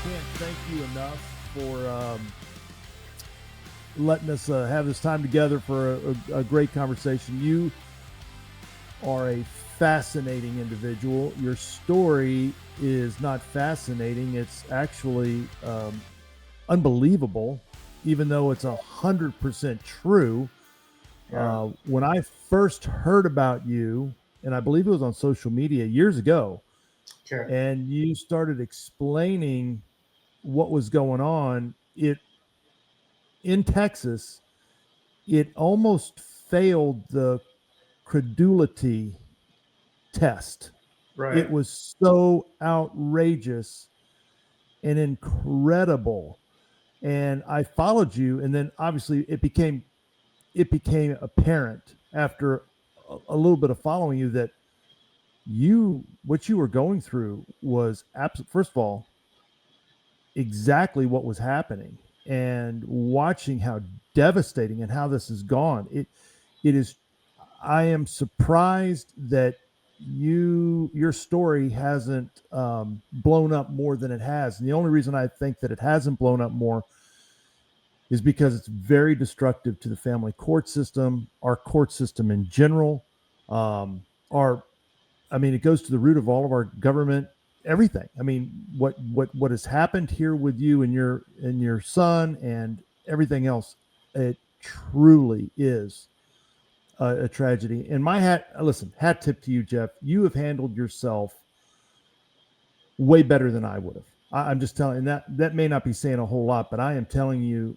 can't thank you enough for letting us have this time together for a great conversation. You are a fascinating individual. Your story is not fascinating. It's actually unbelievable, even though it's 100% true. Yeah. When I first heard about you, and I believe it was on social media years ago, Okay. and you started explaining what was going on, it in Texas, it almost failed the credulity test. It Right. was so outrageous and incredible. And I followed you, and then obviously it became apparent after a little bit of following you that what you were going through was absolute. First of all, exactly what was happening, and watching how devastating and how this has gone. It is. I am surprised that your story hasn't blown up more than it has. And the only reason I think that it hasn't blown up more is because it's very destructive to the family court system, our court system in general. Our I mean, it goes to the root of all of our government, everything. I mean, what has happened here with you and your son and everything else, it truly is a tragedy. And hat tip to you, Jeff. You have handled yourself way better than I would have. I'm just telling, and that may not be saying a whole lot, but I am telling you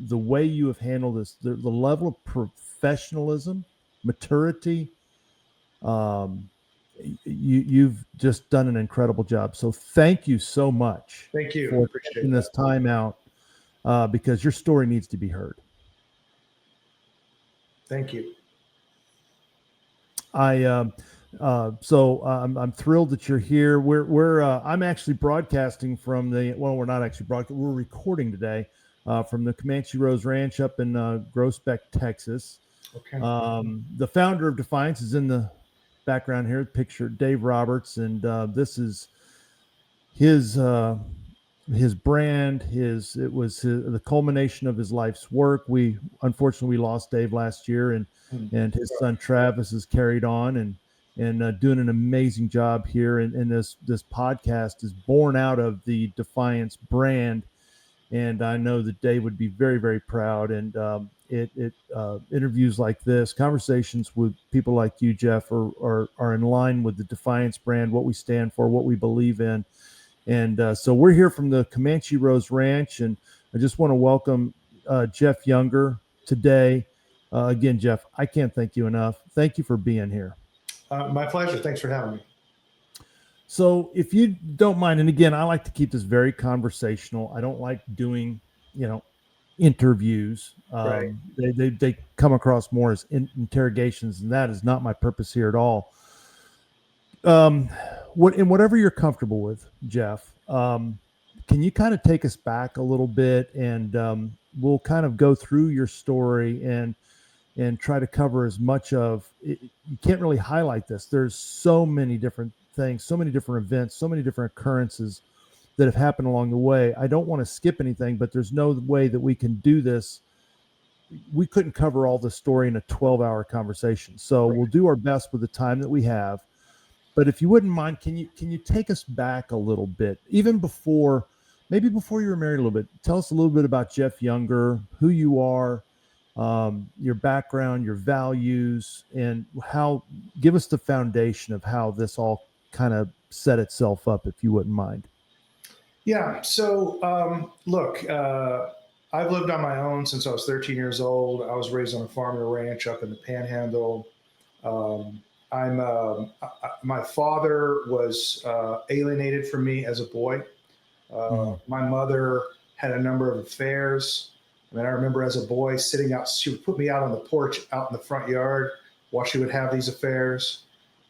the way you have handled this, the level of professionalism, maturity, um, you've just done an incredible job. So thank you so much Thank you. for Appreciate taking this that. time out because your story needs to be heard. Thank you. I'm thrilled that you're here. I'm actually broadcasting from we're not actually broadcasting. We're recording today from the Comanche Rose Ranch up in Groesbeck, Texas. Okay. The founder of Defiance is in the background here. Picture Dave Roberts, and this is his brand. The culmination of his life's work. We unfortunately lost Dave last year, and his son Travis has carried on and doing an amazing job here. And this podcast is born out of the Defiance brand. And I know that Dave would be very, very proud. And interviews like this, conversations with people like you, Jeff, are in line with the Defiance brand, what we stand for, what we believe in. And so we're here from the Comanche Rose Ranch, and I just want to welcome Jeff Younger today. Again, Jeff, I can't thank you enough. Thank you for being here. My pleasure. Thanks for having me. So if you don't mind, and again, I like to keep this very conversational. I don't like doing, interviews. Right. They come across more as interrogations, and that is not my purpose here at all. Whatever you're comfortable with, Jeff, can you kind of take us back a little bit, and we'll kind of go through your story and try to cover as much of it. You can't really highlight this. There's so many different things, so many different events, so many different occurrences that have happened along the way. I don't want to skip anything, but there's no way that we can do this. We couldn't cover all the story in a 12-hour conversation. So we'll do our best with the time that we have. But if you wouldn't mind, can you take us back a little bit, even before you were married a little bit? Tell us a little bit about Jeff Younger, who you are, your background, your values, and give us the foundation of how this all kind of set itself up, if you wouldn't mind. Yeah. So, look, I've lived on my own since I was 13 years old. I was raised on a farm and a ranch up in the Panhandle. My father was alienated from me as a boy. My mother had a number of affairs. I mean, I remember as a boy sitting out, she would put me out on the porch out in the front yard while she would have these affairs.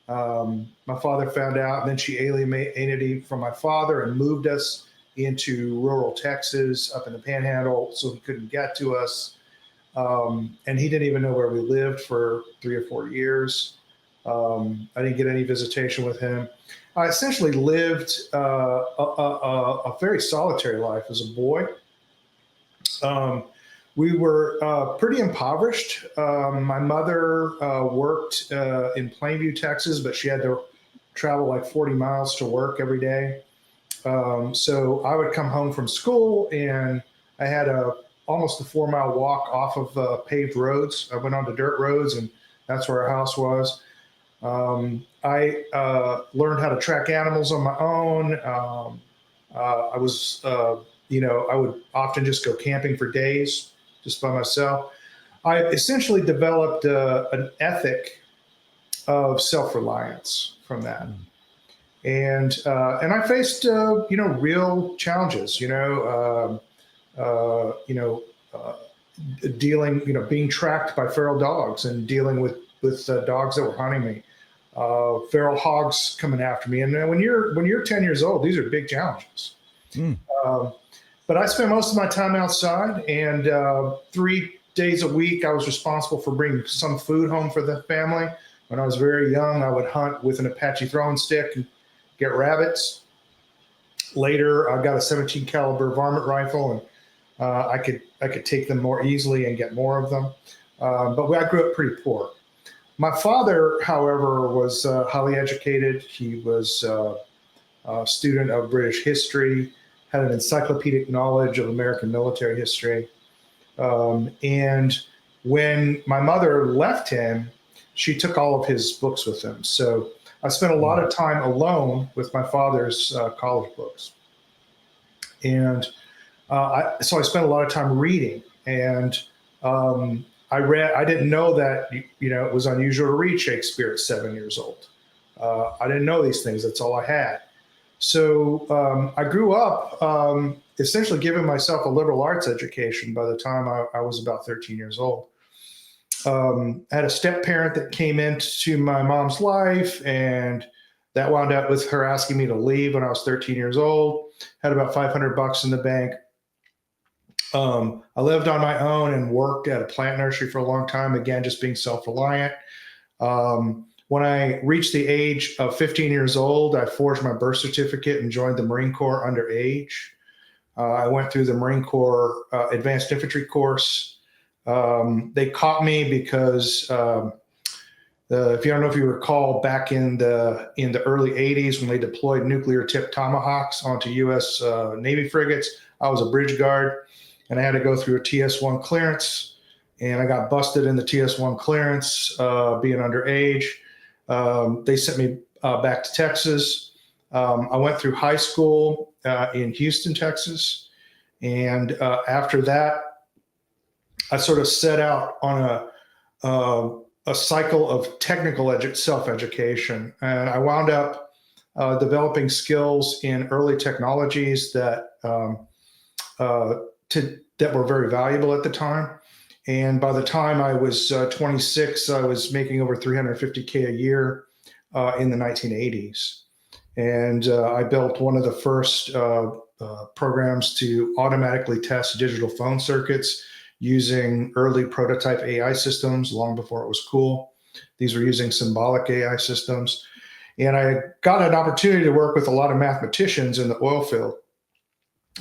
My father found out, and then she alienated me from my father and moved us into rural Texas up in the Panhandle so he couldn't get to us. And he didn't even know where we lived for 3 or 4 years. I didn't get any visitation with him. I essentially lived a very solitary life as a boy. We were pretty impoverished. My mother worked in Plainview, Texas, but she had to travel like 40 miles to work every day. So I would come home from school, and I had almost a 4 mile walk off of paved roads. I went onto dirt roads, and that's where our house was. I learned how to track animals on my own. I was, I would often just go camping for days just by myself. I essentially developed an ethic of self-reliance from that. And I faced, real challenges, dealing, being tracked by feral dogs and dealing with dogs that were hunting me, feral hogs coming after me. And when you're 10 years old, these are big challenges. But I spent most of my time outside, and 3 days a week, I was responsible for bringing some food home for the family. When I was very young, I would hunt with an Apache throwing stick and get rabbits. Later, I got a 17 caliber varmint rifle, and I could take them more easily and get more of them. But I grew up pretty poor. My father, however, was highly educated. He was a student of British history, had an encyclopedic knowledge of American military history. And when my mother left him, she took all of his books with him. So I spent a lot of time alone with my father's college books. And so I spent a lot of time reading. And I didn't know that, it was unusual to read Shakespeare at 7 years old. I didn't know these things. That's all I had. So I grew up essentially giving myself a liberal arts education by the time I was about 13 years old. I had a step parent that came into my mom's life, and that wound up with her asking me to leave when I was 13 years old. Had about $500 in the bank. I lived on my own and worked at a plant nursery for a long time, again, just being self-reliant. When I reached the age of 15 years old, I forged my birth certificate and joined the Marine Corps underage. I went through the Marine Corps Advanced Infantry course. They caught me because if you don't know if you recall, back in the early 80s when they deployed nuclear-tipped Tomahawks onto U.S. Navy frigates, I was a bridge guard, and I had to go through a TS-1 clearance, and I got busted in the TS-1 clearance being underage. They sent me back to Texas. I went through high school in Houston, Texas. And after that, I sort of set out on a cycle of technical self-education. And I wound up developing skills in early technologies that were very valuable at the time. And by the time I was 26, I was making over $350K a year in the 1980s. And I built one of the first programs to automatically test digital phone circuits using early prototype AI systems long before it was cool. These were using symbolic AI systems. And I got an opportunity to work with a lot of mathematicians in the oil field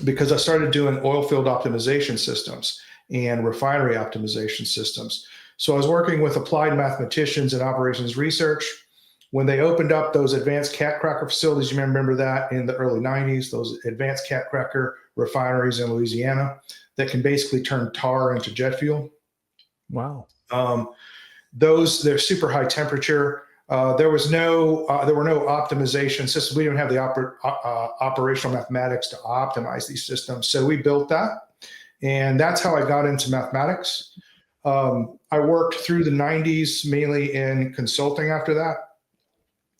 because I started doing oil field optimization systems and refinery optimization systems. So I was working with applied mathematicians in operations research. When they opened up those advanced cat cracker facilities, you remember that in the early 90s, those advanced cat cracker refineries in Louisiana that can basically turn tar into jet fuel. Wow. They're super high temperature. There were no optimization systems. We didn't have the operational mathematics to optimize these systems. So we built that. And that's how I got into mathematics. I worked through the 90s mainly in consulting after that.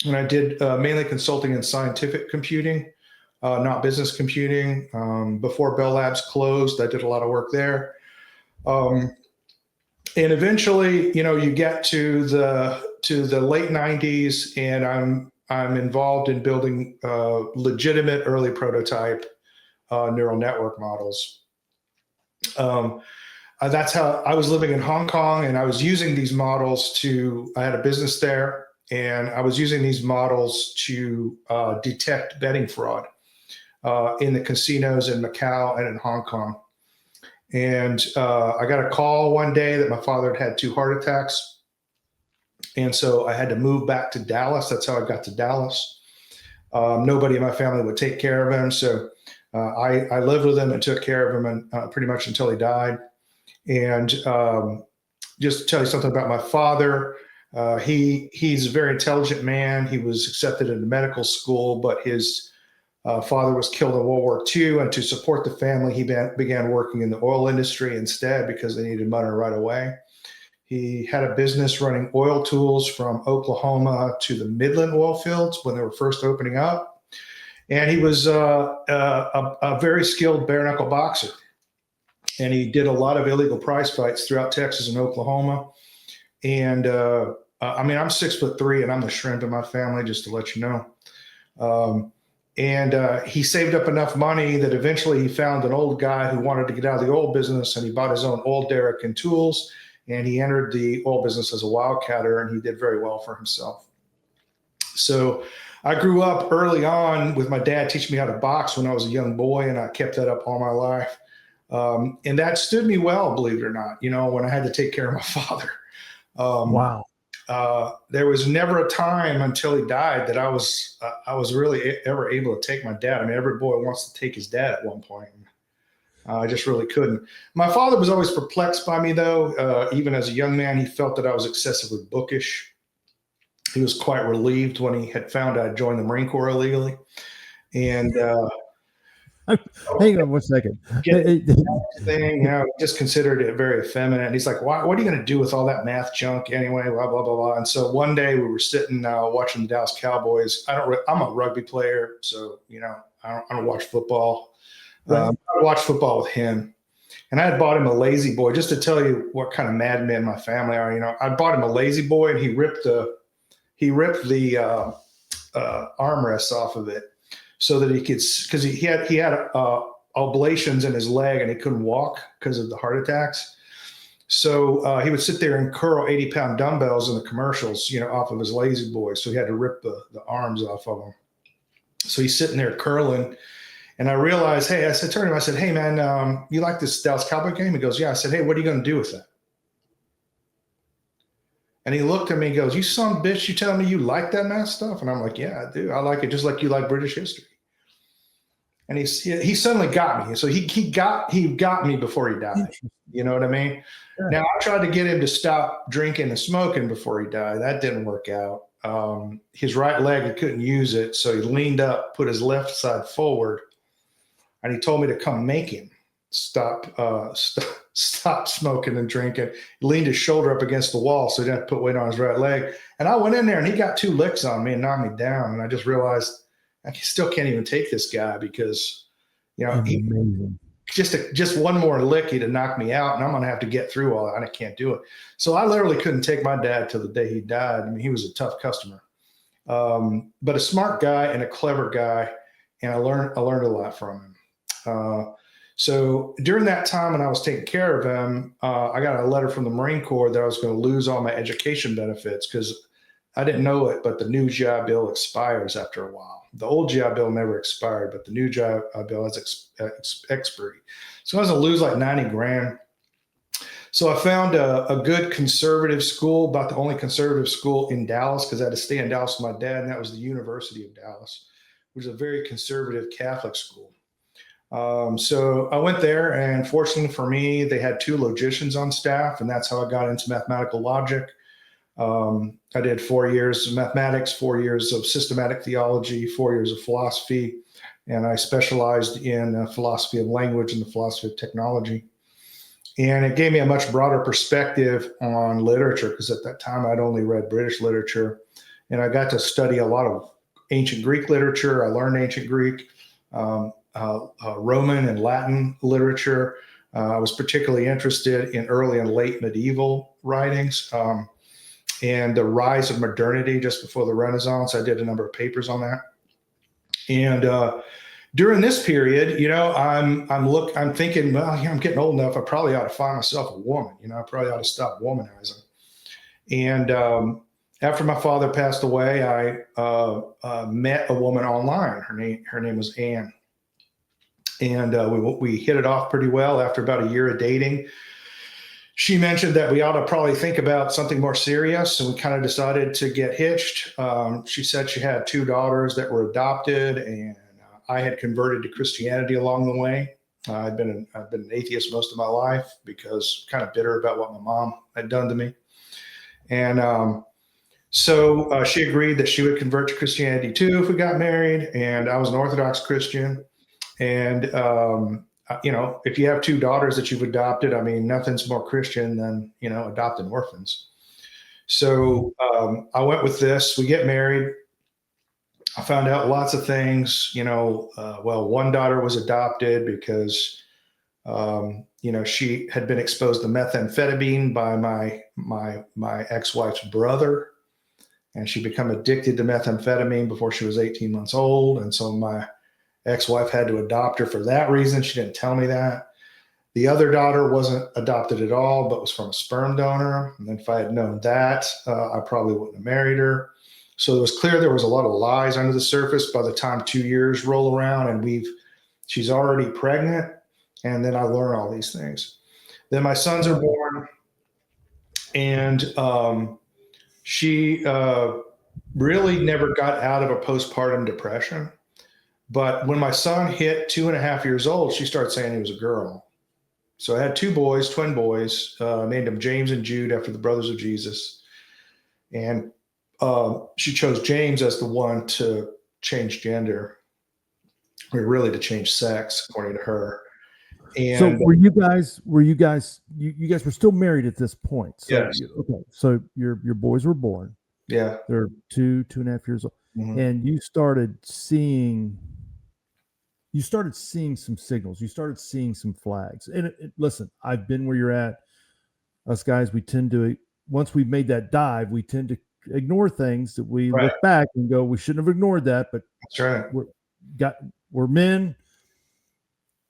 And I did mainly consulting in scientific computing, not business computing. Before Bell Labs closed, I did a lot of work there. And eventually, you get to the late 90s, and I'm involved in building legitimate early prototype neural network models. That's how I was living in Hong Kong, and I was using these models I had a business there. And I was using these models to detect betting fraud in the casinos in Macau and in Hong Kong. And I got a call one day that my father had 2 heart attacks. And so I had to move back to Dallas. That's how I got to Dallas. Nobody in my family would take care of him. So I lived with him and took care of him and, pretty much until he died. And just to tell you something about my father, he's a very intelligent man. He was accepted into medical school, but his father was killed in World War II. And to support the family, he began working in the oil industry instead because they needed money right away. He had a business running oil tools from Oklahoma to the Midland oil fields when they were first opening up. And he was a very skilled bare knuckle boxer. And he did a lot of illegal prize fights throughout Texas and Oklahoma. And I mean, I'm 6'3" and I'm the shrimp in my family, just to let you know. And he saved up enough money that eventually he found an old guy who wanted to get out of the oil business, and he bought his own oil derrick and tools. And he entered the oil business as a wildcatter, and he did very well for himself. So I grew up early on with my dad teaching me how to box when I was a young boy, and I kept that up all my life. And that stood me well, believe it or not, when I had to take care of my father. Wow. There was never a time until he died that I was really ever able to take my dad. I mean, every boy wants to take his dad at one point. I just really couldn't. My father was always perplexed by me, though. Even as a young man, he felt that I was excessively bookish. He was quite relieved when he had found I'd joined the Marine Corps illegally. And hang on 1 second. Just considered it very effeminate. And he's like, what are you going to do with all that math junk anyway? Blah, blah, blah, blah. And so one day we were sitting watching the Dallas Cowboys. I'm a rugby player, so, I don't watch football. Right. I watched football with him, and I had bought him a Lazy Boy. Just to tell you what kind of madmen my family are, I bought him a Lazy Boy, and he ripped the armrests off of it so that he could, because he had ablations in his leg and he couldn't walk because of the heart attacks. So he would sit there and curl 80-pound dumbbells in the commercials, off of his Lazy Boy. So he had to rip the arms off of them. So he's sitting there curling. And I realized, I said to him, I said, hey, man, you like this Dallas Cowboy game? He goes, yeah. I said, hey, what are you going to do with that? And he looked at me and goes, you son of a bitch, you telling me you like that math stuff? And I'm like, yeah, I do. I like it just like you like British history. And he suddenly got me. So he got me before he died. You know what I mean? Yeah. Now, I tried to get him to stop drinking and smoking before he died. That didn't work out. His right leg, he couldn't use it. So he leaned up, put his left side forward. And he told me to come make him stop smoking and drinking. He leaned his shoulder up against the wall so he didn't have to put weight on his right leg. And I went in there and he got 2 licks on me and knocked me down. And I just realized I still can't even take this guy because, just one more lick, he'd have knocked me out, and I'm going to have to get through all that. And I can't do it. So I literally couldn't take my dad till the day he died. I mean, he was a tough customer, but a smart guy and a clever guy. And I learned a lot from him. So during that time when I was taking care of him, I got a letter from the Marine Corps that I was going to lose all my education benefits because I didn't know it, but the new GI Bill expires after a while. The old GI Bill never expired, but the new GI Bill has expiry. So I was going to lose like 90 grand. So I found a good conservative school, about the only conservative school in Dallas, because I had to stay in Dallas with my dad, and that was the University of Dallas, which is a very conservative Catholic school. So I went there, and fortunately for me, they had 2 logicians on staff, and that's how I got into mathematical logic. I did 4 years of mathematics, 4 years of systematic theology, 4 years of philosophy, and I specialized in philosophy of language and the philosophy of technology. And it gave me a much broader perspective on literature, because at that time I'd only read British literature, and I got to study a lot of ancient Greek literature. I learned ancient Greek, Roman and Latin literature. I was particularly interested in early and late medieval writings, and the rise of modernity just before the Renaissance. I did a number of papers on that. And during this period, I'm thinking, well, I'm getting old enough. I probably ought to find myself a woman. I probably ought to stop womanizing. And after my father passed away, I met a woman online. Her name was Anne, and we hit it off pretty well after about a year of dating. She mentioned that we ought to probably think about something more serious, and we kind of decided to get hitched. She said she had two daughters that were adopted, and I had converted to Christianity along the way. I've been an atheist most of my life because I'm kind of bitter about what my mom had done to me, and so she agreed that she would convert to Christianity too if we got married, and I was an Orthodox Christian. And if you have two daughters that you've adopted, I mean, nothing's more Christian than adopting orphans. So I went with this. We get married. I found out lots of things. One daughter was adopted because she had been exposed to methamphetamine by my ex-wife's brother, and she became addicted to methamphetamine before she was 18 months old. And so my ex-wife had to adopt her for that reason. She didn't tell me that. The other daughter wasn't adopted at all, but was from a sperm donor. And if I had known that, I probably wouldn't have married her. So it was clear there was a lot of lies under the surface by the time 2 years roll around, and she's already pregnant. And then I learn all these things. Then my sons are born, and she really never got out of a postpartum depression. But when my son hit 2.5 years old, she started saying he was a girl. So I had two boys, twin boys, named them James and Jude after the brothers of Jesus. And she chose James as the one to change gender, or really to change sex, according to her. And so you guys were still married at this point? So, yes. Okay. So your boys were born. Yeah. They're 2.5 years old. Mm-hmm. And you started seeing some signals. You started seeing some flags. And listen, I've been where you're at. Us guys, we tend to, once we've made that dive, we tend to ignore things that we look back and go, we shouldn't have ignored that. But that's right. We're men,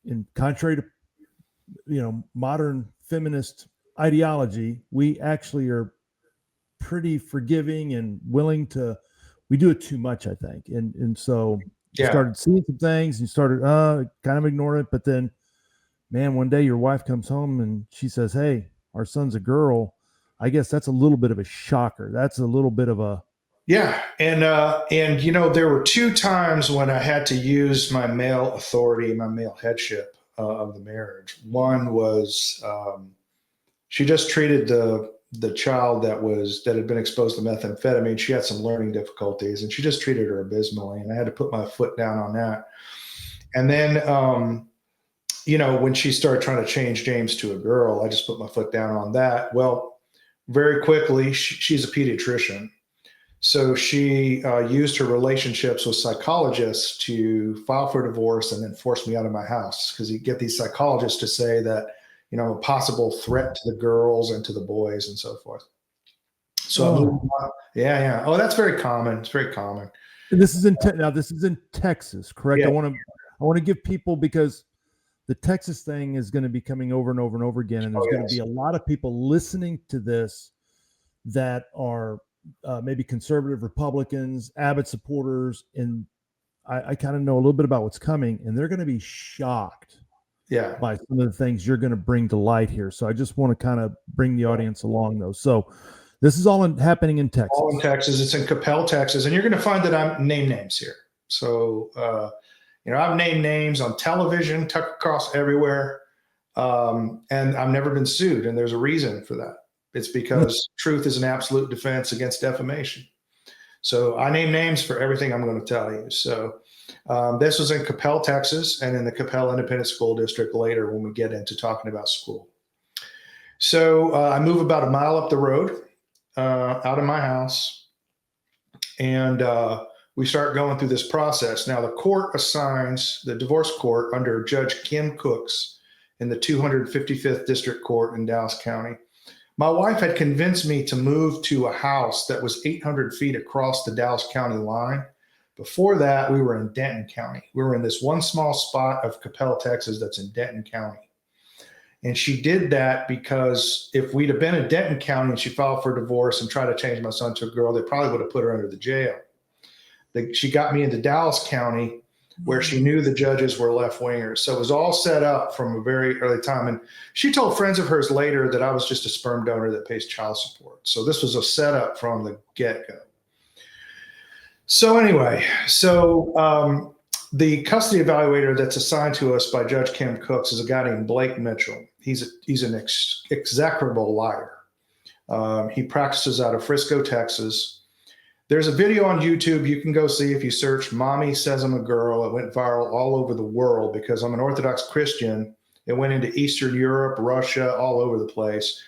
and contrary to modern feminist ideology, we actually are pretty forgiving and willing to. We do it too much, I think, and so you started seeing some things. And you started kind of ignoring it, but then, man, one day your wife comes home and she says, "Hey, our son's a girl." I guess that's a little bit of a shocker. That's a little bit of a and there were two times when I had to use my male authority, my male headship of the marriage. One was she just treated the child that had been exposed to methamphetamine. She had some learning difficulties, and she just treated her abysmally. And I had to put my foot down on that. And then, when she started trying to change James to a girl, I just put my foot down on that. Well, very quickly, she's a pediatrician. So she used her relationships with psychologists to file for divorce and then force me out of my house, because you get these psychologists to say that, a possible threat to the girls and to the boys and so forth. So I moved on. Yeah. Oh, that's very common. It's very common. And this is in Texas, correct? Yeah. I want to give people, because the Texas thing is going to be coming over and over and over again, and there's going to be a lot of people listening to this that are maybe conservative Republicans, Abbott supporters, and I kind of know a little bit about what's coming, and they're going to be shocked by some of the things you're going to bring to light here. So I just want to kind of bring the audience along those. So this is all happening in Texas. All in Texas. It's in Coppell, Texas. And you're going to find that I'm name names here. So, I've named names on television, Tucker Cross everywhere. And I've never been sued. And there's a reason for that. It's because truth is an absolute defense against defamation. So I name names for everything I'm going to tell you. So this was in Coppell, Texas, and in the Coppell Independent School District later when we get into talking about school. So I move about a mile up the road out of my house, and we start going through this process. Now, the court assigns, the divorce court under Judge Kim Cooks in the 255th District Court in Dallas County. My wife had convinced me to move to a house that was 800 feet across the Dallas County line. Before that, we were in Denton County. We were in this one small spot of Coppell, Texas, that's in Denton County. And she did that because if we'd have been in Denton County and she filed for divorce and tried to change my son to a girl, they probably would have put her under the jail. She got me into Dallas County, where she knew the judges were left-wingers. So it was all set up from a very early time. And she told friends of hers later that I was just a sperm donor that pays child support. So this was a setup from the get-go. So anyway, the custody evaluator that's assigned to us by Judge Kim Cooks is a guy named Blake Mitchell. He's an execrable liar. He practices out of Frisco, Texas. There's a video on YouTube you can go see if you search "Mommy Says I'm a Girl." It went viral all over the world because I'm an Orthodox Christian. It went into Eastern Europe, Russia, all over the place,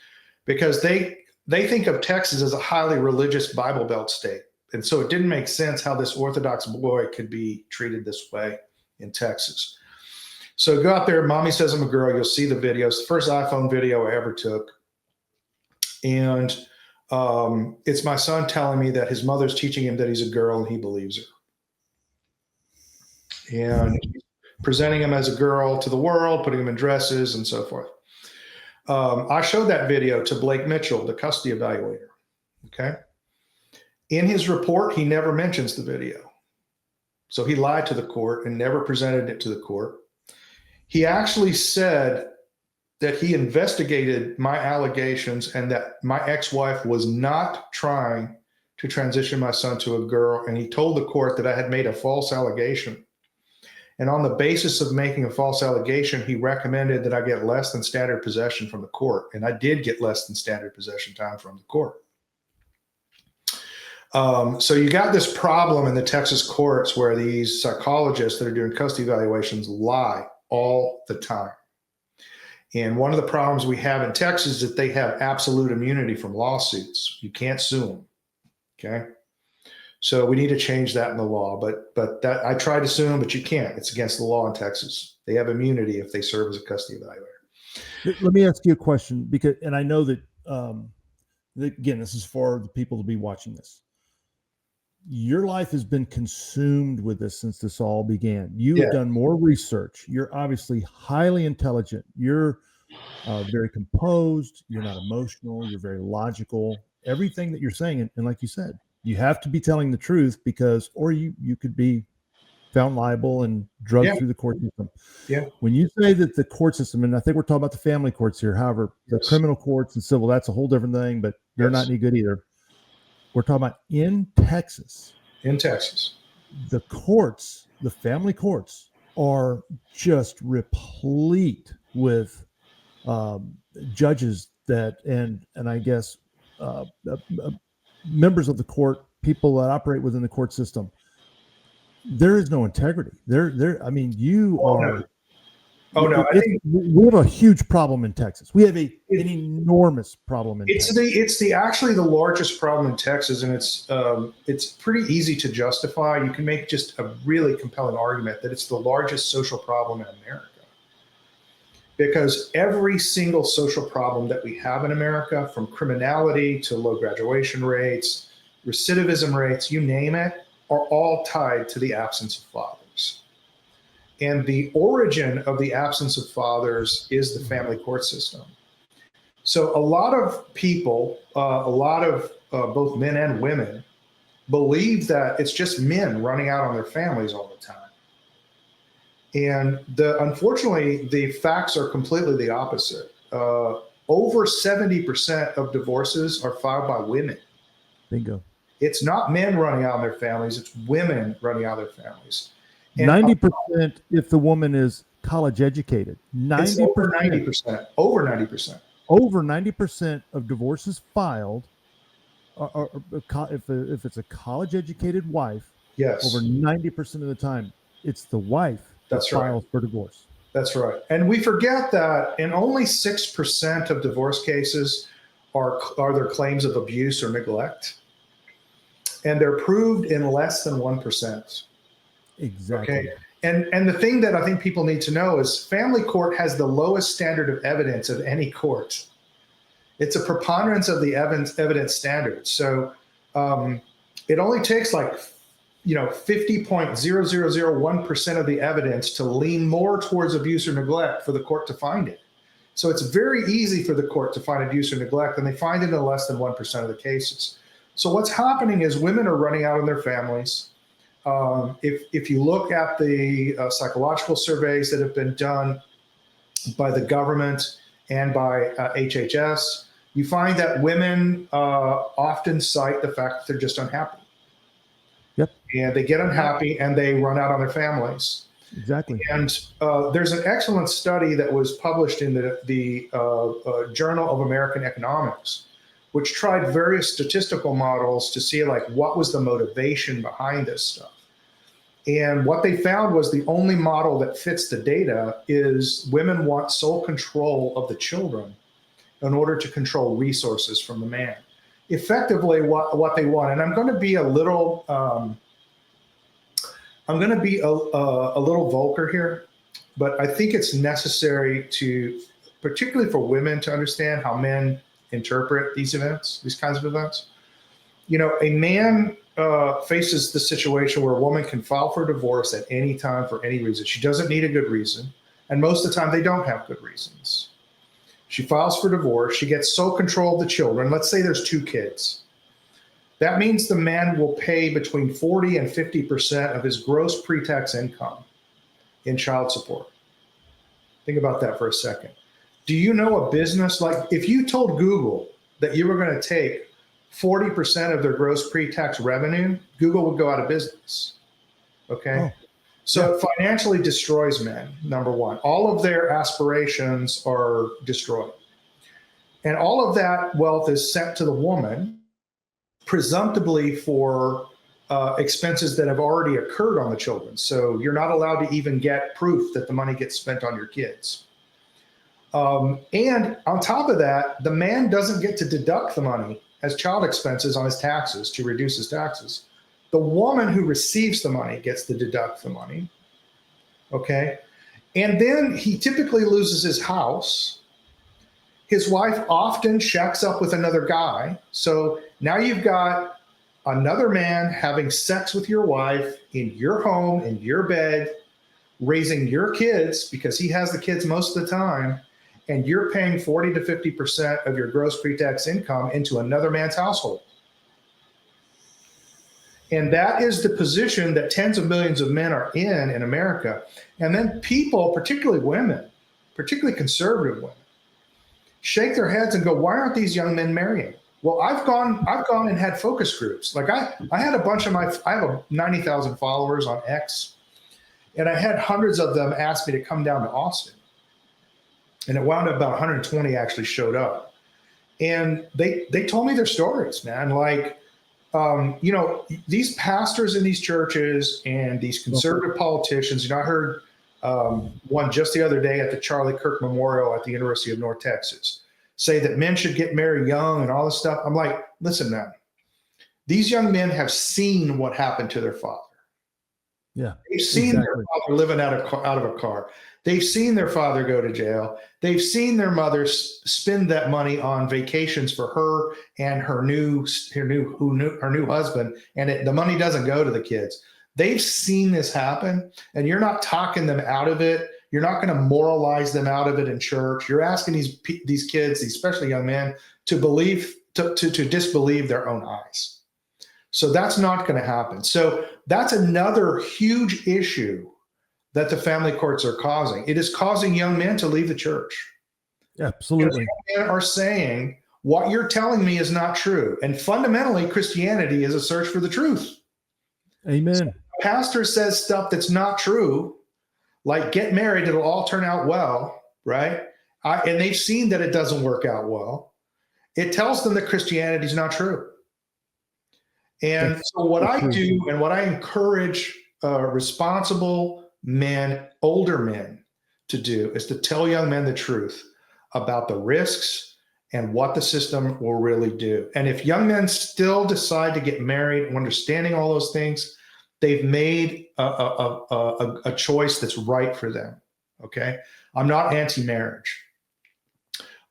because they think of Texas as a highly religious Bible Belt state. And so it didn't make sense how this Orthodox boy could be treated this way in Texas. So go out there, "Mommy Says I'm a Girl." You'll see the videos. The first iPhone video I ever took. And it's my son telling me that his mother's teaching him that he's a girl and he believes her. And presenting him as a girl to the world, putting him in dresses and so forth. I showed that video to Blake Mitchell, the custody evaluator. Okay. In his report, he never mentions the video. So he lied to the court and never presented it to the court. He actually said that he investigated my allegations and that my ex-wife was not trying to transition my son to a girl. And he told the court that I had made a false allegation. And on the basis of making a false allegation, he recommended that I get less than standard possession from the court. And I did get less than standard possession time from the court. So you got this problem in the Texas courts where these psychologists that are doing custody evaluations lie all the time. And one of the problems we have in Texas is that they have absolute immunity from lawsuits. You can't sue them. Okay. So we need to change that in the law. But that I tried to sue them, but you can't. It's against the law in Texas. They have immunity if they serve as a custody evaluator. Let me ask you a question, because, and I know that, again, this is for the people to be watching this. Your life has been consumed with this since this all began. You've done more research. You're obviously highly intelligent. You're very composed. You're not emotional. You're very logical. Everything that you're saying, and like you said, you have to be telling the truth, because, or you could be found liable and drugged through the court system. Yeah. When you say that the court system, and I think we're talking about the family courts here, however, the criminal courts and civil, that's a whole different thing, but they're not any good either. We're talking about in Texas. In Texas. The courts, the family courts, are just replete with judges that, and I guess members of the court, people that operate within the court system. There is no integrity. I mean, you are. Oh no! I think we have a huge problem in Texas. We have an enormous problem in Texas. It's actually the largest problem in Texas, and it's pretty easy to justify. You can make just a really compelling argument that it's the largest social problem in America, because every single social problem that we have in America, from criminality to low graduation rates, recidivism rates, you name it, are all tied to the absence of fathers. And the origin of the absence of fathers is the family court system. So a lot of people, both men and women, believe that it's just men running out on their families all the time. And unfortunately, the facts are completely the opposite. Over 70% of divorces are filed by women. Bingo. It's not men running out on their families, it's women running out on their families. 90% if the woman is college educated. 90%. Over 90%. Over 90% of divorces filed, if it's a college educated wife, over 90% of the time, it's the wife that files for divorce. That's right. And we forget that in only 6% of divorce cases are there claims of abuse or neglect. And they're proved in less than 1%. Exactly. Okay. And the thing that I think people need to know is family court has the lowest standard of evidence of any court. It's a preponderance of the evidence standard. So it only takes 50.0001% of the evidence to lean more towards abuse or neglect for the court to find it. So it's very easy for the court to find abuse or neglect, and they find it in less than 1% of the cases. So what's happening is women are running out on their families. If you look at the psychological surveys that have been done by the government and by HHS, you find that women often cite the fact that they're just unhappy. Yep. And they get unhappy and they run out on their families. Exactly. And there's an excellent study that was published in the Journal of American Economics, which tried various statistical models to see like what was the motivation behind this stuff. And what they found was the only model that fits the data is women want sole control of the children in order to control resources from the man. Effectively, what they want, and I'm going to be a little vulgar here, but I think it's necessary to, particularly for women, to understand how men interpret these events, these kinds of events. You know, a man faces the situation where a woman can file for divorce at any time for any reason. She doesn't need a good reason, and most of the time they don't have good reasons. She files for divorce. She gets sole control of the children. Let's say there's 2 kids. That means the man will pay between 40 and 50% of his gross pre-tax income in child support. Think about that for a second. Do you know a business, like if you told Google that you were going to take 40% of their gross pre-tax revenue, Google would go out of business. Okay. Oh. So it financially destroys men, number one. All of their aspirations are destroyed. And all of that wealth is sent to the woman, presumptively for expenses that have already occurred on the children. So you're not allowed to even get proof that the money gets spent on your kids. And on top of that, the man doesn't get to deduct the money as child expenses on his taxes to reduce his taxes. The woman who receives the money gets to deduct the money. Okay. And then he typically loses his house. His wife often shacks up with another guy. So now you've got another man having sex with your wife in your home, in your bed, raising your kids because he has the kids most of the time. And you're paying 40 to 50% of your gross pre-tax income into another man's household. And that is the position that tens of millions of men are in America. And then people, particularly women, particularly conservative women, shake their heads and go, why aren't these young men marrying? Well, I've gone and had focus groups. Like I had a bunch of I have 90,000 followers on X, and I had hundreds of them ask me to come down to Austin. And it wound up about 120 actually showed up. And they told me their stories, man. Like, you know, these pastors in these churches and these conservative politicians, you know, I heard one just the other day at the Charlie Kirk Memorial at the University of North Texas say that men should get married young and all this stuff. I'm like, listen, man, these young men have seen what happened to their father. Yeah, they've seen their father living out of a car. They've seen their father go to jail. They've seen their mother spend that money on vacations for her and her new husband, and the money doesn't go to the kids. They've seen this happen, and you're not talking them out of it. You're not going to moralize them out of it in church. You're asking these kids, especially young men, to disbelieve their own eyes. So that's not going to happen. So that's another huge issue that the family courts are causing. It is causing young men to leave the church. Absolutely. Young men are saying, what you're telling me is not true. And fundamentally, Christianity is a search for the truth. Amen. So a pastor says stuff that's not true, like get married, it'll all turn out well, right? And they've seen that it doesn't work out well. It tells them that Christianity is not true. And so what I do and what I encourage responsible men, older men to do is to tell young men the truth about the risks and what the system will really do. And if young men still decide to get married, understanding all those things, they've made a choice that's right for them. Okay. I'm not anti-marriage,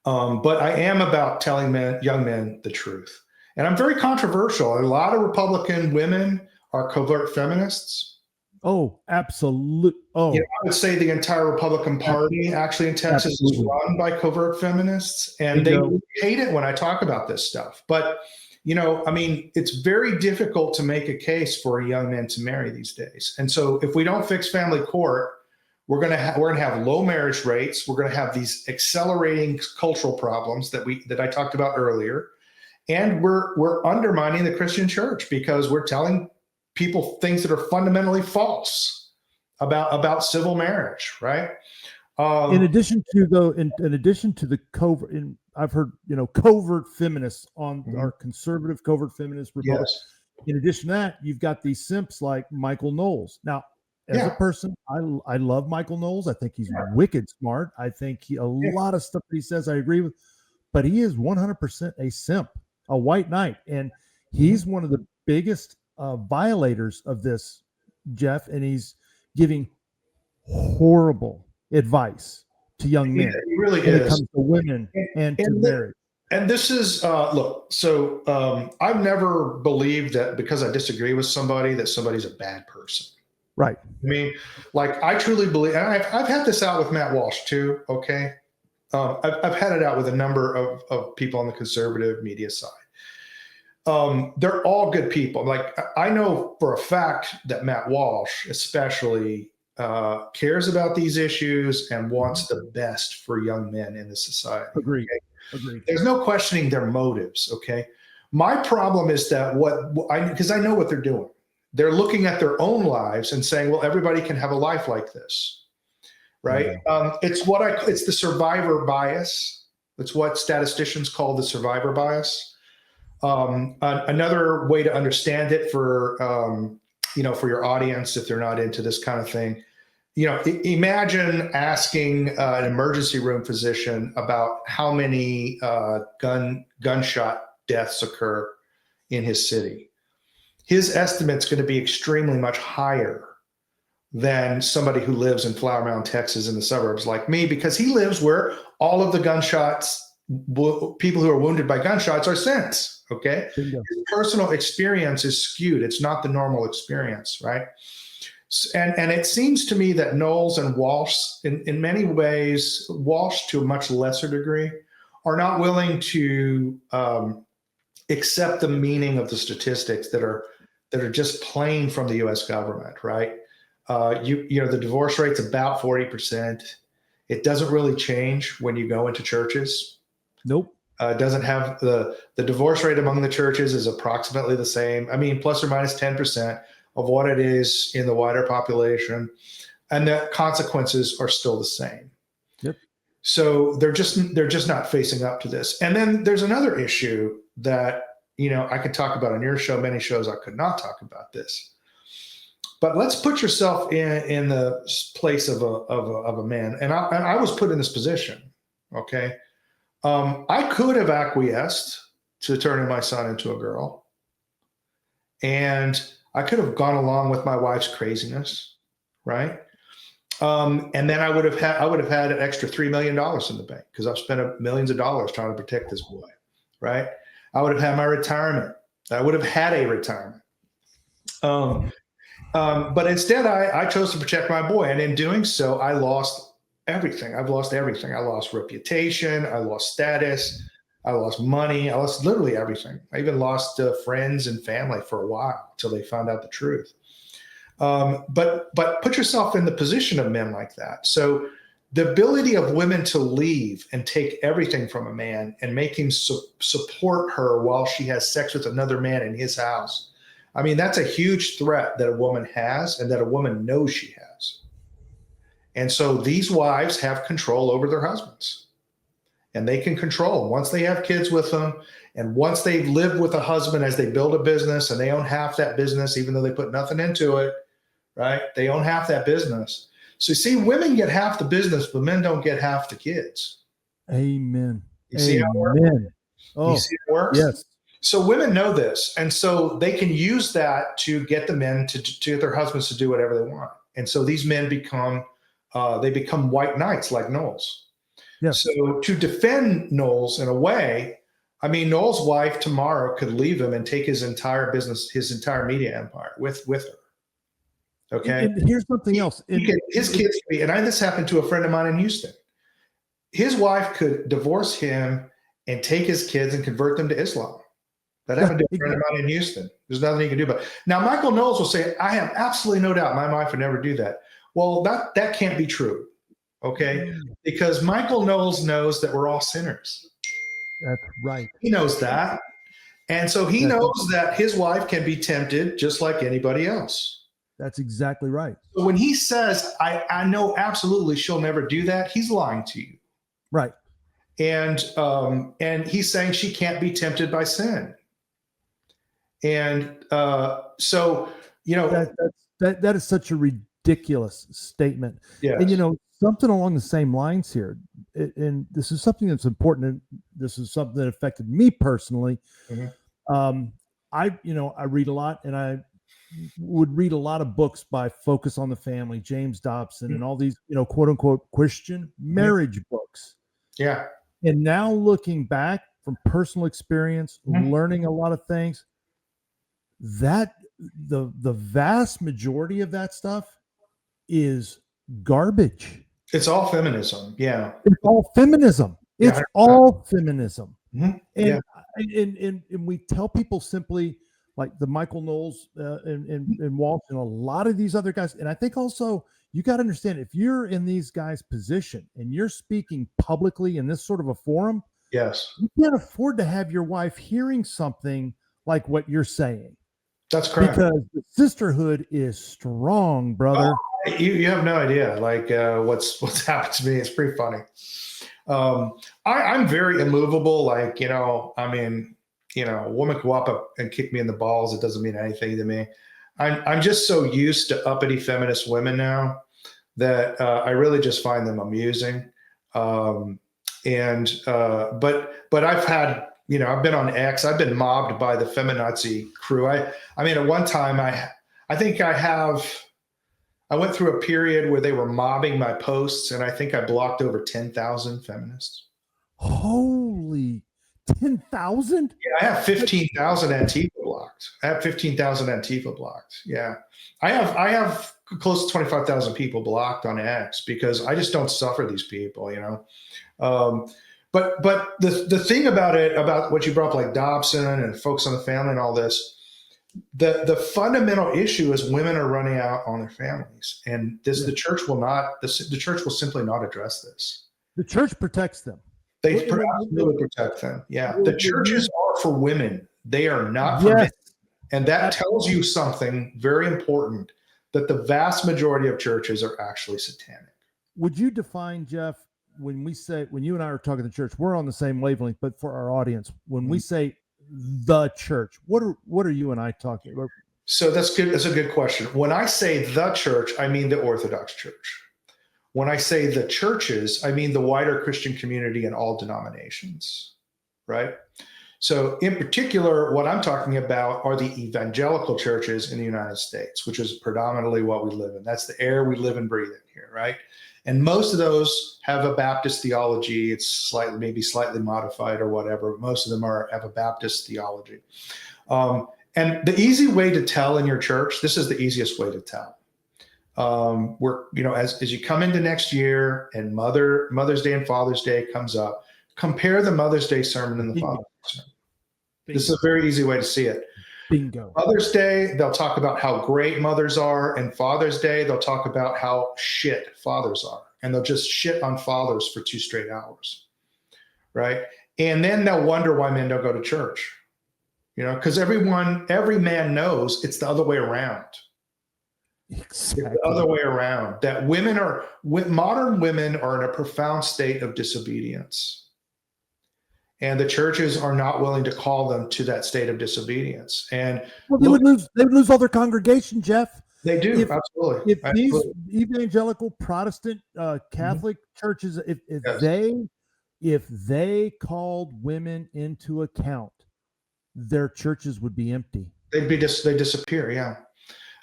but I am about telling young men the truth. And I'm very controversial. A lot of Republican women are covert feminists. Oh, absolute. Oh, I would say the entire Republican Party actually in Texas is absolutely. run by covert feminists, and they Bingo. hate it when I talk about this stuff. But I mean, it's very difficult to make a case for a young man to marry these days. And so, if we don't fix family court, we're gonna have low marriage rates. We're gonna have these accelerating cultural problems that I talked about earlier, and we're undermining the Christian church because we're telling people things that are fundamentally false about civil marriage, right? In addition to the covert, I've heard covert feminists on our conservative covert feminist Republic. Yes. In addition to that, you've got these simps like Michael Knowles. Now, as a Yeah. person, I love Michael Knowles. I think he's wicked smart. I think a lot of stuff that he says I agree with, but he is 100% a simp, a white knight, and he's one of the biggest violators of this, Jeff, and he's giving horrible advice to young men He really when it is. comes to women and to marriage. And this is look. So I've never believed that because I disagree with somebody that somebody's a bad person. Right. I mean, like I truly believe, and I've had this out with Matt Walsh too. Okay, I've had it out with a number of people on the conservative media side. They're all good people. Like I know for a fact that Matt Walsh, especially, cares about these issues and wants the best for young men in the society. Agreed. Okay? Agreed. There's no questioning their motives. Okay. My problem is that because I know what they're doing. They're looking at their own lives and saying, well, everybody can have a life like this. Right. It's the survivor bias. It's what statisticians call the survivor bias. Another way to understand it for your audience, if they're not into this kind of thing, imagine asking an emergency room physician about how many gunshot deaths occur in his city. His estimate's going to be extremely much higher than somebody who lives in Flower Mound, Texas, in the suburbs like me, because he lives where all of the people who are wounded by gunshots are sent. Okay. His personal experience is skewed. It's not the normal experience, right? And it seems to me that Knowles and Walsh, in many ways, Walsh to a much lesser degree, are not willing to accept the meaning of the statistics that are just plain from the U.S. government, right? The divorce rate's about 40%. It doesn't really change when you go into churches. Nope. It doesn't have the divorce rate among the churches is approximately the same. I mean, plus or minus 10% of what it is in the wider population, and the consequences are still the same. Yep. So they're just not facing up to this. And then there's another issue that I could talk about on your show. Many shows I could not talk about this. But let's put yourself in the place of a man, and I was put in this position. Okay. I could have acquiesced to turning my son into a girl, and I could have gone along with my wife's craziness, right? And then I would have had an extra $3 million in the bank because I've spent millions of dollars trying to protect this boy, right? I would have had my retirement. I would have had a retirement. But instead, I chose to protect my boy, and in doing so, I lost everything. I've lost everything. I lost reputation. I lost status. I lost money. I lost literally everything. I even lost friends and family for a while until they found out the truth. But put yourself in the position of men like that. So the ability of women to leave and take everything from a man and make him support her while she has sex with another man in his house. I mean, that's a huge threat that a woman has and that a woman knows she has. And so these wives have control over their husbands, and they can control them once they have kids with them. And once they've lived with a husband as they build a business and they own half that business, even though they put nothing into it, right? They own half that business. So you see, women get half the business, but men don't get half the kids. Amen. You see how it works? Oh, you see how it works? Yes. So women know this, and so they can use that to get the men to get their husbands to do whatever they want. And so these men become white knights like Knowles. Yes. So to defend Knowles in a way, I mean, Knowles' wife tomorrow could leave him and take his entire business, his entire media empire with her. Okay. And here's something else. His kids could be, and this happened to a friend of mine in Houston. His wife could divorce him and take his kids and convert them to Islam. That happened to a friend of mine in Houston. There's nothing you can do about it. Now, Michael Knowles will say, I have absolutely no doubt my wife would never do that. Well, that can't be true. Okay. Because Michael Knowles knows that we're all sinners. That's right. He knows that. And so he knows that his wife can be tempted just like anybody else. That's exactly right. So when he says, I know absolutely she'll never do that, he's lying to you. Right. And he's saying she can't be tempted by sin. And so, that is such a ridiculous statement. Yes. And, something along the same lines here, and this is something that's important. And this is something that affected me personally. Mm-hmm. I read a lot, and I would read a lot of books by Focus on the Family, James Dobson, and all these, quote unquote Christian marriage books. Yeah. And now looking back from personal experience, learning a lot of things, that the vast majority of that stuff is garbage. It's all feminism. Yeah. It's all feminism. It's all feminism. Mm-hmm. And we tell people simply, like the Michael Knowles and Walsh and a lot of these other guys. And I think also you got to understand, if you're in these guys' position and you're speaking publicly in this sort of a forum, yes, you can't afford to have your wife hearing something like what you're saying. That's correct. Because the sisterhood is strong, brother. You have no idea. Like what's happened to me. It's pretty funny. I'm very immovable. Like, a woman could walk up and kick me in the balls. It doesn't mean anything to me. I'm just so used to uppity feminist women now that I really just find them amusing. But I've had, I've been on X. I've been mobbed by the feminazi crew. I mean, at one time, I went through a period where they were mobbing my posts, and I think I blocked over 10,000 feminists. Holy 10,000? Yeah, I have 15,000 Antifa blocked. Yeah. I have close to 25,000 people blocked on X because I just don't suffer these people, But the thing about what you brought up, like Dobson and Focus on the Family and all this, the fundamental issue is women are running out on their families, and the church will simply not address this. The church protects them. They absolutely protect them. Yeah. The churches are for women. They are not for men. And that tells you something very important, that the vast majority of churches are actually satanic. Would you define, Jeff, when you and I are talking the church, we're on the same wavelength, but for our audience, when we say the church, what are you and I talking about? So that's good. That's a good question. When I say the church, I mean the Orthodox Church. When I say the churches, I mean the wider Christian community and all denominations, right? So in particular, what I'm talking about are the evangelical churches in the United States, which is predominantly what we live in. That's the air we live and breathe in here, right? And most of those have a Baptist theology. It's maybe slightly modified or whatever. Most of them have a Baptist theology. And the easy way to tell in your church, this is the easiest way to tell. As you come into next year and Mother's Day and Father's Day comes up, compare the Mother's Day sermon and the Father's Day sermon. This is a very easy way to see it. Bingo. Mother's Day, they'll talk about how great mothers are, and Father's Day, they'll talk about how shit fathers are, and they'll just shit on fathers for 2 straight hours, right? And then they'll wonder why men don't go to church, because every man knows it's the other way around. Exactly. It's the other way around, that modern women are in a profound state of disobedience. And the churches are not willing to call them to that state of disobedience. And they would lose all their congregation, Jeff. They do, absolutely. If these evangelical Protestant Catholic churches, if they called women into account, their churches would be empty. They disappear, yeah.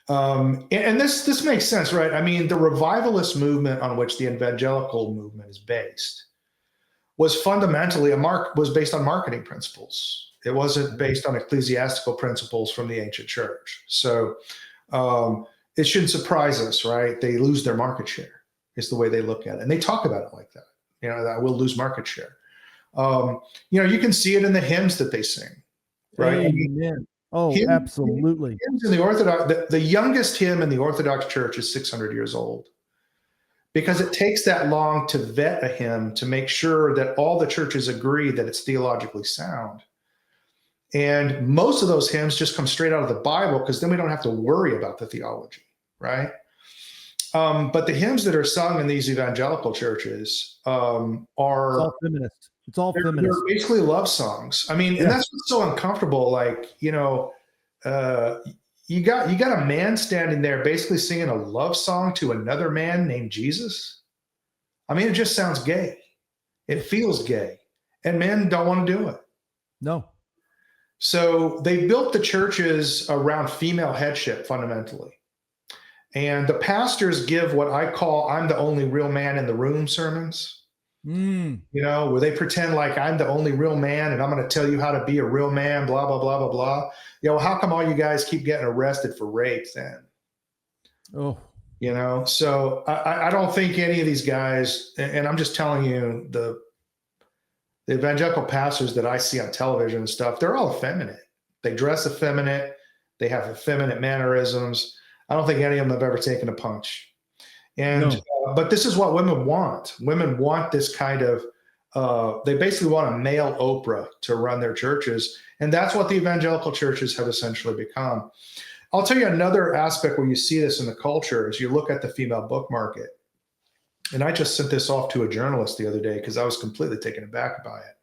And this makes sense, right? I mean, the revivalist movement on which the evangelical movement is based was fundamentally was based on marketing principles. It wasn't based on ecclesiastical principles from the ancient church. So it shouldn't surprise us, right? They lose their market share is the way they look at it. And they talk about it like that, that we'll lose market share. You can see it in the hymns that they sing, right? Amen. Absolutely. Hymns in the Orthodox, the youngest hymn in the Orthodox Church is 600 years old, because it takes that long to vet a hymn to make sure that all the churches agree that it's theologically sound. And most of those hymns just come straight out of the Bible, because then we don't have to worry about the theology, right? But the hymns that are sung in these evangelical churches are all feminist. It's all feminist. They're basically love songs. I mean, and that's what's so uncomfortable. Like, you got a man standing there basically singing a love song to another man named Jesus. I mean, it just sounds gay. It feels gay, and men don't want to do it. No. So they built the churches around female headship fundamentally. And the pastors give what I call "I'm the only real man in the room" sermons. Where they pretend like I'm the only real man and I'm going to tell you how to be a real man, blah, blah, blah, blah, blah. How come all you guys keep getting arrested for rape then? Oh. So I don't think any of these guys, and I'm just telling you, the evangelical pastors that I see on television and stuff, they're all effeminate. They dress effeminate. They have effeminate mannerisms. I don't think any of them have ever taken a punch. And but this is what women want. Women want this kind of, they basically want a male Oprah to run their churches. And that's what the evangelical churches have essentially become. I'll tell you another aspect where you see this in the culture is you look at the female book market. And I just sent this off to a journalist the other day because I was completely taken aback by it.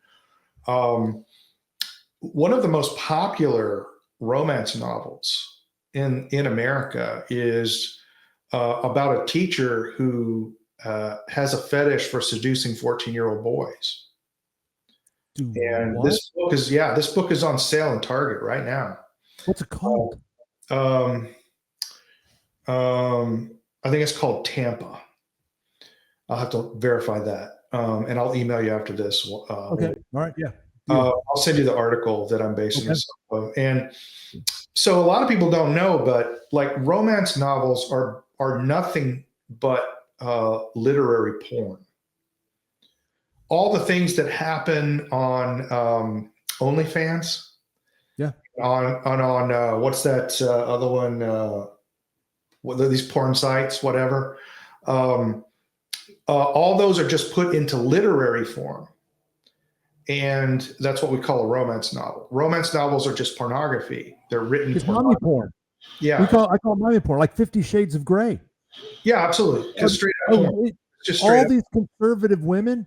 One of the most popular romance novels in America is about a teacher who has a fetish for seducing 14-year-old boys. And what? This book is on sale in Target right now. What's it called? I think it's called Tampa. I'll have to verify that. And I'll email you after this. Okay. All right. Yeah. I'll send you the article that I'm basing this on. And so a lot of people don't know, but like romance novels are nothing but literary porn. All the things that happen on OnlyFans. Yeah. On what's that other one? What are these porn sites? Whatever. All those are just put into literary form. And that's what we call a romance novel. Romance novels are just pornography. They're written. It's mommy porn. Yeah. I call it mommy porn, like 50 Shades of Grey. Yeah, absolutely. Just straight up porn. All these conservative women.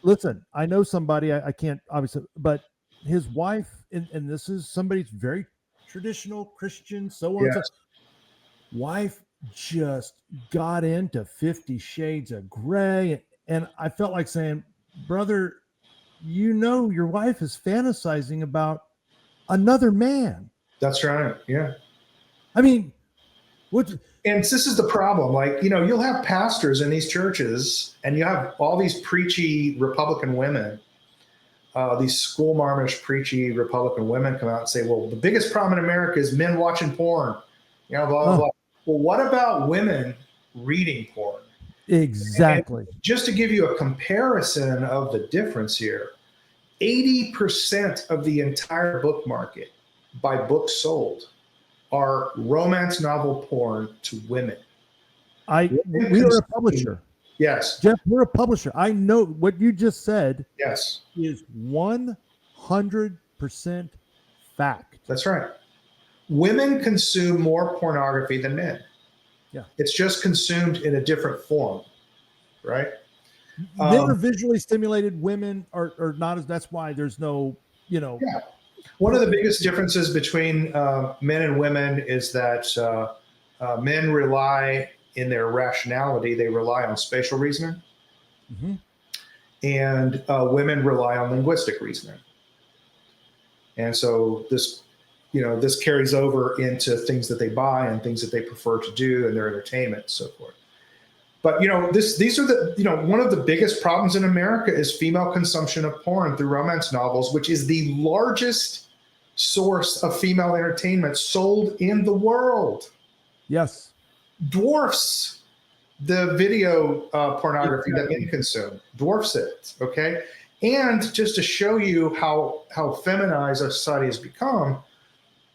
Listen, I know somebody, I can't obviously, but his wife, and this is somebody's very traditional Christian, so on. Yes. Wife just got into 50 Shades of Grey. And I felt like saying, brother, your wife is fantasizing about another man. That's right. Yeah. I mean, and this is the problem. Like, you'll have pastors in these churches and you have all these preachy Republican women, these school marmish preachy Republican women come out and say, well, the biggest problem in America is men watching porn, blah, blah, blah. Well, what about women reading porn? Exactly. And just to give you a comparison of the difference here, 80% of the entire book market by books sold are romance novel porn to women. We are a publisher. Yes. Jeff, we're a publisher. I know what you just said. Yes. Is 100% fact. That's right. Women consume more pornography than men. Yeah. It's just consumed in a different form, right? Men are visually stimulated. Women are not as. That's why there's no, Yeah. One of the biggest differences between men and women is that men rely in their rationality. They rely on spatial reasoning, and women rely on linguistic reasoning. And so this carries over into things that they buy and things that they prefer to do and their entertainment and so forth. But, these are one of the biggest problems in America is female consumption of porn through romance novels, which is the largest source of female entertainment sold in the world. Yes. dwarfs the video pornography that men consume, dwarfs it. Okay. And just to show you how feminized our society has become,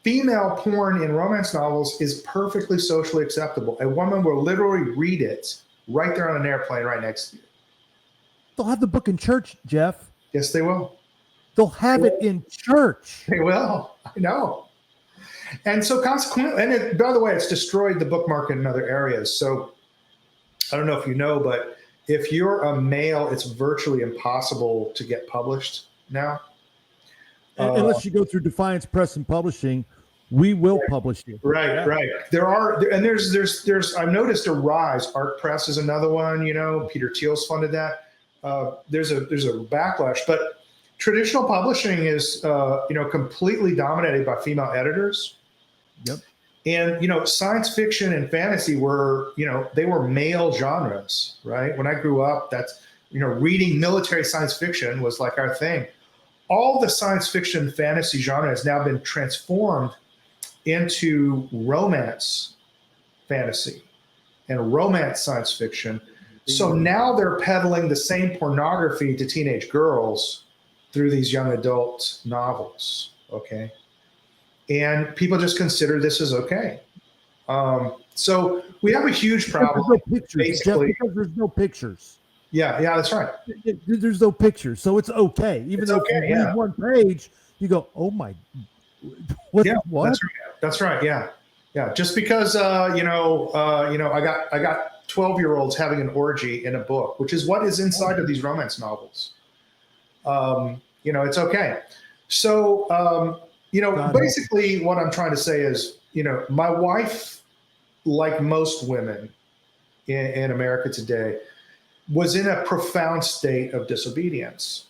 female porn in romance novels is perfectly socially acceptable. A woman will literally read it right there on an airplane right next to you. They'll have the book in church, Jeff. Yes, they will. They'll have it in church. They will. I know. And so consequently, and by the way, it's destroyed the book market in other areas. So I don't know if you know, but if you're a male, it's virtually impossible to get published now. Unless you go through Defiance Press and Publishing, we will publish you. Right, right. There's I've noticed a rise. Art Press is another one. You know, Peter Thiel's funded that. There's a backlash, but traditional publishing is completely dominated by female editors. Yep. And science fiction and fantasy were they were male genres, right? When I grew up, that's reading military science fiction was like our thing. All the science fiction fantasy genre has now been transformed into romance fantasy and romance science fiction. So now they're peddling the same pornography to teenage girls through these young adult novels. Okay. And people just consider this as okay. So we have a huge problem. There's no pictures, basically. Jeff, because there's no pictures. Yeah, that's right. There's no pictures, so it's okay. Even though if you read one page, you go, "Oh my, what?" That's right. Yeah. Just because I got 12-year-olds having an orgy in a book, which is what is inside of these romance novels. It's okay. So basically, what I'm trying to say is, my wife, like most women in America today, was in a profound state of disobedience.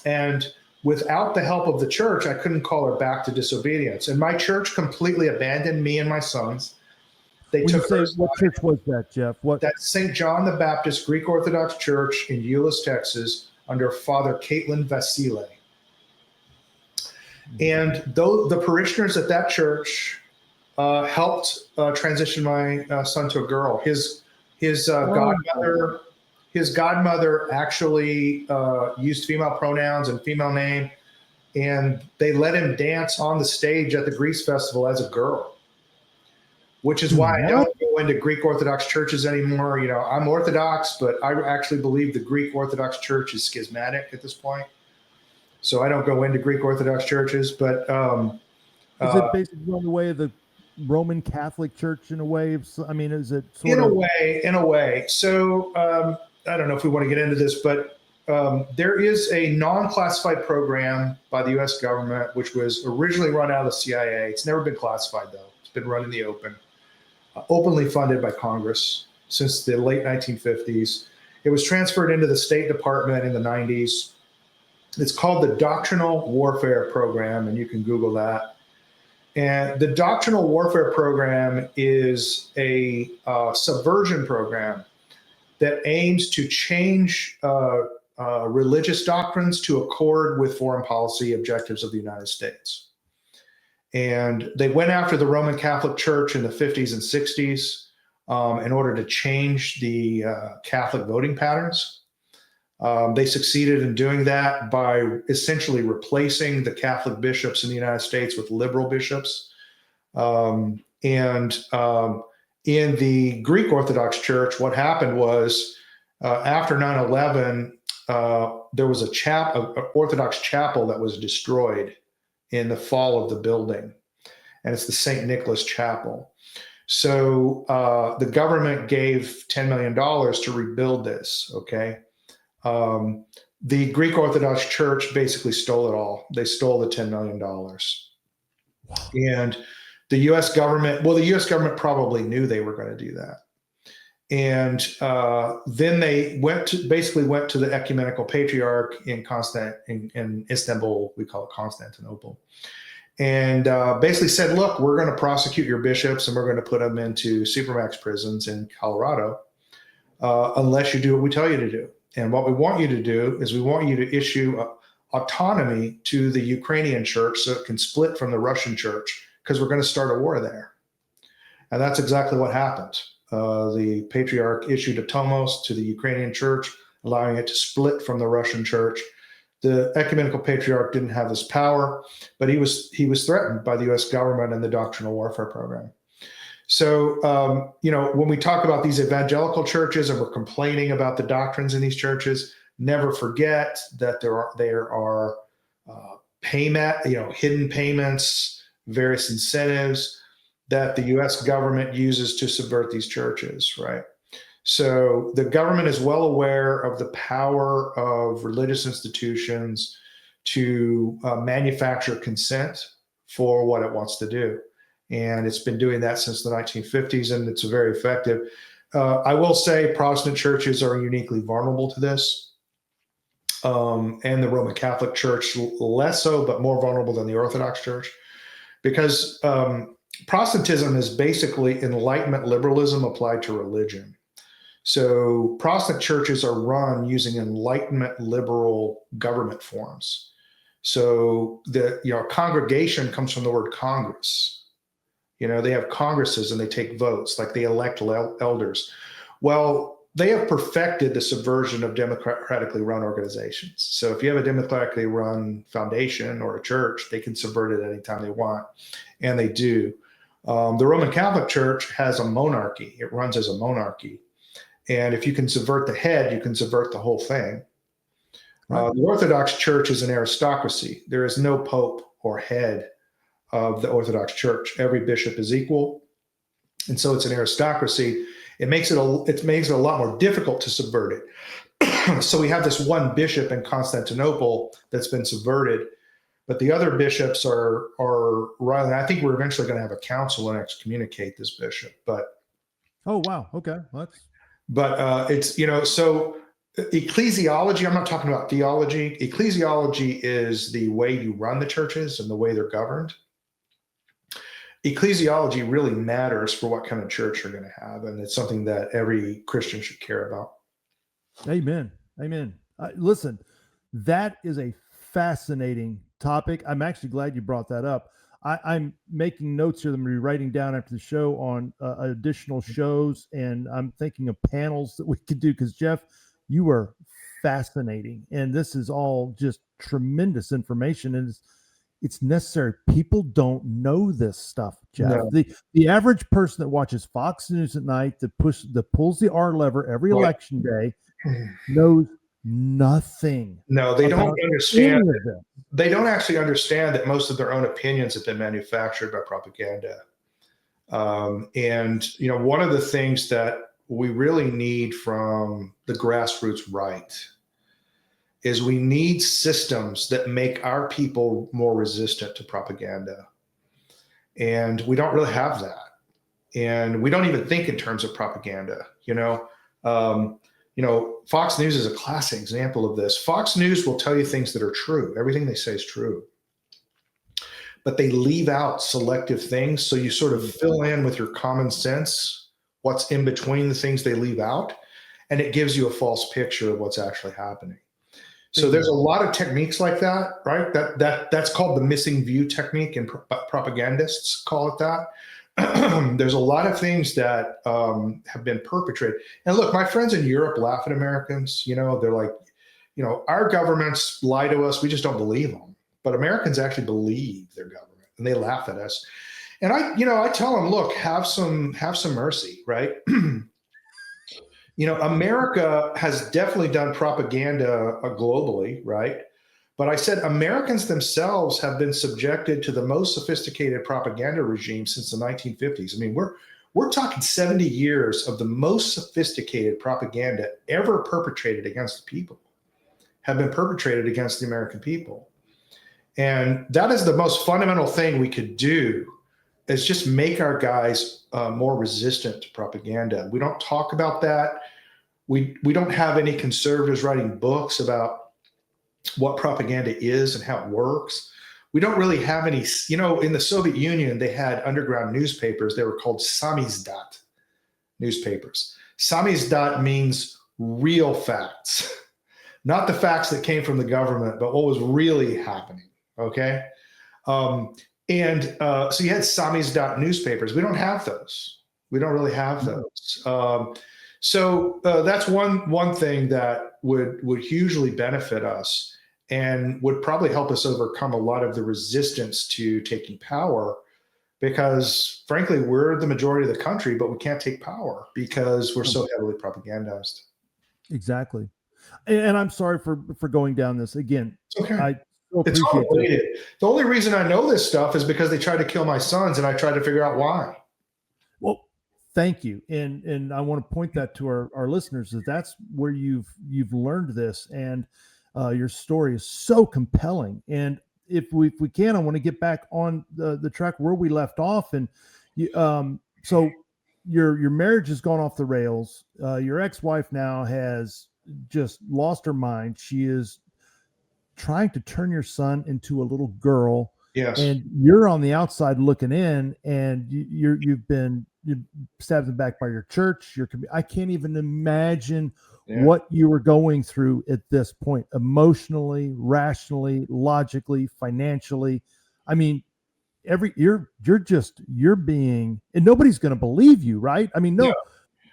And without the help of the church, I couldn't call her back to disobedience. And my church completely abandoned me and my sons. What church was that, Jeff? That's St. John the Baptist Greek Orthodox Church in Euless, Texas, under Father Caitlin Vasile. And though the parishioners at that church helped transition my son to a girl, his godmother actually used female pronouns and female name, and they let him dance on the stage at the Grease Festival as a girl, which is why I don't go into Greek Orthodox churches anymore. I'm Orthodox, but I actually believe the Greek Orthodox Church is schismatic at this point. So I don't go into Greek Orthodox churches, but is it basically on the way of the Roman Catholic Church in a way? Is it in a way? So I don't know if we want to get into this, but there is a non-classified program by the U.S. government, which was originally run out of the CIA. It's never been classified, though. It's been run in the open, openly funded by Congress since the late 1950s. It was transferred into the State Department in the 90s. It's called the Doctrinal Warfare Program, and you can Google that. And the Doctrinal Warfare Program is a subversion program that aims to change religious doctrines to accord with foreign policy objectives of the United States. And they went after the Roman Catholic Church in the 50s and 60s in order to change the Catholic voting patterns. They succeeded in doing that by essentially replacing the Catholic bishops in the United States with liberal bishops. And in the Greek Orthodox Church, what happened was after 9/11, there was an Orthodox chapel that was destroyed in the fall of the building, and it's the St. Nicholas Chapel. So the government gave $10 million to rebuild this, okay? The Greek Orthodox Church basically stole it all. They stole the $10 million. And the U.S. government probably knew they were going to do that. And then they went to the ecumenical patriarch in Istanbul. We call it Constantinople. And basically said, look, we're going to prosecute your bishops and we're going to put them into supermax prisons in Colorado unless you do what we tell you to do. And what we want you to do is we want you to issue autonomy to the Ukrainian church so it can split from the Russian church, because we're going to start a war there. And that's exactly what happened. The patriarch issued a tomos to the Ukrainian church, allowing it to split from the Russian church. The ecumenical patriarch didn't have this power, but he was threatened by the U.S. government and the doctrinal warfare program. So, when we talk about these evangelical churches and we're complaining about the doctrines in these churches, never forget that there are hidden payments, various incentives that the U.S. government uses to subvert these churches, right? So the government is well aware of the power of religious institutions to manufacture consent for what it wants to do. And it's been doing that since the 1950s, and it's very effective. I will say Protestant churches are uniquely vulnerable to this, and the Roman Catholic Church less so, but more vulnerable than the Orthodox Church, because Protestantism is basically Enlightenment liberalism applied to religion. So Protestant churches are run using Enlightenment liberal government forms. So the congregation comes from the word Congress. They have congresses and they take votes, like they elect elders. Well, they have perfected the subversion of democratically run organizations. So if you have a democratically run foundation or a church, they can subvert it anytime they want, and they do. The Roman Catholic Church has a monarchy. It runs as a monarchy. And if you can subvert the head, you can subvert the whole thing. Right. The Orthodox Church is an aristocracy. There is no pope or head of the Orthodox Church. Every bishop is equal. And so it's an aristocracy. It makes it a lot more difficult to subvert it. So we have this one bishop in Constantinople that's been subverted, but the other bishops are riling. I think we're eventually going to have a council and excommunicate this bishop. But oh wow, okay, it's so ecclesiology. I'm not talking about theology. Ecclesiology is the way you run the churches and the way they're governed. Ecclesiology really matters for what kind of church you're going to have, and it's something that every Christian should care about. Amen. Listen, that is a fascinating topic. I'm actually glad you brought that up. I'm making notes here that I'm going to be writing down after the show on additional shows, and I'm thinking of panels that we could do, because Jeff, you are fascinating, and this is all just tremendous information, and it's necessary. People don't know this stuff, Jeff. No. The average person that watches Fox News at night, that pulls the R lever every election day, knows nothing. No, they don't understand. They don't actually understand that most of their own opinions have been manufactured by propaganda. And one of the things that we really need from the grassroots right is we need systems that make our people more resistant to propaganda. And we don't really have that. And we don't even think in terms of propaganda. Fox News is a classic example of this. Fox News will tell you things that are true. Everything they say is true. But they leave out selective things. So you sort of fill in with your common sense what's in between the things they leave out. And it gives you a false picture of what's actually happening. So there's a lot of techniques like that, right? That's called the missing view technique, and propagandists call it that. There's a lot of things that have been perpetrated. And look, my friends in Europe laugh at Americans. They're like, our governments lie to us. We just don't believe them. But Americans actually believe their government, and they laugh at us. And I tell them, look, have some mercy, right? America has definitely done propaganda globally, right? But I said Americans themselves have been subjected to the most sophisticated propaganda regime since the 1950s. I mean, we're talking 70 years of the most sophisticated propaganda ever perpetrated against the people have been perpetrated against the American people. And that is the most fundamental thing we could do, is just make our guys more resistant to propaganda. We don't talk about that. We don't have any conservatives writing books about what propaganda is and how it works. We don't really have any, in the Soviet Union, they had underground newspapers. They were called samizdat newspapers. Samizdat means real facts, not the facts that came from the government, but what was really happening. Okay. And so you had samizdat newspapers. We don't have those. We don't really have those. So that's one thing that would hugely benefit us and would probably help us overcome a lot of the resistance to taking power, because frankly, we're the majority of the country, but we can't take power because we're so heavily propagandized. Exactly. And I'm sorry for going down this again. It's okay. I so It's all appreciate it. related. The only reason I know this stuff is because they tried to kill my sons, and I tried to figure out why. Well, thank you. And I want to point that to our listeners, that that's where you've learned this, and your story is so compelling. And if we can, I want to get back on the track where we left off. And you, so your marriage has gone off the rails. Your ex-wife now has just lost her mind. She is trying to turn your son into a little girl. Yes. And you're on the outside looking in, and you've been stabbed in the back by your church. I can't even imagine what you were going through at this point, emotionally, rationally, logically, financially. I mean, you're being, and nobody's going to believe you, right? I mean,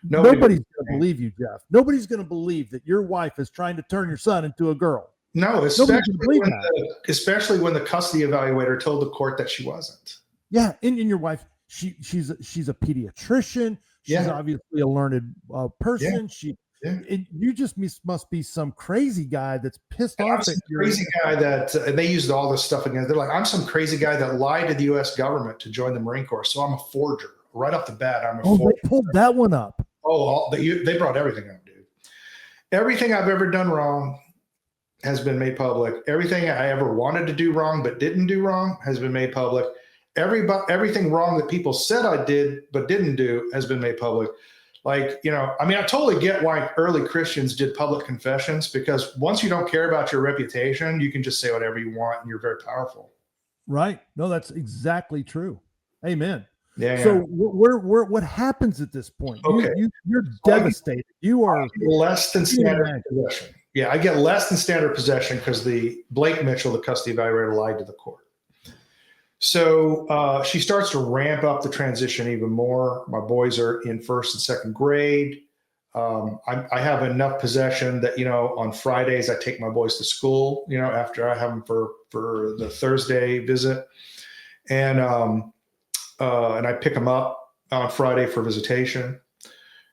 nobody's going to believe you, Jeff. Nobody's going to believe that your wife is trying to turn your son into a girl. No, especially when the custody evaluator told the court that she wasn't. Yeah, and your wife, she's a pediatrician. She's obviously a learned person. And you just must be some crazy guy that's pissed off at you. Crazy guy that and they used all this stuff again. They're like, I'm some crazy guy that lied to the U.S. government to join the Marine Corps, so I'm a forger. Right off the bat, I'm a forger. They pulled that one up. They brought everything up, dude. Everything I've ever done wrong has been made public. Everything I ever wanted to do wrong but didn't do wrong has been made public. Everything wrong that people said I did but didn't do has been made public. Like, I mean, I totally get why early Christians did public confessions, because once you don't care about your reputation, you can just say whatever you want and you're very powerful. Right. No, that's exactly true. Amen. Yeah. So what happens at this point? Okay. You're devastated. You are less than standard possession. Yeah, I get less than standard possession because the Blake Mitchell, the custody evaluator, lied to the court. So she starts to ramp up the transition even more. My boys are in first and second grade. I have enough possession that, on Fridays I take my boys to school, after I have them for the Thursday visit. And I pick them up on Friday for visitation.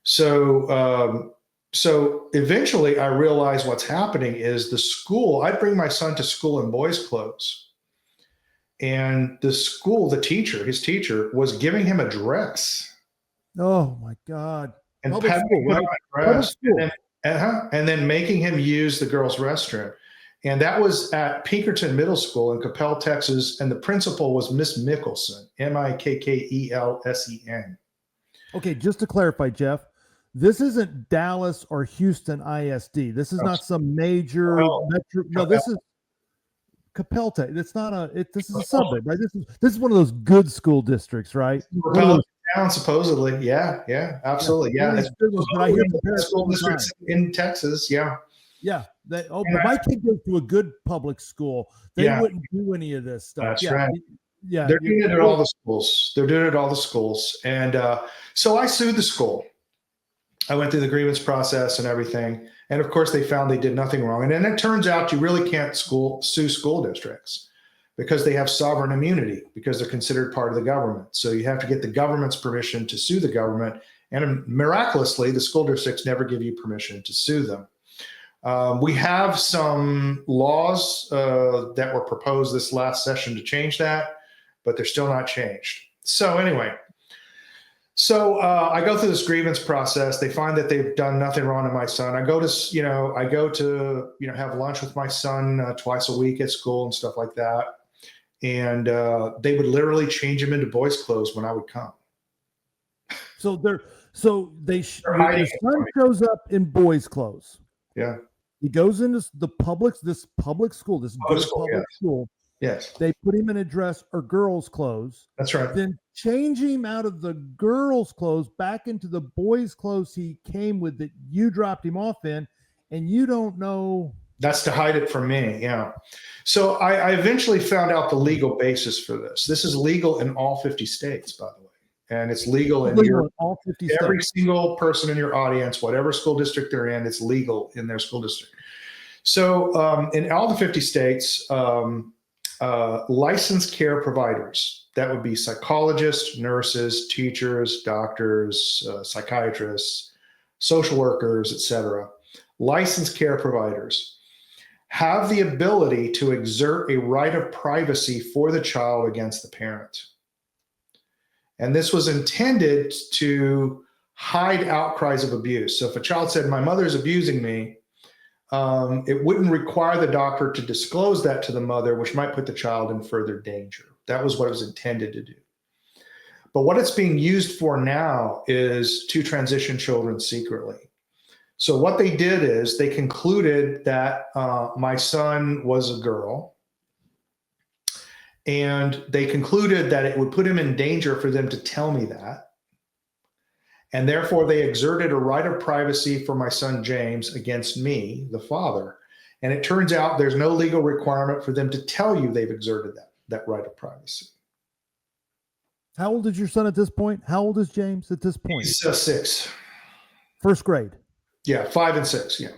So eventually I realize what's happening is the school, I bring my son to school in boys' clothes. And the school, his teacher was giving him a dress. Oh my God. And public school, right? Dress, and then making him use the girls' restroom. And that was at Pinkerton Middle School in Coppell, Texas. And the principal was Miss Mickelson, Mikkelsen. Okay, just to clarify, Jeff, this isn't Dallas or Houston ISD. This is not some major metro. No, this is Coppell. It's not this is a suburb, right? This is one of those good school districts, right? Town, supposedly. Yeah, absolutely. Yeah. School districts in Texas. Yeah. Yeah. But my kid goes to a good public school. They wouldn't do any of this stuff. That's right. Yeah. They're doing it at all the schools. And so I sued the school. I went through the grievance process and everything. And of course, they found they did nothing wrong. And then it turns out you really can't sue school districts because they have sovereign immunity, because they're considered part of the government. So you have to get the government's permission to sue the government. And miraculously, the school districts never give you permission to sue them. We have some laws that were proposed this last session to change that, but they're still not changed. So anyway, I go through this grievance process. They find that they've done nothing wrong to my son. I go to have lunch with my son twice a week at school and stuff like that. And they would literally change him into boys' clothes when I would come. Your son shows up in boys' clothes. Yeah. He goes into this public school. Yes. They put him in a dress or girls' clothes. That's right. Then change him out of the girls' clothes back into the boys' clothes he came with that you dropped him off in, and you don't know That's to hide it from me. Yeah. So I eventually found out the legal basis for this. This is legal in all 50 states, by the way. And it's legal in all 50 every states. single person in your audience, whatever school district they're in, it's legal in their school district. So in all the 50 states, licensed care providers, that would be psychologists, nurses, teachers, doctors, psychiatrists, social workers, etc. Licensed care providers have the ability to exert a right of privacy for the child against the parent. And this was intended to hide outcries of abuse. So if a child said, my mother's abusing me, it wouldn't require the doctor to disclose that to the mother, which might put the child in further danger. That was what it was intended to do. But what it's being used for now is to transition children secretly. So what they did is they concluded that my son was a girl, and they concluded that it would put him in danger for them to tell me that. And therefore, they exerted a right of privacy for my son James against me, the father. And it turns out there's no legal requirement for them to tell you they've exerted that right of privacy. How old is your son at this point? How old is James at this point? He's 6. First grade. Yeah, 5 and 6. Yeah.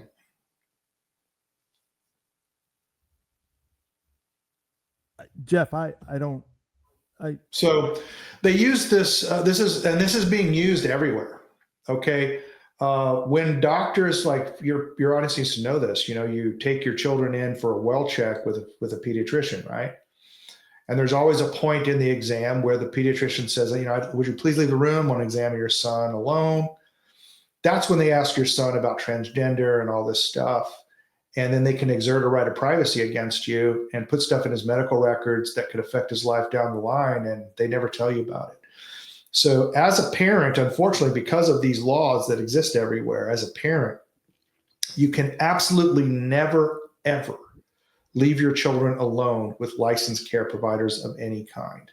Jeff, So they use this. This is being used everywhere. Okay. When doctors, like your audience needs to know this, you take your children in for a well check with a pediatrician, right? And there's always a point in the exam where the pediatrician says, would you please leave the room? I want to examine your son alone. That's when they ask your son about transgender and all this stuff. And then they can exert a right of privacy against you and put stuff in his medical records that could affect his life down the line, and they never tell you about it. So as a parent, unfortunately, because of these laws that exist everywhere, as a parent, you can absolutely never, ever leave your children alone with licensed care providers of any kind.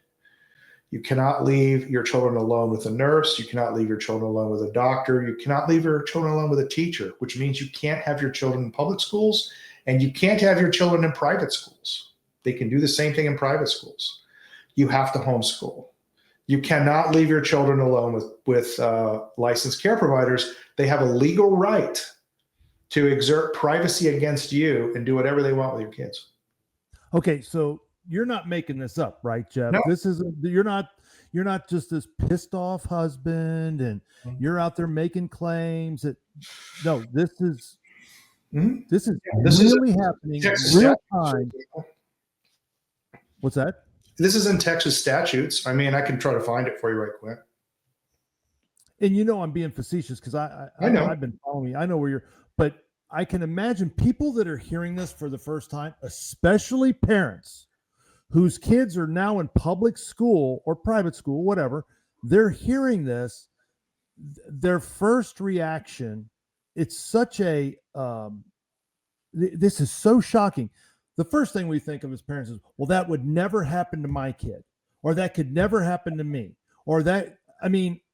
You cannot leave your children alone with a nurse. You cannot leave your children alone with a doctor. You cannot leave your children alone with a teacher, which means you can't have your children in public schools, and you can't have your children in private schools. They can do the same thing in private schools. You have to homeschool. You cannot leave your children alone with licensed care providers. They have a legal right to exert privacy against you and do whatever they want with your kids. Okay, so you're not making this up, right, Jeff? No. You're not just this pissed off husband and you're out there making claims that this is really happening real time. What's that? This is in Texas statutes. I mean, I can try to find it for you right quick. And I'm being facetious because I know I've been following you. I know where you're, but I can imagine people that are hearing this for the first time, especially parents whose kids are now in public school or private school, whatever, they're hearing this. Their first reaction, it's such a, this is so shocking. The first thing we think of as parents is, well, that would never happen to my kid, or that could never happen to me, or that,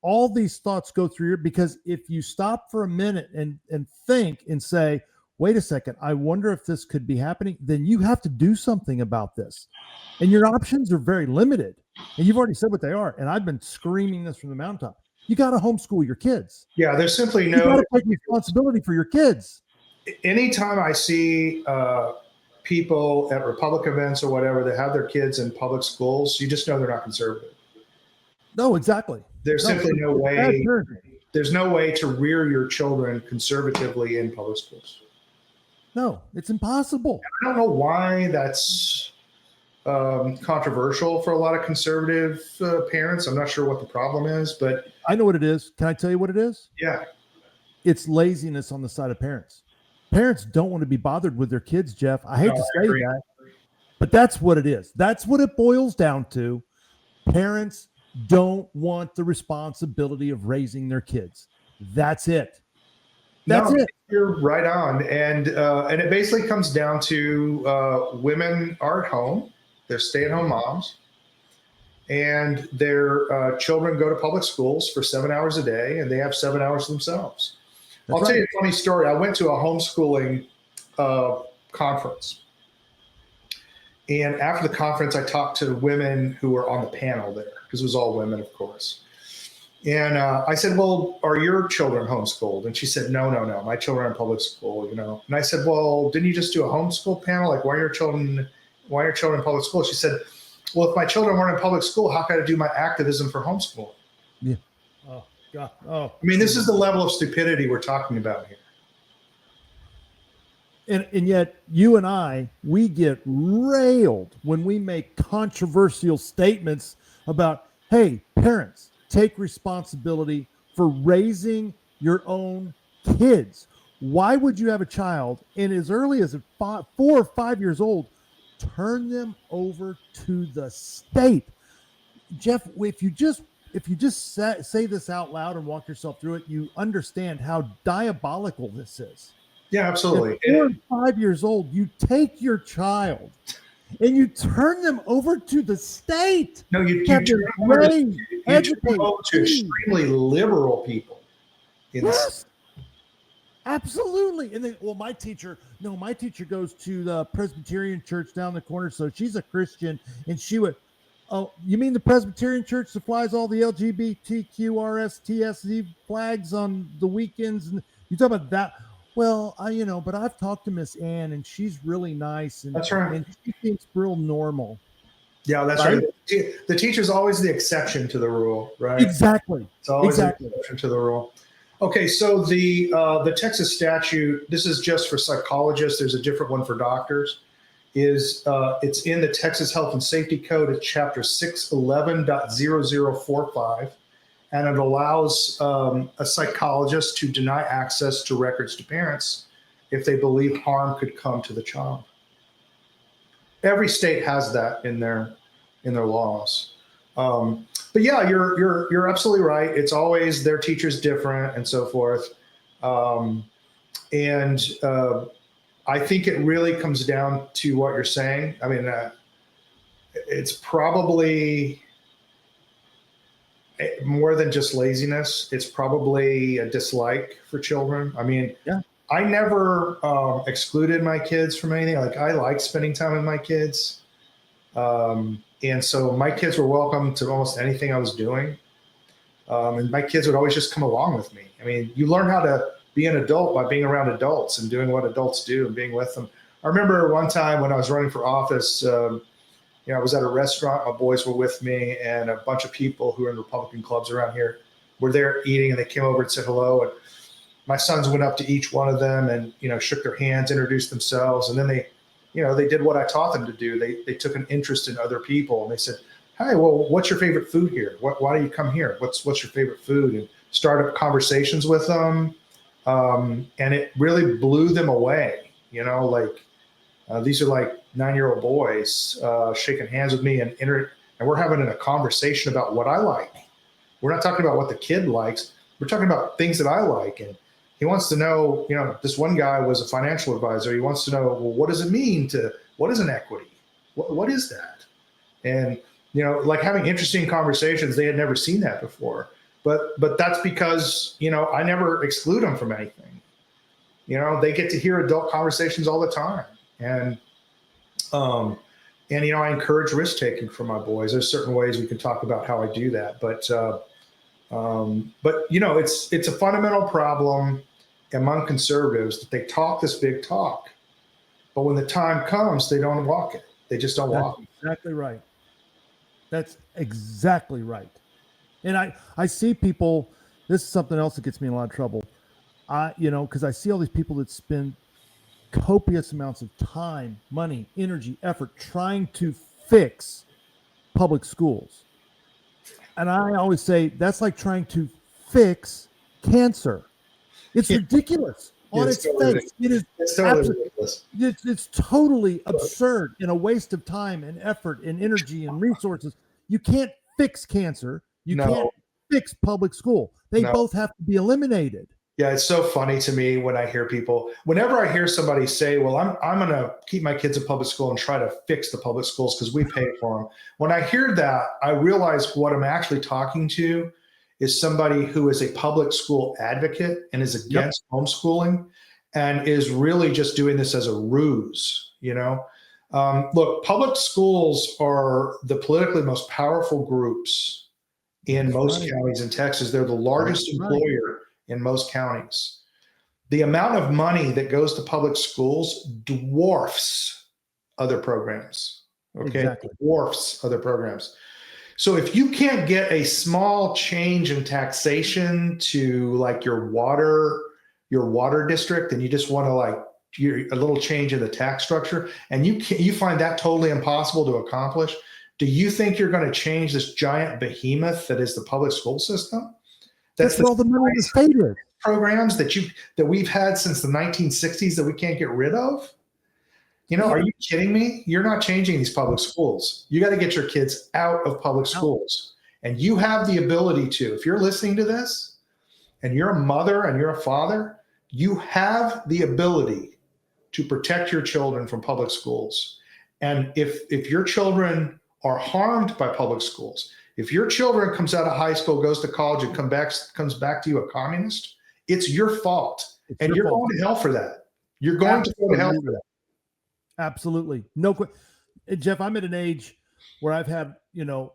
all these thoughts go through your, because if you stop for a minute and think and say, wait a second, I wonder if this could be happening, then you have to do something about this. And your options are very limited. And you've already said what they are. And I've been screaming this from the mountaintop. You got to homeschool your kids. Yeah, there's simply you got to take responsibility for your kids. Anytime I see people at Republic events or whatever that have their kids in public schools, you just know they're not conservative. No, exactly. There's simply no way. There's no way to rear your children conservatively in public schools. No, it's impossible. I don't know why that's controversial for a lot of conservative parents. I'm not sure what the problem is, but I know what it is. Can I tell you what it is? Yeah. It's laziness on the side of parents. Parents don't want to be bothered with their kids, Jeff. I hate to say that, but that's what it is. That's what it boils down to. Parents don't want the responsibility of raising their kids. That's it. That's it. You're right on. And it basically comes down to women are at home. They're stay-at-home moms. And their children go to public schools for 7 hours a day, and they have 7 hours themselves. I'll tell you a funny story. I went to a homeschooling conference. And after the conference, I talked to women who were on the panel there, because it was all women, of course. And I said, well, are your children homeschooled? And she said, no, my children are in public school, And I said, well, didn't you just do a homeschool panel? Like, why are your children in public school? She said, well, if my children weren't in public school, how could I do my activism for homeschooling? Yeah. Oh, God. Oh. I mean, this is the level of stupidity we're talking about here. And yet you and we get railed when we make controversial statements about, hey, parents, take responsibility for raising your own kids. Why would you have a child and as early as 4 or 5 years old, turn them over to the state? Jeff, if you just say this out loud and walk yourself through it, you understand how diabolical this is. Yeah, absolutely. At 4 and 5 years old, you take your child and you turn them over to the state. No, you turn them over to extremely liberal people. Yes, absolutely. And then, well, my teacher goes to the Presbyterian church down the corner, so she's a Christian, and she would. Oh, you mean the Presbyterian church that flies all the LGBTQRSTSZ flags on the weekends? And you talk about that. Well, but I've talked to Miss Ann, and she's really nice, and that's right. And she seems real normal. Yeah, that's right. The teacher's always the exception to the rule, right? Exactly. It's always an exception to the rule. Okay, so the Texas statute, this is just for psychologists. There's a different one for doctors. It's in the Texas Health and Safety Code. It's chapter 611.0045. And it allows a psychologist to deny access to records to parents if they believe harm could come to the child. Every state has that in their laws. But yeah, you're absolutely right. It's always their teacher's different and so forth. And I think it really comes down to what you're saying. I mean, it's probably more than just laziness. It's probably a dislike for children. I mean, yeah. I never excluded my kids from anything. Like, I like spending time with my kids. And so my kids were welcome to almost anything I was doing. And my kids would always just come along with me. I mean, you learn how to be an adult by being around adults and doing what adults do and being with them. I remember one time when I was running for office, I was at a restaurant, my boys were with me, and a bunch of people who are in Republican clubs around here were there eating, and they came over and said hello. And my sons went up to each one of them and, shook their hands, introduced themselves. And then they did what I taught them to do. They took an interest in other people, and they said, hey, well, what's your favorite food here? Why do you come here? What's your favorite food? And start up conversations with them. And it really blew them away. These are like 9-year-old boys shaking hands with me, and we're having a conversation about what I like. We're not talking about what the kid likes. We're talking about things that I like. And he wants to know, this one guy was a financial advisor. He wants to know, well, what does it mean what is an equity? What is that? And, like having interesting conversations, they had never seen that before. But that's because, I never exclude them from anything. They get to hear adult conversations all the time. And I encourage risk taking for my boys. There's certain ways we can talk about how I do that, but it's a fundamental problem among conservatives that they talk this big talk, but when the time comes, they don't walk it. They just don't walk it. Exactly right. That's exactly right. And I see people. This is something else that gets me in a lot of trouble. Because I see all these people that spend copious amounts of time, money, energy, effort trying to fix public schools. And I always say that's like trying to fix cancer. It's ridiculous on its face. It's totally ridiculous. It's totally absurd and a waste of time and effort and energy and resources. You can't fix cancer. You can't fix public school. They both have to be eliminated. Yeah, it's so funny to me when I hear people, whenever I hear somebody say, well, I'm going to keep my kids in public school and try to fix the public schools because we pay for them. When I hear that, I realize what I'm actually talking to is somebody who is a public school advocate and is against homeschooling. and is really just doing this as a ruse. Look, public schools are the politically most powerful groups in most counties in Texas. They're the largest employer in most counties. The amount of money that goes to public schools dwarfs other programs. Okay, Exactly. dwarfs other programs. So if you can't get a small change in taxation to like your water district, and you just want to like a little change in the tax structure, and you find that totally impossible to accomplish, do you think you're going to change this giant behemoth that is the public school system? That's where all the money in the state is. Programs that we've had since the 1960s that we can't get rid of. Are you kidding me? You're not changing these public schools. You got to get your kids out of public schools. And you have the ability to, if you're listening to this and you're a mother and you're a father, you have the ability to protect your children from public schools. And if your children are harmed by public schools, if your children comes out of high school, goes to college, and comes back to you a communist, it's your fault. And you're going to hell for that. You're going to go to hell for that. Absolutely. No question. Jeff, I'm at an age where I've had,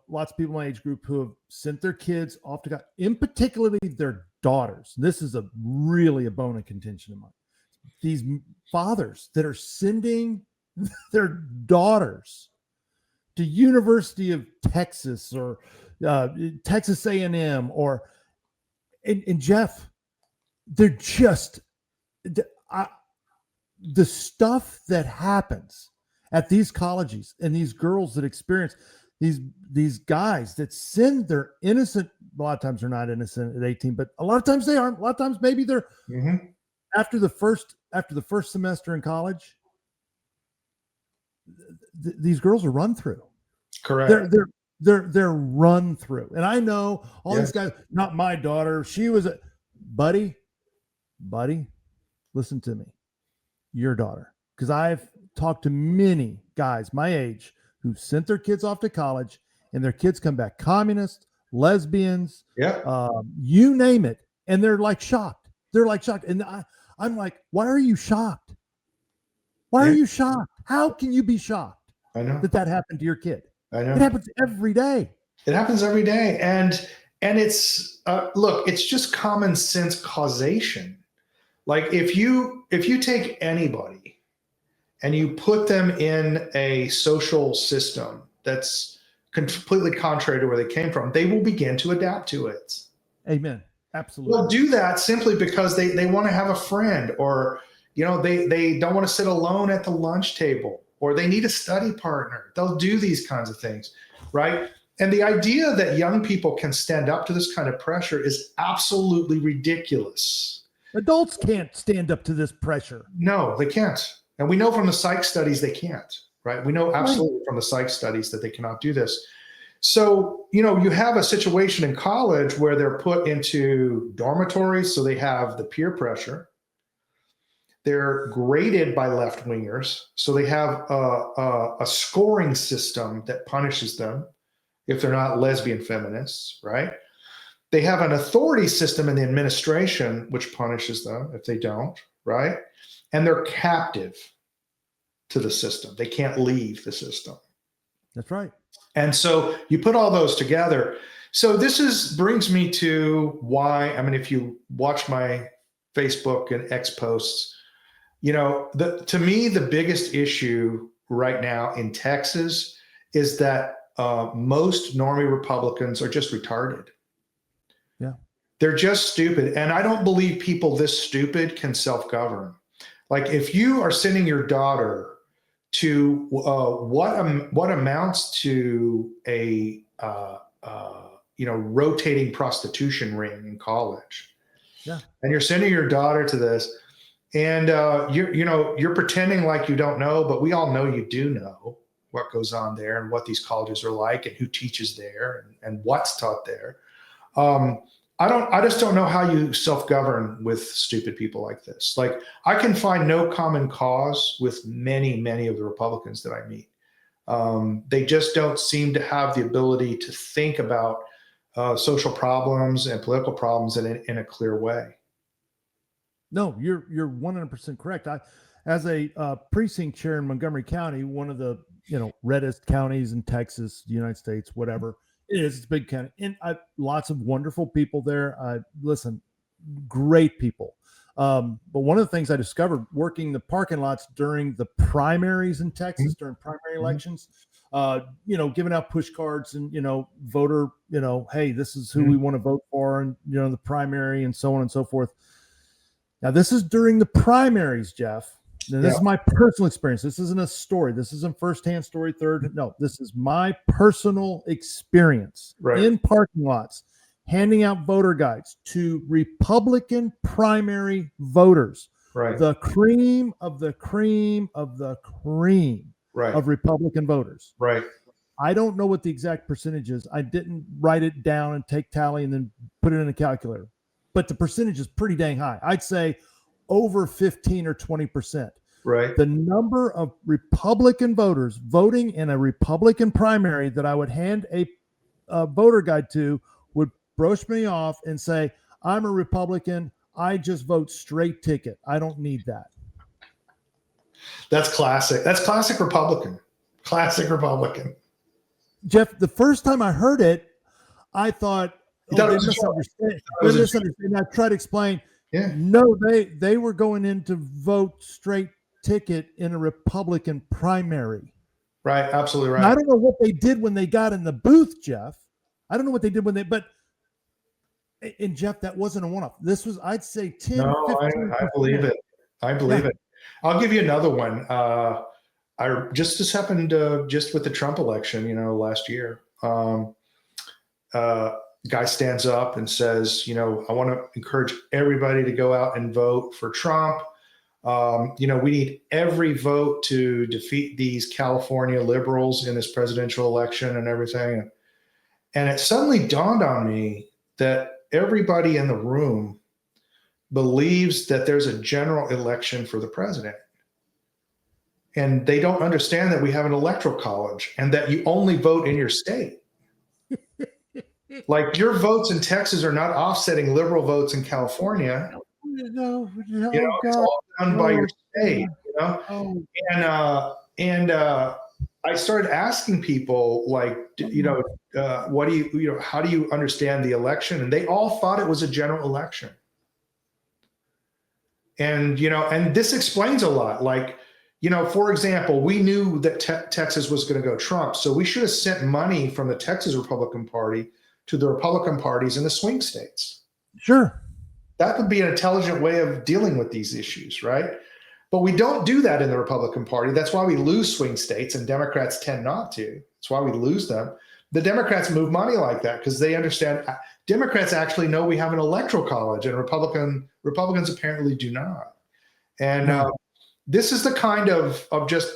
lots of people in my age group who have sent their kids off to God, in particularly their daughters. This is really a bone of contention of mine. These fathers that are sending their daughters to University of Texas or Texas A&M and Jeff, they're just the stuff that happens at these colleges and these girls that experience these guys that send their innocent, a lot of times they're not innocent at 18, but a lot of times they aren't. A lot of times maybe they're after the first semester in college, these girls are run through. Correct. They're run through. And I know all these guys, not my daughter. She was buddy, listen to me. Your daughter. Because I've talked to many guys my age who've sent their kids off to college and their kids come back communist, lesbians, you name it. And they're like shocked. And I'm like, why are you shocked? Why are you shocked? How can you be shocked that happened to your kid? I know. It happens every day. It happens every day. And it's, look, it's just common sense causation. Like if you take anybody and you put them in a social system that's completely contrary to where they came from, they will begin to adapt to it. Amen. Absolutely. They'll do that simply because they want to have a friend, or they don't want to sit alone at the lunch table, or they need a study partner. They'll do these kinds of things, right? And the idea that young people can stand up to this kind of pressure is absolutely ridiculous. Adults can't stand up to this pressure. No, they can't. And we know from the psych studies they can't, right? We know absolutely from the psych studies that they cannot do this. So, you have a situation in college where they're put into dormitories, so they have the peer pressure. They're graded by left-wingers, so they have a scoring system that punishes them if they're not lesbian feminists, right? They have an authority system in the administration, which punishes them if they don't, right? And they're captive to the system. They can't leave the system. That's right. And so you put all those together. So this brings me to why, if you watch my Facebook and X posts, to me, the biggest issue right now in Texas is that most normie Republicans are just retarded. Yeah. They're just stupid. And I don't believe people this stupid can self-govern. Like if you are sending your daughter to what amounts to a rotating prostitution ring in college, and you're sending your daughter to this, and you're pretending like you don't know, but we all know you do know what goes on there and what these colleges are like and who teaches there and what's taught there. I just don't know how you self-govern with stupid people like this. Like I can find no common cause with many, many of the Republicans that I meet. They just don't seem to have the ability to think about social problems and political problems in a clear way. No, you're 100% correct. As a precinct chair in Montgomery County, one of the reddest counties in Texas, the United States, whatever it is, it's a big county, and lots of wonderful people there. Listen, great people. But one of the things I discovered working the parking lots during the primaries in Texas, during primary elections, giving out push cards and, voter, hey, this is who we want to vote for, and, the primary and so on and so forth. Now, this is during the primaries, Jeff. Now, this is my personal experience. This isn't a story. This isn't firsthand story, third. No, this is my personal experience in parking lots, handing out voter guides to Republican primary voters, the cream of the cream of the cream of Republican voters. I don't know what the exact percentage is. I didn't write it down and take tally and then put it in a calculator, but the percentage is pretty dang high. I'd say over 15 or 20%. The number of Republican voters voting in a Republican primary that I would hand a voter guide to would brush me off and say, I'm a Republican. I just vote straight ticket. I don't need that. That's classic. That's classic Republican. Classic Republican. Jeff, the first time I heard it, I thought, they misunderstand. And I tried to explain, no, they were going in to vote straight ticket in a Republican primary. Absolutely right. And I don't know what they did when they got in the booth, Jeff. I don't know what they did and Jeff, that wasn't a one-off. This was, I'd say 10, no, 15%. I believe it. I believe it. I'll give you another one. This happened just with the Trump election, last year. Guy stands up and says, I want to encourage everybody to go out and vote for Trump. We need every vote to defeat these California liberals in this presidential election and everything. And it suddenly dawned on me that everybody in the room believes that there's a general election for the president. And they don't understand that we have an electoral college and that you only vote in your state. Like your votes in Texas are not offsetting liberal votes in California. No, it's all done by your state, And I started asking people, like, what do you, how do you understand the election? And they all thought it was a general election. And, and this explains a lot. Like, for example, we knew that Texas was going to go Trump. So we should have sent money from the Texas Republican Party to the Republican parties in the swing states. Sure. That would be an intelligent way of dealing with these issues, right? But we don't do that in the Republican Party. That's why we lose swing states, and Democrats tend not to. That's why we lose them. The Democrats move money like that because they understand. Democrats actually know we have an electoral college, and Republicans apparently do not. And this is the kind of just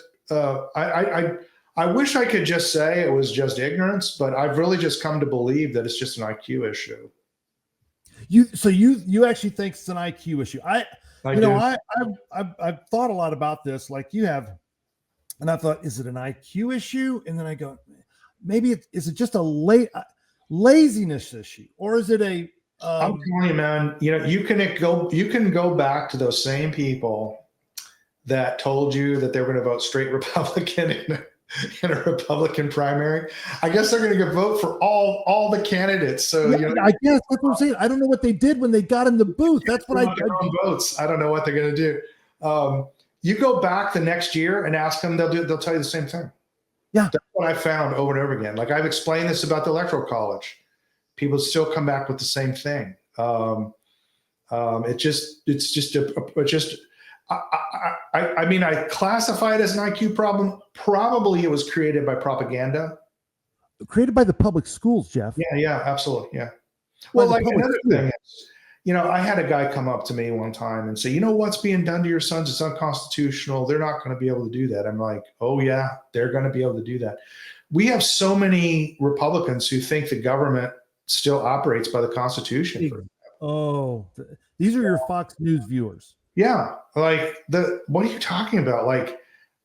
I wish I could just say it was just ignorance, but I've really just come to believe that it's just an IQ issue. You actually think it's an IQ issue? I've thought a lot about this, like you have, and I thought, is it an IQ issue? And then I go, maybe is it just a laziness issue, or is it a? I'm telling you, man. You can go back to those same people that told you that they were going to vote straight Republican in a Republican primary. I guess they're going to vote for all the candidates. So I guess that's what I'm saying. I don't know what they did when they got in the booth. That's what votes. I don't know what they're going to do. You go back the next year and ask them; they'll tell you the same thing. Yeah, that's what I found over and over again. Like I've explained this about the Electoral College, people still come back with the same thing. I classify it as an IQ problem. Probably it was created by propaganda. Created by the public schools, Jeff. Yeah, absolutely. Yeah. Well, like another thing is, I had a guy come up to me one time and say, what's being done to your sons? It's unconstitutional. They're not going to be able to do that. I'm like, oh yeah, they're going to be able to do that. We have so many Republicans who think the government still operates by the Constitution. These are your Fox News viewers. Yeah. Like what are you talking about? Like,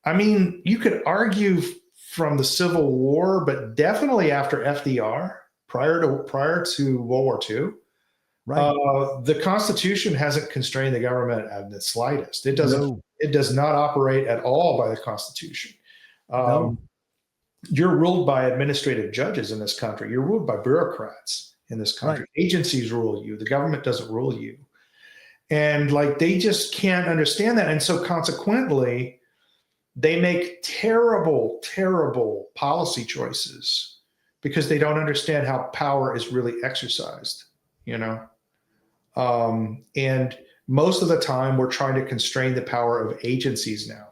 I mean, you could argue from the Civil War, but definitely after FDR, prior to World War II, Right. The Constitution hasn't constrained the government at the slightest. It doesn't. No. It does not operate at all by the Constitution. No. You're ruled by administrative judges in this country. You're ruled by bureaucrats in this country. Right. Agencies rule you. The government doesn't rule you. And like they just can't understand that. And so consequently, they make terrible, terrible policy choices because they don't understand how power is really exercised, you know? And most of the time we're trying to constrain the power of agencies now.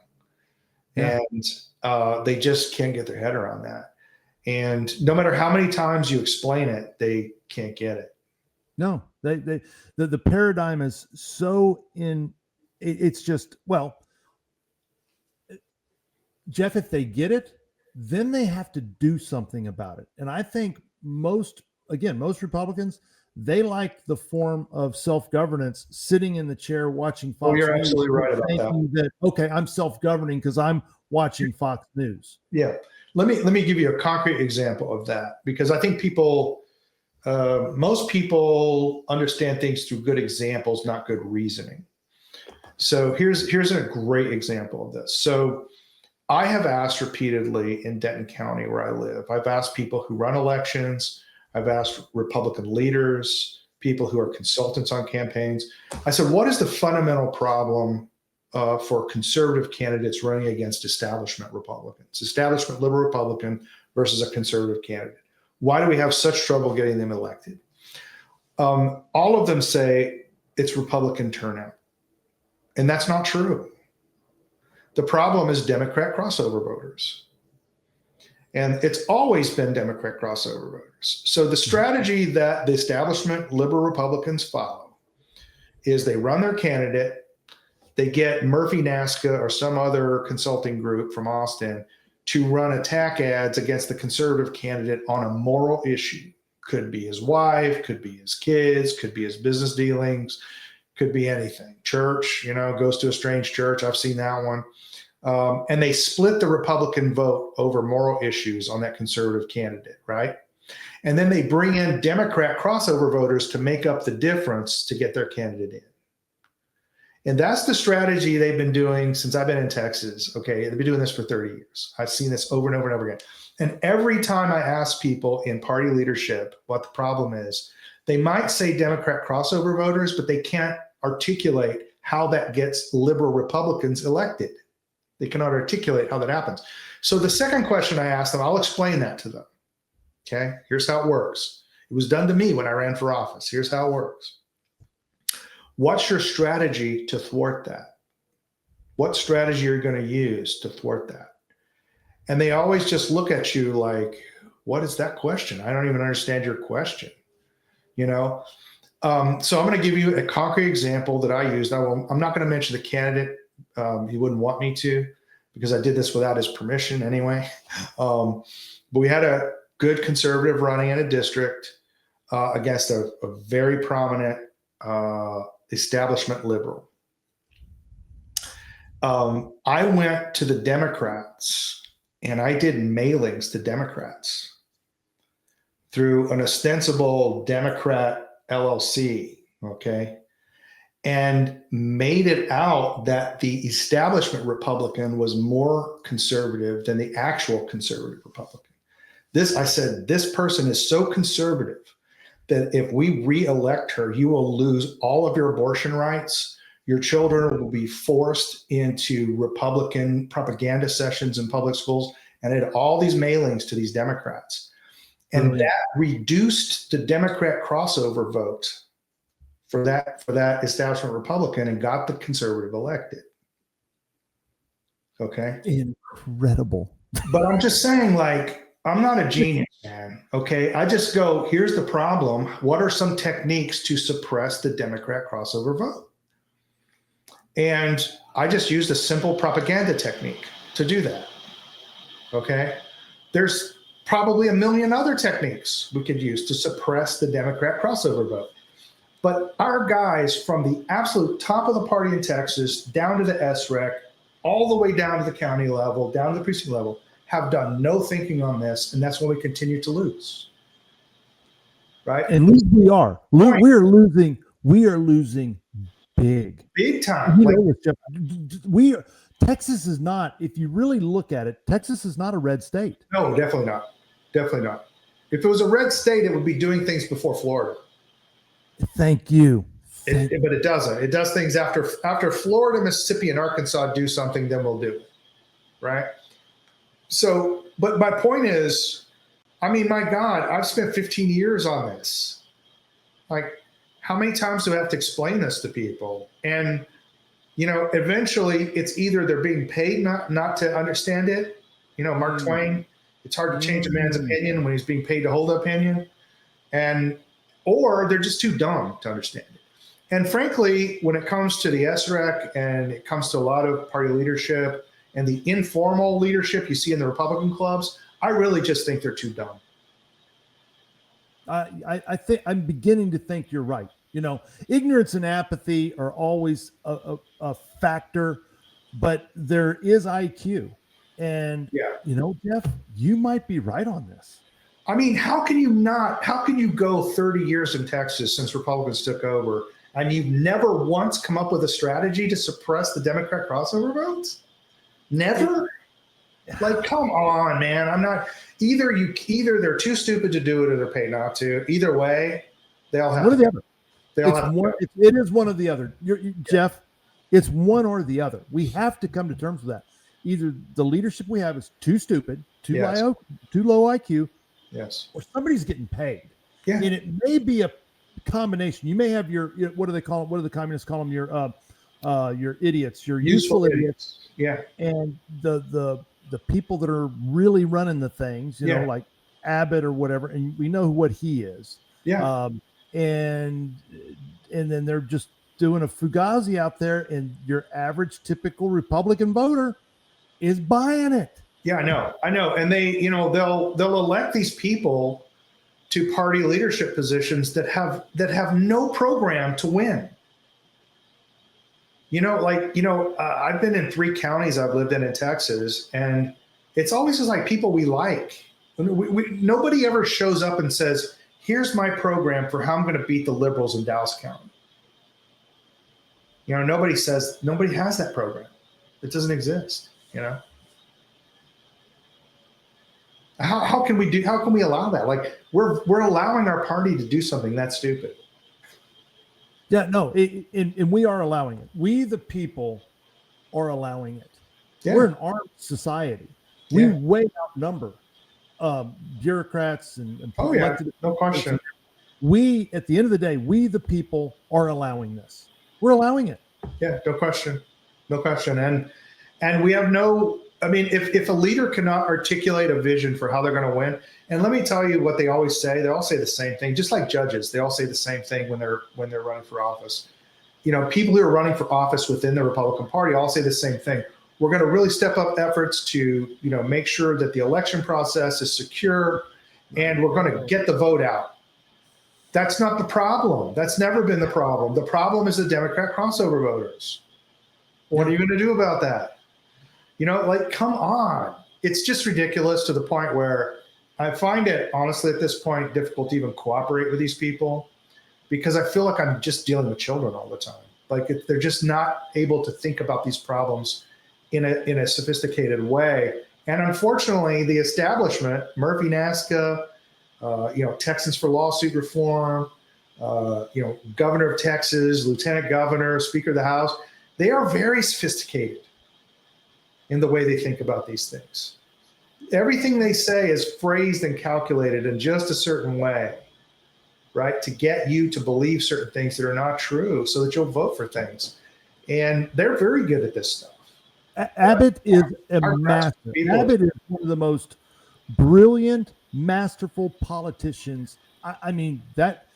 Yeah. And they just can't get their head around that. And no matter how many times you explain it, they can't get it. No, the paradigm is so it's just, well, Jeff, if they get it, then they have to do something about it. And I think most Republicans, they like the form of self-governance, sitting in the chair watching Fox Oh, you're News, absolutely right about that. Okay, I'm self-governing because I'm watching Fox News. Yeah. Let me give you a concrete example of that, because I think most people understand things through good examples, not good reasoning. So here's a great example of this. So I have asked repeatedly in Denton County where I live, I've asked people who run elections, I've asked Republican leaders, people who are consultants on campaigns. I said, what is the fundamental problem for conservative candidates running against establishment Republicans, establishment liberal Republican versus a conservative candidate? Why do we have such trouble getting them elected? All of them say it's Republican turnout. And that's not true. The problem is Democrat crossover voters. And it's always been Democrat crossover voters. So the strategy that the establishment liberal Republicans follow is they run their candidate, they get Murphy NASCA or some other consulting group from Austin to run attack ads against the conservative candidate on a moral issue. Could be his wife, could be his kids, could be his business dealings, could be anything. Church, goes to a strange church. I've seen that one. And they split the Republican vote over moral issues on that conservative candidate, right? And then they bring in Democrat crossover voters to make up the difference to get their candidate in. And that's the strategy they've been doing since I've been in Texas. Okay, they've been doing this for 30 years. I've seen this over and over and over again. And every time I ask people in party leadership what the problem is, they might say Democrat crossover voters, but they can't articulate how that gets liberal Republicans elected. They cannot articulate how that happens. So the second question I asked them, I'll explain that to them. Okay, here's how it works. It was done to me when I ran for office. Here's how it works. What's your strategy to thwart that? What strategy are you going to use to thwart that? And they always just look at you like, what is that question? I don't even understand your question. So I'm going to give you a concrete example that I used. I'm not going to mention the candidate. He wouldn't want me to, because I did this without his permission anyway. But we had a good conservative running in a district against a very prominent establishment liberal. I went to the Democrats and I did mailings to Democrats through an ostensible Democrat LLC, okay, and made it out that the establishment Republican was more conservative than the actual conservative Republican. I said, this person is so conservative that if we re-elect her, you will lose all of your abortion rights. Your children will be forced into Republican propaganda sessions in public schools, and I had all these mailings to these Democrats. And that reduced the Democrat crossover vote for that establishment Republican and got the conservative elected. Okay. Incredible. But I'm just saying, I'm not a genius, man. Okay. I just go, here's the problem. What are some techniques to suppress the Democrat crossover vote? And I just used a simple propaganda technique to do that. Okay. There's probably a million other techniques we could use to suppress the Democrat crossover vote. But our guys from the absolute top of the party in Texas down to the SREC, all the way down to the county level, down to the precinct level, have done no thinking on this, and that's when we continue to lose. right? At least we are. We are losing. We are losing big time. You know, Jeff, we Texas is not. If you really look at it, Texas is not a red state. No, definitely not. Definitely not. If it was a red state, it would be doing things before Florida. Thank you. But it doesn't. It does things after Florida, Mississippi, and Arkansas do something, then we'll do it, right? So, but my point is, I mean, my God, I've spent 15 years on this. Like, how many times do I have to explain this to people? And, you know, eventually it's either they're being paid not to understand it. You know, Mark Twain, it's hard to change a man's opinion when he's being paid to hold an opinion. Or they're just too dumb to understand it. And frankly, when it comes to the SREC and it comes to a lot of party leadership and the informal leadership you see in the Republican clubs, I really just think they're too dumb. I think I'm beginning to think you're right. You know, ignorance and apathy are always a factor, but there is IQ. And, you know, Jeff, you might be right on this. I mean, how can you go 30 years in Texas since Republicans took over and you've never once come up with a strategy to suppress the Democrat crossover votes? Never? Like, come on, man. I'm not either they're too stupid to do it or they're paid not to. Either way, they all have one or the other. It is one or the other. Jeff, it's one or the other. We have to come to terms with that. Either the leadership we have is too stupid, too low IQ, or somebody's getting paid. Yeah. And it may be a combination. You may have your what do they call them? What do the communists call them? Your idiots, your useful idiots. Yeah. And the people that are really running the things, you know, like Abbott or whatever, and we know what he is. Yeah. And then they're just doing a fugazi out there, and your average typical Republican voter is buying it. Yeah, I know. And they, you know, they'll elect these people to party leadership positions that have no program to win. You know, like, you know, I've been in 3 counties I've lived in Texas, and it's always just like people we like. Nobody ever shows up and says, here's my program for how I'm going to beat the liberals in Dallas County. You know, nobody has that program. It doesn't exist, you know. How can we allow that? Like, we're allowing our party to do something that stupid. Yeah, no, and we are allowing it. We, the people, are allowing it. Yeah. We're an armed society. We way outnumber bureaucrats and elected. No question. We, at the end of the day, we, the people, are allowing this. We're allowing it. Yeah, no question. And we have no. I mean, if a leader cannot articulate a vision for how they're going to win, and let me tell you what they always say. They all say the same thing, just like judges. They all say the same thing when they're running for office. You know, people who are running for office within the Republican Party all say the same thing. We're going to really step up efforts to, you know, make sure that the election process is secure, and we're going to get the vote out. That's not the problem. That's never been the problem. The problem is the Democrat crossover voters. What are you going to do about that? You know, like, come on. It's just ridiculous to the point where I find it, honestly, at this point, difficult to even cooperate with these people because I feel like I'm just dealing with children all the time. Like, they're just not able to think about these problems in a sophisticated way. And unfortunately, the establishment, Murphy NASCA, you know, Texans for Lawsuit Reform, you know, Governor of Texas, Lieutenant Governor, Speaker of the House, they are very sophisticated in the way they think about these things. Everything they say is phrased and calculated in just a certain way, right? To get you to believe certain things that are not true so that you'll vote for things. And they're very good at this stuff. Abbott is a master. Abbott is one of the most brilliant, masterful politicians. I mean, that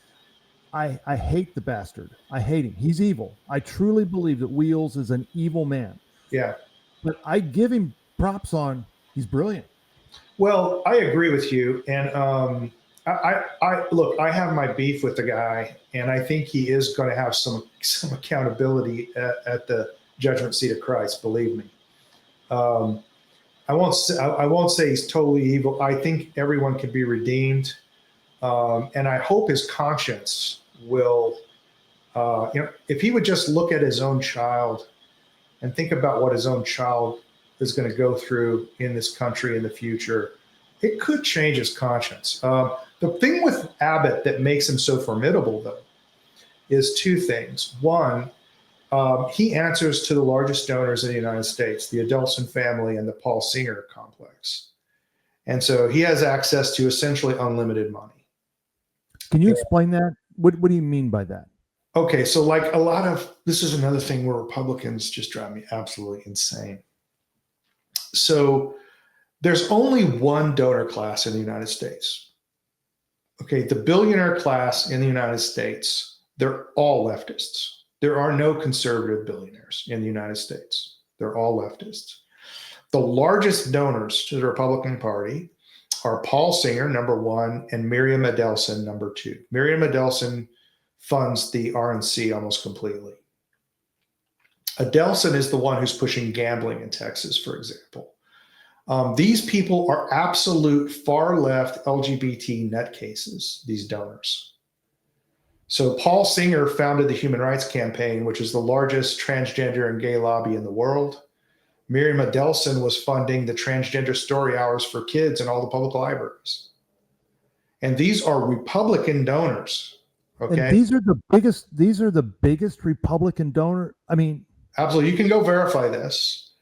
I hate the bastard. I hate him. He's evil. I truly believe that Wheels is an evil man. Yeah. But I give him props on he's brilliant. Well, I agree with you. And I look, I have my beef with the guy, and I think he is going to have some accountability at the judgment seat of Christ, believe me. I won't say he's totally evil. I think everyone can be redeemed. And I hope his conscience will, if he would just look at his own child and think about what his own child is going to go through in this country in the future, it could change his conscience. The thing with Abbott that makes him so formidable, though, is two things. One, he answers to the largest donors in the United States, the Adelson family and the Paul Singer complex. And so he has access to essentially unlimited money. Can you explain that? What do you mean by that? Okay, so like this is another thing where Republicans just drive me absolutely insane. So there's only one donor class in the United States. Okay, the billionaire class in the United States, they're all leftists. There are no conservative billionaires in the United States. They're all leftists. The largest donors to the Republican Party are Paul Singer, number one, and Miriam Adelson, number two. Miriam Adelson funds the RNC almost completely. Adelson is the one who's pushing gambling in Texas, for example. These people are absolute far left LGBT nutcases, these donors. So Paul Singer founded the Human Rights Campaign, which is the largest transgender and gay lobby in the world. Miriam Adelson was funding the transgender story hours for kids in all the public libraries. And these are Republican donors. Okay. And these are the biggest Republican donor. I mean, absolutely. You can go verify this.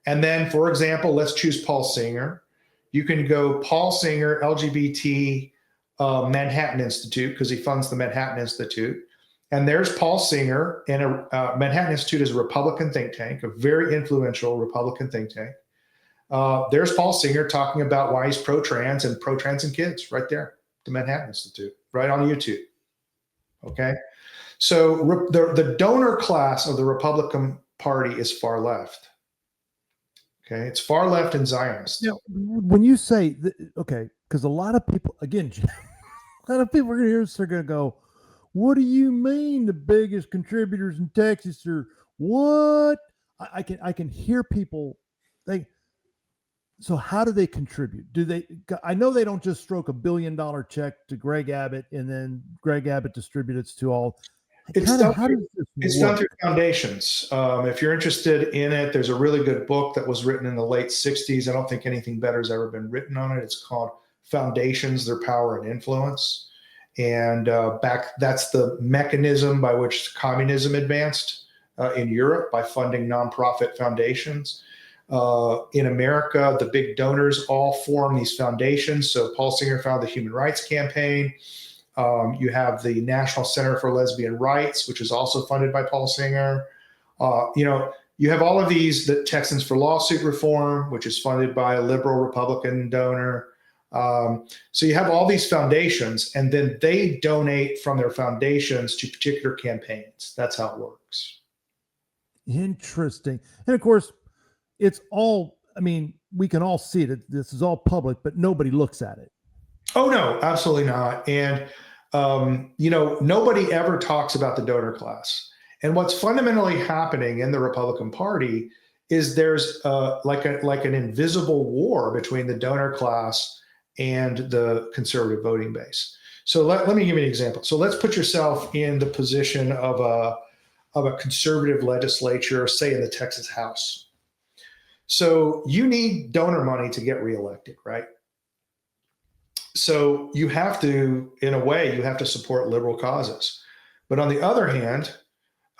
And then, for example, let's choose Paul Singer. You can go Paul Singer, LGBT Manhattan Institute, because he funds the Manhattan Institute. And there's Paul Singer, and Manhattan Institute is a Republican think tank, a very influential Republican think tank. There's Paul Singer talking about why he's pro-trans and kids right there, the Manhattan Institute, right on YouTube. Okay. So the donor class of the Republican Party is far left. Okay. It's far left and Zionist. Now, when you say, okay, because a lot of people, again, a lot of people are going to hear this, they're going to go, what do you mean the biggest contributors in Texas are what? I can hear people think, so how do they contribute? I know they don't just stroke $1 billion check to Greg Abbott and then Greg Abbott distributes it to all. It's done through foundations. If you're interested in it, there's a really good book that was written in the late 60s. I don't think anything better has ever been written on it. It's called Foundations, Their Power and Influence. And that's the mechanism by which communism advanced in Europe, by funding nonprofit foundations. In America, the big donors all form these foundations. So Paul Singer founded the Human Rights Campaign. You have the National Center for Lesbian Rights, which is also funded by Paul Singer. You have all of these, the Texans for Lawsuit Reform, which is funded by a liberal Republican donor. So you have all these foundations, and then they donate from their foundations to particular campaigns. That's how it works. Interesting. And of course, it's all, I mean, we can all see it. This is all public, but nobody looks at it. Oh, no, absolutely not. And, nobody ever talks about the donor class. And what's fundamentally happening in the Republican Party is there's like an invisible war between the donor class and the conservative voting base. So let me give you an example. So let's put yourself in the position of a conservative legislature, say in the Texas House. So you need donor money to get reelected, right? So you have to, in a way, you have to support liberal causes. But on the other hand,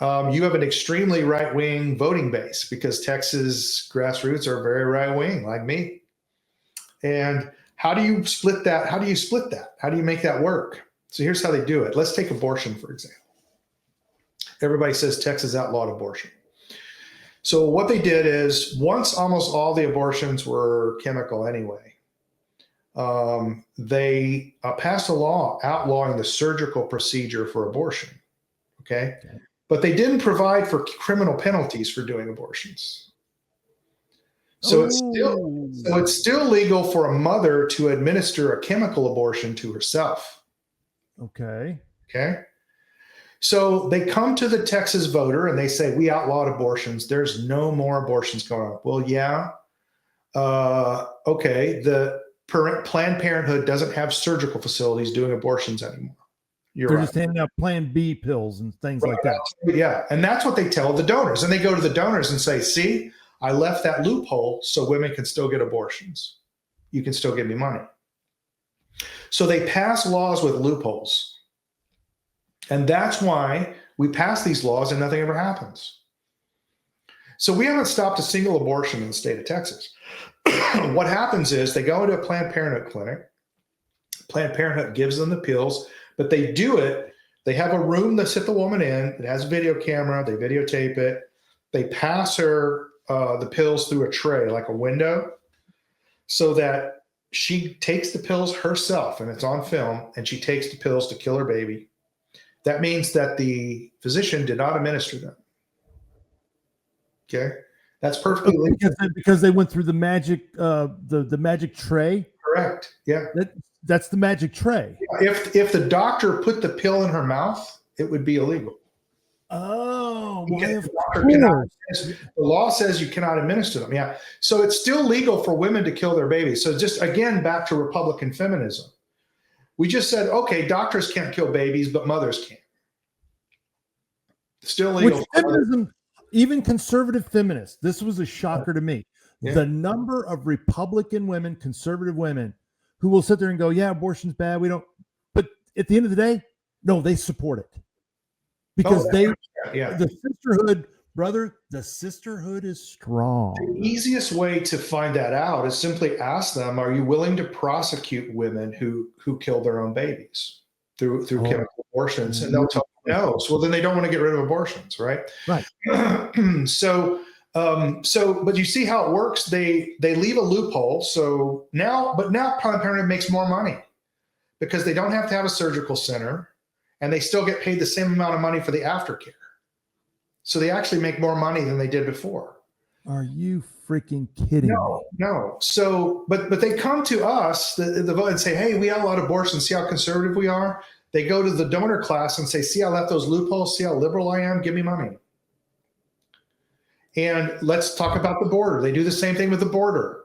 you have an extremely right-wing voting base because Texas grassroots are very right-wing, like me. And how do you split that? How do you make that work? So here's how they do it. Let's take abortion, for example. Everybody says Texas outlawed abortion. So what they did is, once almost all the abortions were chemical anyway, they passed a law outlawing the surgical procedure for abortion. Okay. But they didn't provide for criminal penalties for doing abortions. So it's still legal for a mother to administer a chemical abortion to herself. Okay. Okay. So they come to the Texas voter and they say, we outlawed abortions. There's no more abortions going on. Well, yeah. Okay. Planned Parenthood doesn't have surgical facilities doing abortions anymore. They're just handing out Plan B pills and things like that. Yeah. And that's what they tell the donors. And they go to the donors and say, see, I left that loophole so women can still get abortions. You can still give me money. So they pass laws with loopholes. And that's why we pass these laws and nothing ever happens. So we haven't stopped a single abortion in the state of Texas. What happens is they go into a Planned Parenthood clinic. Planned Parenthood gives them the pills, but they do it. They have a room to sit the woman in. It has a video camera. They videotape it. They pass her the pills through a tray, like a window, so that she takes the pills herself, and it's on film, and she takes the pills to kill her baby. That means that the physician did not administer them. Okay, that's perfectly legal. Because they went through the magic the magic tray. Correct. Yeah, that's the magic tray. If the doctor put the pill in her mouth, it would be illegal. Oh, the law says you cannot administer them. Yeah, so it's still legal for women to kill their babies. So just again, back to Republican feminism. We just said, okay, doctors can't kill babies, but mothers can. Still legal. Which feminism, even conservative feminists, this was a shocker to me. Yeah. The number of Republican women, conservative women, who will sit there and go, yeah, abortion's bad. We don't, but at the end of the day, no, they support it. Because the sisterhood, brother, the sisterhood is strong. The easiest way to find that out is simply ask them, are you willing to prosecute women who kill their own babies through chemical abortions? And they'll tell you no. So then they don't want to get rid of abortions, right? Right. But you see how it works? They leave a loophole. So now Planned Parenthood makes more money because they don't have to have a surgical center. And they still get paid the same amount of money for the aftercare. So they actually make more money than they did before. Are you freaking kidding me? No. So, but they come to us, the vote, and say, hey, we outlawed abortion. See how conservative we are? They go to the donor class and say, see, I left those loopholes. See how liberal I am? Give me money. And let's talk about the border. They do the same thing with the border.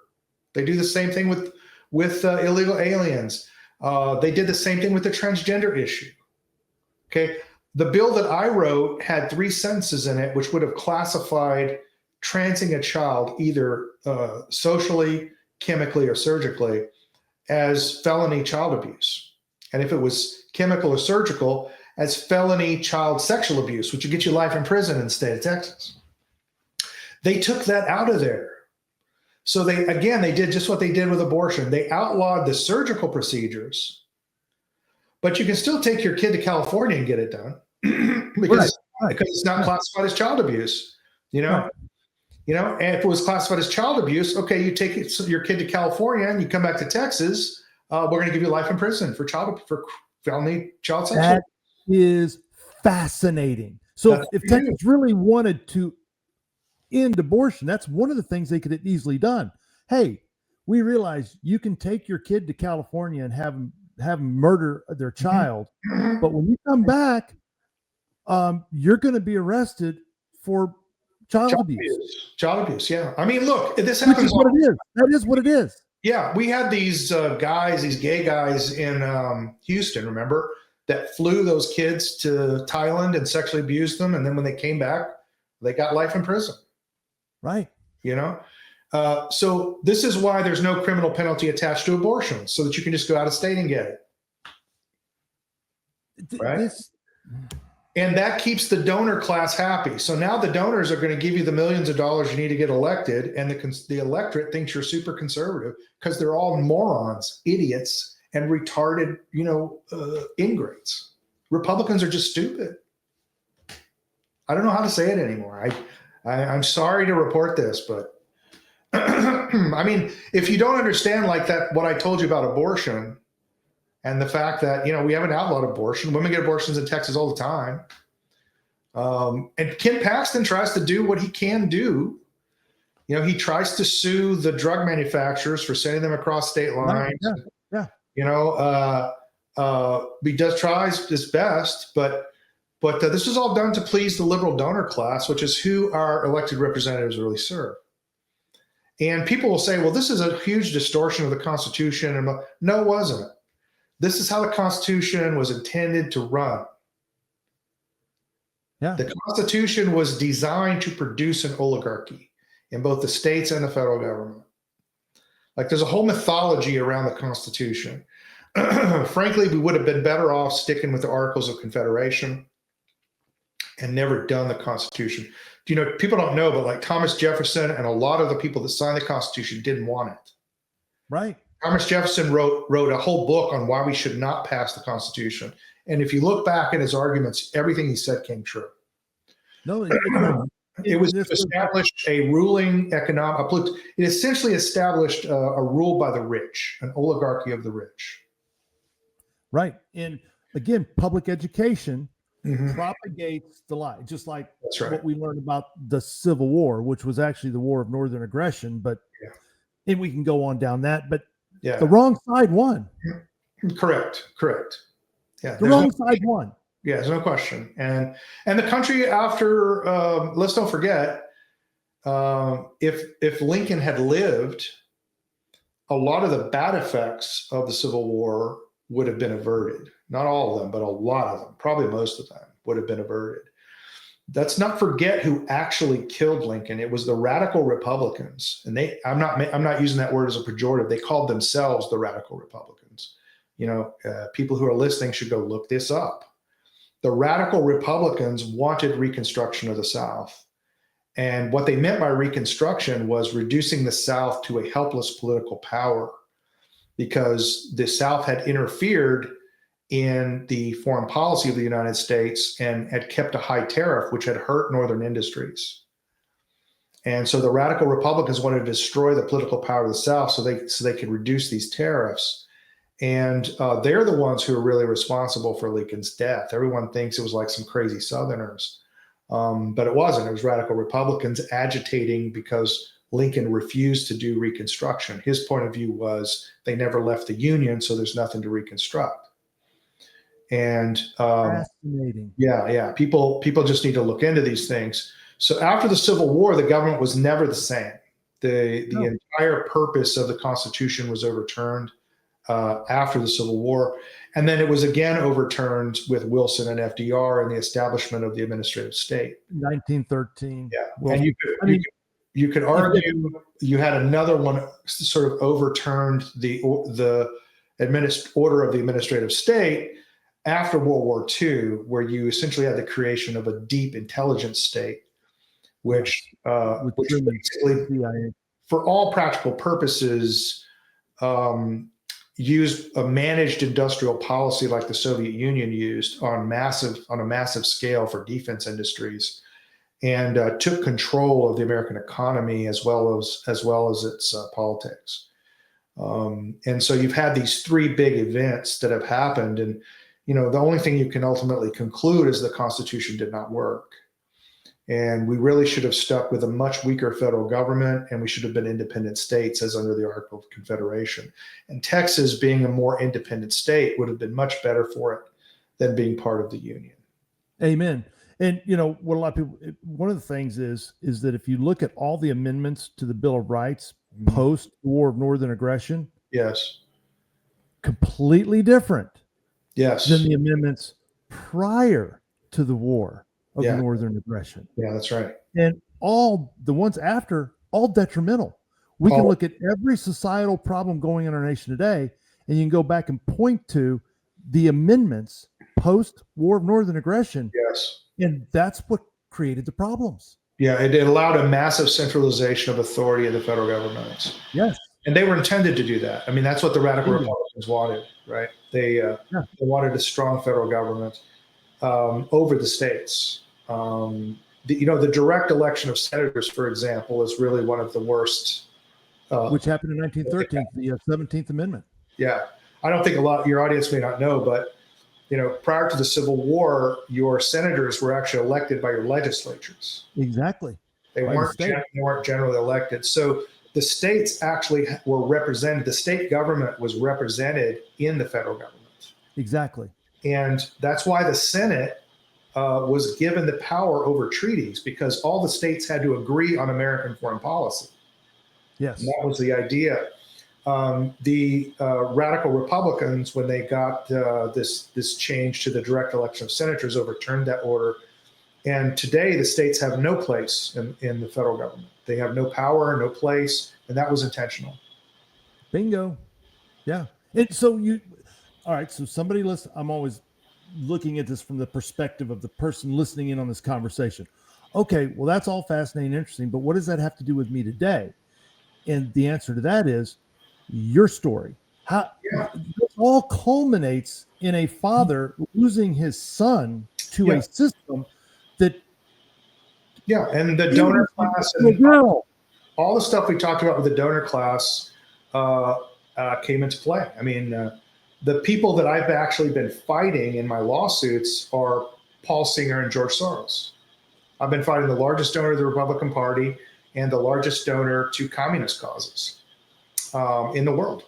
They do the same thing with illegal aliens. They did the same thing with the transgender issue. Okay, the bill that I wrote had 3 sentences in it, which would have classified transing a child either socially, chemically, or surgically as felony child abuse. And if it was chemical or surgical, as felony child sexual abuse, which would get you life in prison in the state of Texas. They took that out of there. So they did just what they did with abortion. They outlawed the surgical procedures. But you can still take your kid to California and get it done because it's not classified as child abuse, And if it was classified as child abuse, okay, you take your kid to California and you come back to Texas, we're going to give you life in prison for felony child sexual. That is fascinating. So if Texas really wanted to end abortion, that's one of the things they could have easily done. Hey, we realize you can take your kid to California and have them murder their child, but when you come back, you're going to be arrested for child abuse. Child abuse, yeah. I mean, look, this happens. Which is what it is. That is what it is. Yeah, we had these gay guys in Houston, remember, that flew those kids to Thailand and sexually abused them, and then when they came back, they got life in prison. Right. So this is why there's no criminal penalty attached to abortion, so that you can just go out of state and get it. Right. And that keeps the donor class happy. So now the donors are going to give you the millions of dollars you need to get elected. And the electorate thinks you're super conservative because they're all morons, idiots, and retarded, ingrates. Republicans are just stupid. I don't know how to say it anymore. I'm sorry to report this, but I mean, if you don't understand like that, what I told you about abortion and the fact that, we haven't outlawed abortion, women get abortions in Texas all the time. And Ken Paxton tries to do what he can do. He tries to sue the drug manufacturers for sending them across state lines. Yeah. He tries his best, but this is all done to please the liberal donor class, which is who our elected representatives really serve. And people will say, well, this is a huge distortion of the Constitution. And no, it wasn't. This is how the Constitution was intended to run. Yeah. The Constitution was designed to produce an oligarchy in both the states and the federal government. Like, there's a whole mythology around the Constitution. Frankly, we would have been better off sticking with the Articles of Confederation and never done the Constitution. You know, people don't know, but like Thomas Jefferson and a lot of the people that signed the Constitution didn't want it. Right. Thomas Jefferson wrote a whole book on why we should not pass the Constitution. And if you look back at his arguments, everything he said came true. No, it was to establish a ruling economic. It essentially established a rule by the rich, an oligarchy of the rich. Right. And again, public education propagates the lie, just like what we learned about the Civil War, which was actually the War of Northern Aggression. But and we can go on down that, but the wrong side won. Correct. Yeah, the wrong side won. Yeah, there's no question. And the country after, let's don't forget, if Lincoln had lived, a lot of the bad effects of the Civil War would have been averted. Not all of them, but a lot of them, probably most of them, would have been averted. Let's not forget who actually killed Lincoln. It was the radical Republicans, and I'm not using that word as a pejorative. They called themselves the radical Republicans. You know, people who are listening should go look this up. The radical Republicans wanted Reconstruction of the South. And what they meant by Reconstruction was reducing the South to a helpless political power, because the South had interfered in the foreign policy of the United States and had kept a high tariff, which had hurt Northern industries. And so the radical Republicans wanted to destroy the political power of the South so they could reduce these tariffs. And they're the ones who are really responsible for Lincoln's death. Everyone thinks it was like some crazy Southerners, but it wasn't. It was radical Republicans agitating because Lincoln refused to do Reconstruction. His point of view was they never left the Union, so there's nothing to reconstruct. And fascinating. Yeah. People just need to look into these things. So after the Civil War, the government was never the same. The entire purpose of the Constitution was overturned after the Civil War. And then it was again overturned with Wilson and FDR and the establishment of the administrative state. 1913. Yeah. Well, and you could argue you had another one sort of overturned the order of the administrative state after World War II, where you essentially had the creation of a deep intelligence state, which basically, for all practical purposes, used a managed industrial policy like the Soviet Union used on a massive scale for defense industries, and took control of the American economy as well as its politics. And so you've had these three big events that have happened, and the only thing you can ultimately conclude is the Constitution did not work. And we really should have stuck with a much weaker federal government, and we should have been independent states as under the Articles of Confederation. And Texas, being a more independent state, would have been much better for it than being part of the Union. Amen. And what a lot of people, one of the things is that if you look at all the amendments to the Bill of Rights post War of Northern Aggression, yes, completely different. Yes. Than the amendments prior to the War of Northern Aggression. Yeah, that's right. And all the ones after, all detrimental. We can look at every societal problem going in our nation today, and you can go back and point to the amendments post War of Northern Aggression. Yes. And that's what created the problems. Yeah, it allowed a massive centralization of authority in the federal government. Yes. And they were intended to do that. I mean, that's what the radical Republicans wanted, right? They wanted a strong federal government over the states. The direct election of senators, for example, is really one of the worst. Which happened in 1913, the 17th Amendment. Yeah. I don't think a lot of your audience may not know, but prior to the Civil War, your senators were actually elected by your legislatures. Exactly. They weren't generally elected. So the states actually were represented. The state government was represented in the federal government. Exactly. And that's why the Senate was given the power over treaties, because all the states had to agree on American foreign policy. Yes. And that was the idea. The radical Republicans, when they got this change to the direct election of senators, overturned that order. And today, the states have no place in the federal government. They have no power, no place, and that was intentional. Bingo. Yeah. And so all right. So somebody listen, I'm always looking at this from the perspective of the person listening in on this conversation. Okay. Well, that's all fascinating and interesting, but what does that have to do with me today? And the answer to that is your story. How it all culminates in a father losing his son to a system that. Yeah. And the donor class and all the stuff we talked about with the donor class came into play. I mean, the people that I've actually been fighting in my lawsuits are Paul Singer and George Soros. I've been fighting the largest donor of the Republican Party and the largest donor to communist causes in the world.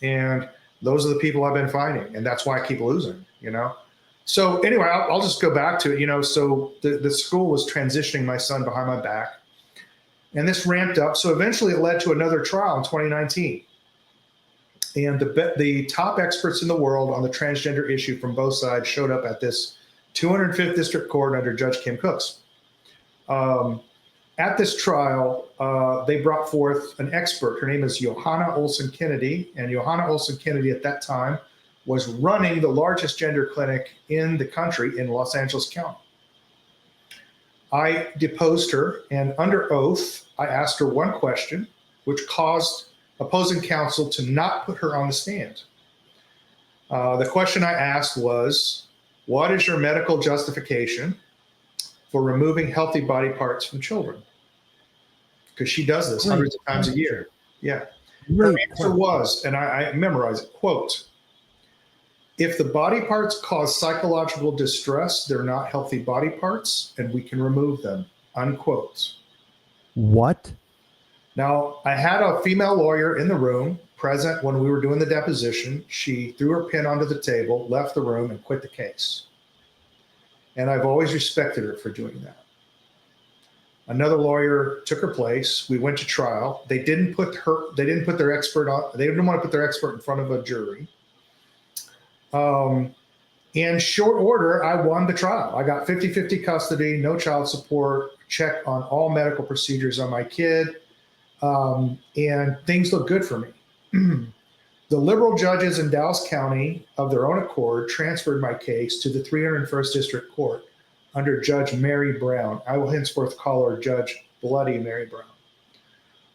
And those are the people I've been fighting. And that's why I keep losing, So anyway, I'll just go back to it, so the school was transitioning my son behind my back. And this ramped up. So eventually it led to another trial in 2019. And the top experts in the world on the transgender issue from both sides showed up at this 205th District Court under Judge Kim Cooks. At this trial, they brought forth an expert. Her name is Johanna Olsen Kennedy. And Johanna Olsen Kennedy at that time was running the largest gender clinic in the country in Los Angeles County. I deposed her, and under oath, I asked her one question, which caused opposing counsel to not put her on the stand. The question I asked was, what is your medical justification for removing healthy body parts from children? Because she does this hundreds of times a year. Yeah. Her answer was, and I memorized it, quote, if the body parts cause psychological distress, they're not healthy body parts, and we can remove them, unquote. What? Now, I had a female lawyer in the room present when we were doing the deposition. She threw her pen onto the table, left the room, and quit the case. And I've always respected her for doing that. Another lawyer took her place. We went to trial. They didn't put their expert on. They didn't want to put their expert in front of a jury. In short order, I won the trial. I got 50-50 custody, no child support, check on all medical procedures on my kid, and things look good for me. The liberal judges in Dallas County, of their own accord, transferred my case to the 301st District Court under Judge Mary Brown. I will henceforth call her Judge Bloody Mary Brown.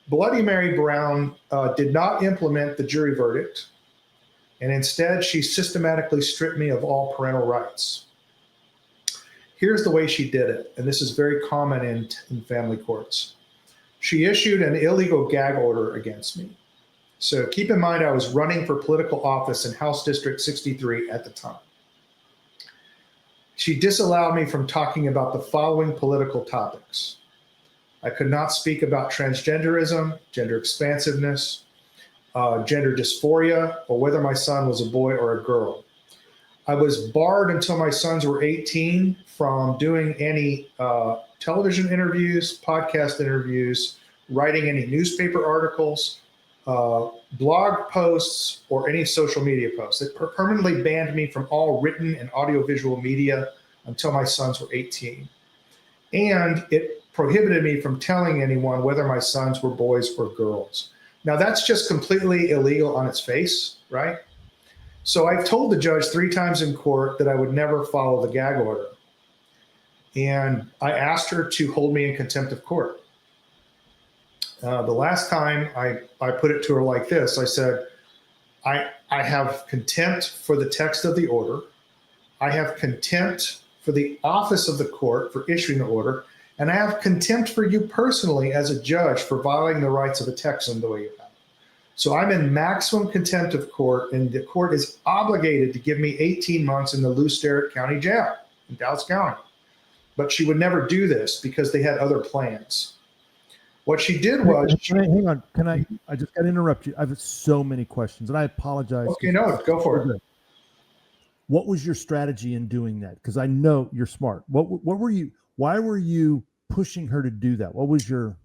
Bloody Mary Brown did not implement the jury verdict, and instead she systematically stripped me of all parental rights. Here's the way she did it, and this is very common in family courts. She issued an illegal gag order against me. So keep in mind, I was running for political office in House District 63 at the time. She disallowed me from talking about the following political topics. I could not speak about transgenderism, gender expansiveness, gender dysphoria, or whether my son was a boy or a girl. I was barred until my sons were 18 from doing any television interviews, podcast interviews, writing any newspaper articles, blog posts, or any social media posts. It permanently banned me from all written and audiovisual media until my sons were 18. And it prohibited me from telling anyone whether my sons were boys or girls. Now, that's just completely illegal on its face, right? So I've told the judge 3 times in court that I would never follow the gag order. And I asked her to hold me in contempt of court. The last time I put it to her like this, I said, I have contempt for the text of the order. I have contempt for the office of the court for issuing the order. And I have contempt for you personally as a judge for violating the rights of a Texan the way you have. So I'm in maximum contempt of court, and the court is obligated to give me 18 months in the Lou Sterrett County Jail in Dallas County. But she would never do this because they had other plans. What she did was... Hang on. I just got to interrupt you. I have so many questions, and I apologize. Okay, no, go for it. What was your strategy in doing that? Because I know you're smart. Why were you pushing her to do that? What was your...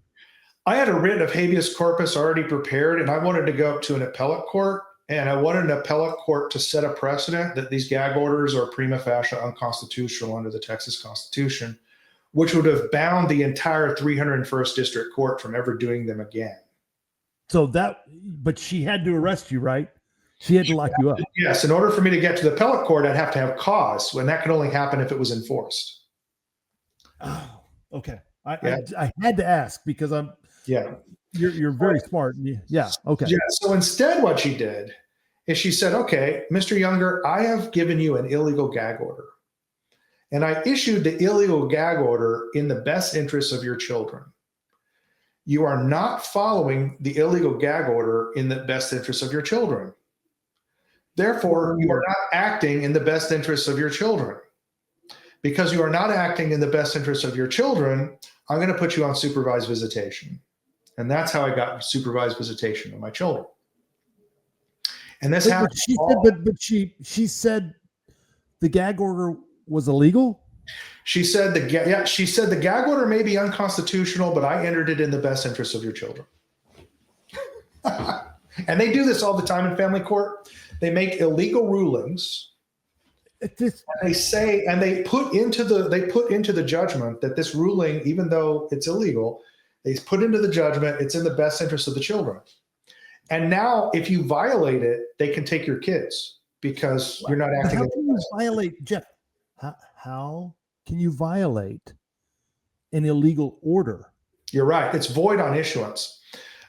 I had a writ of habeas corpus already prepared, and I wanted to go up to an appellate court, and I wanted an appellate court to set a precedent that these gag orders are prima facie unconstitutional under the Texas Constitution, which would have bound the entire 301st District Court from ever doing them again. So but she had to arrest you, right? She had to lock you up. Yes. In order for me to get to the appellate court, I'd have to have cause, and that could only happen if it was enforced. Oh, okay. I had to ask because you're very smart. Yeah. Okay. Yeah. So instead, what she did is she said, okay, Mr. Younger, I have given you an illegal gag order. And I issued the illegal gag order in the best interests of your children. You are not following the illegal gag order in the best interests of your children. Therefore, you are not acting in the best interests of your children. Because you are not acting in the best interests of your children, I'm going to put you on supervised visitation. And that's how I got supervised visitation of my children. And this happened. She said the gag order was illegal. She said the gag order may be unconstitutional, but I entered it in the best interests of your children. And they do this all the time in family court. They make illegal rulings. And they put into the judgment that this ruling, even though it's illegal, they put into the judgment it's in the best interest of the children. And now, if you violate it, they can take your kids because you're not acting. How can you violate, Jeff? How can you violate an illegal order? You're right. It's void on issuance.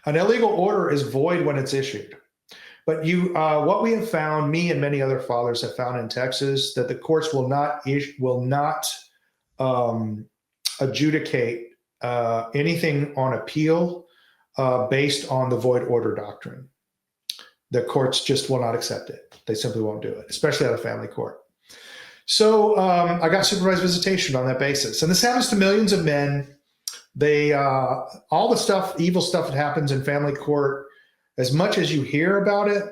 An illegal order is void when it's issued. But what we have found, me and many other fathers have found in Texas, that the courts will not adjudicate anything on appeal based on the void order doctrine. The courts just will not accept it. They simply won't do it, especially at a family court. So I got supervised visitation on that basis. And this happens to millions of men. All the evil stuff that happens in family court, as much as you hear about it,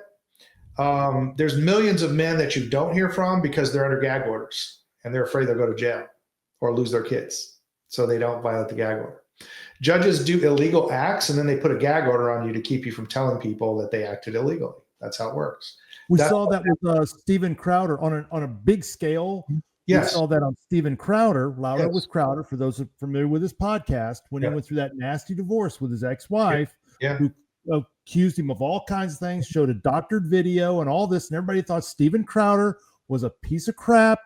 there's millions of men that you don't hear from because they're under gag orders and they're afraid they'll go to jail or lose their kids. So they don't violate the gag order. Judges do illegal acts and then they put a gag order on you to keep you from telling people that they acted illegally. That's how it works. We saw that with Steven Crowder on a big scale. Yes. We saw that on Steven Crowder, Louder Yes. with Crowder, for those who are familiar with his podcast, when he went through that nasty divorce with his ex-wife, who accused him of all kinds of things, showed a doctored video and all this, and everybody thought Steven Crowder was a piece of crap,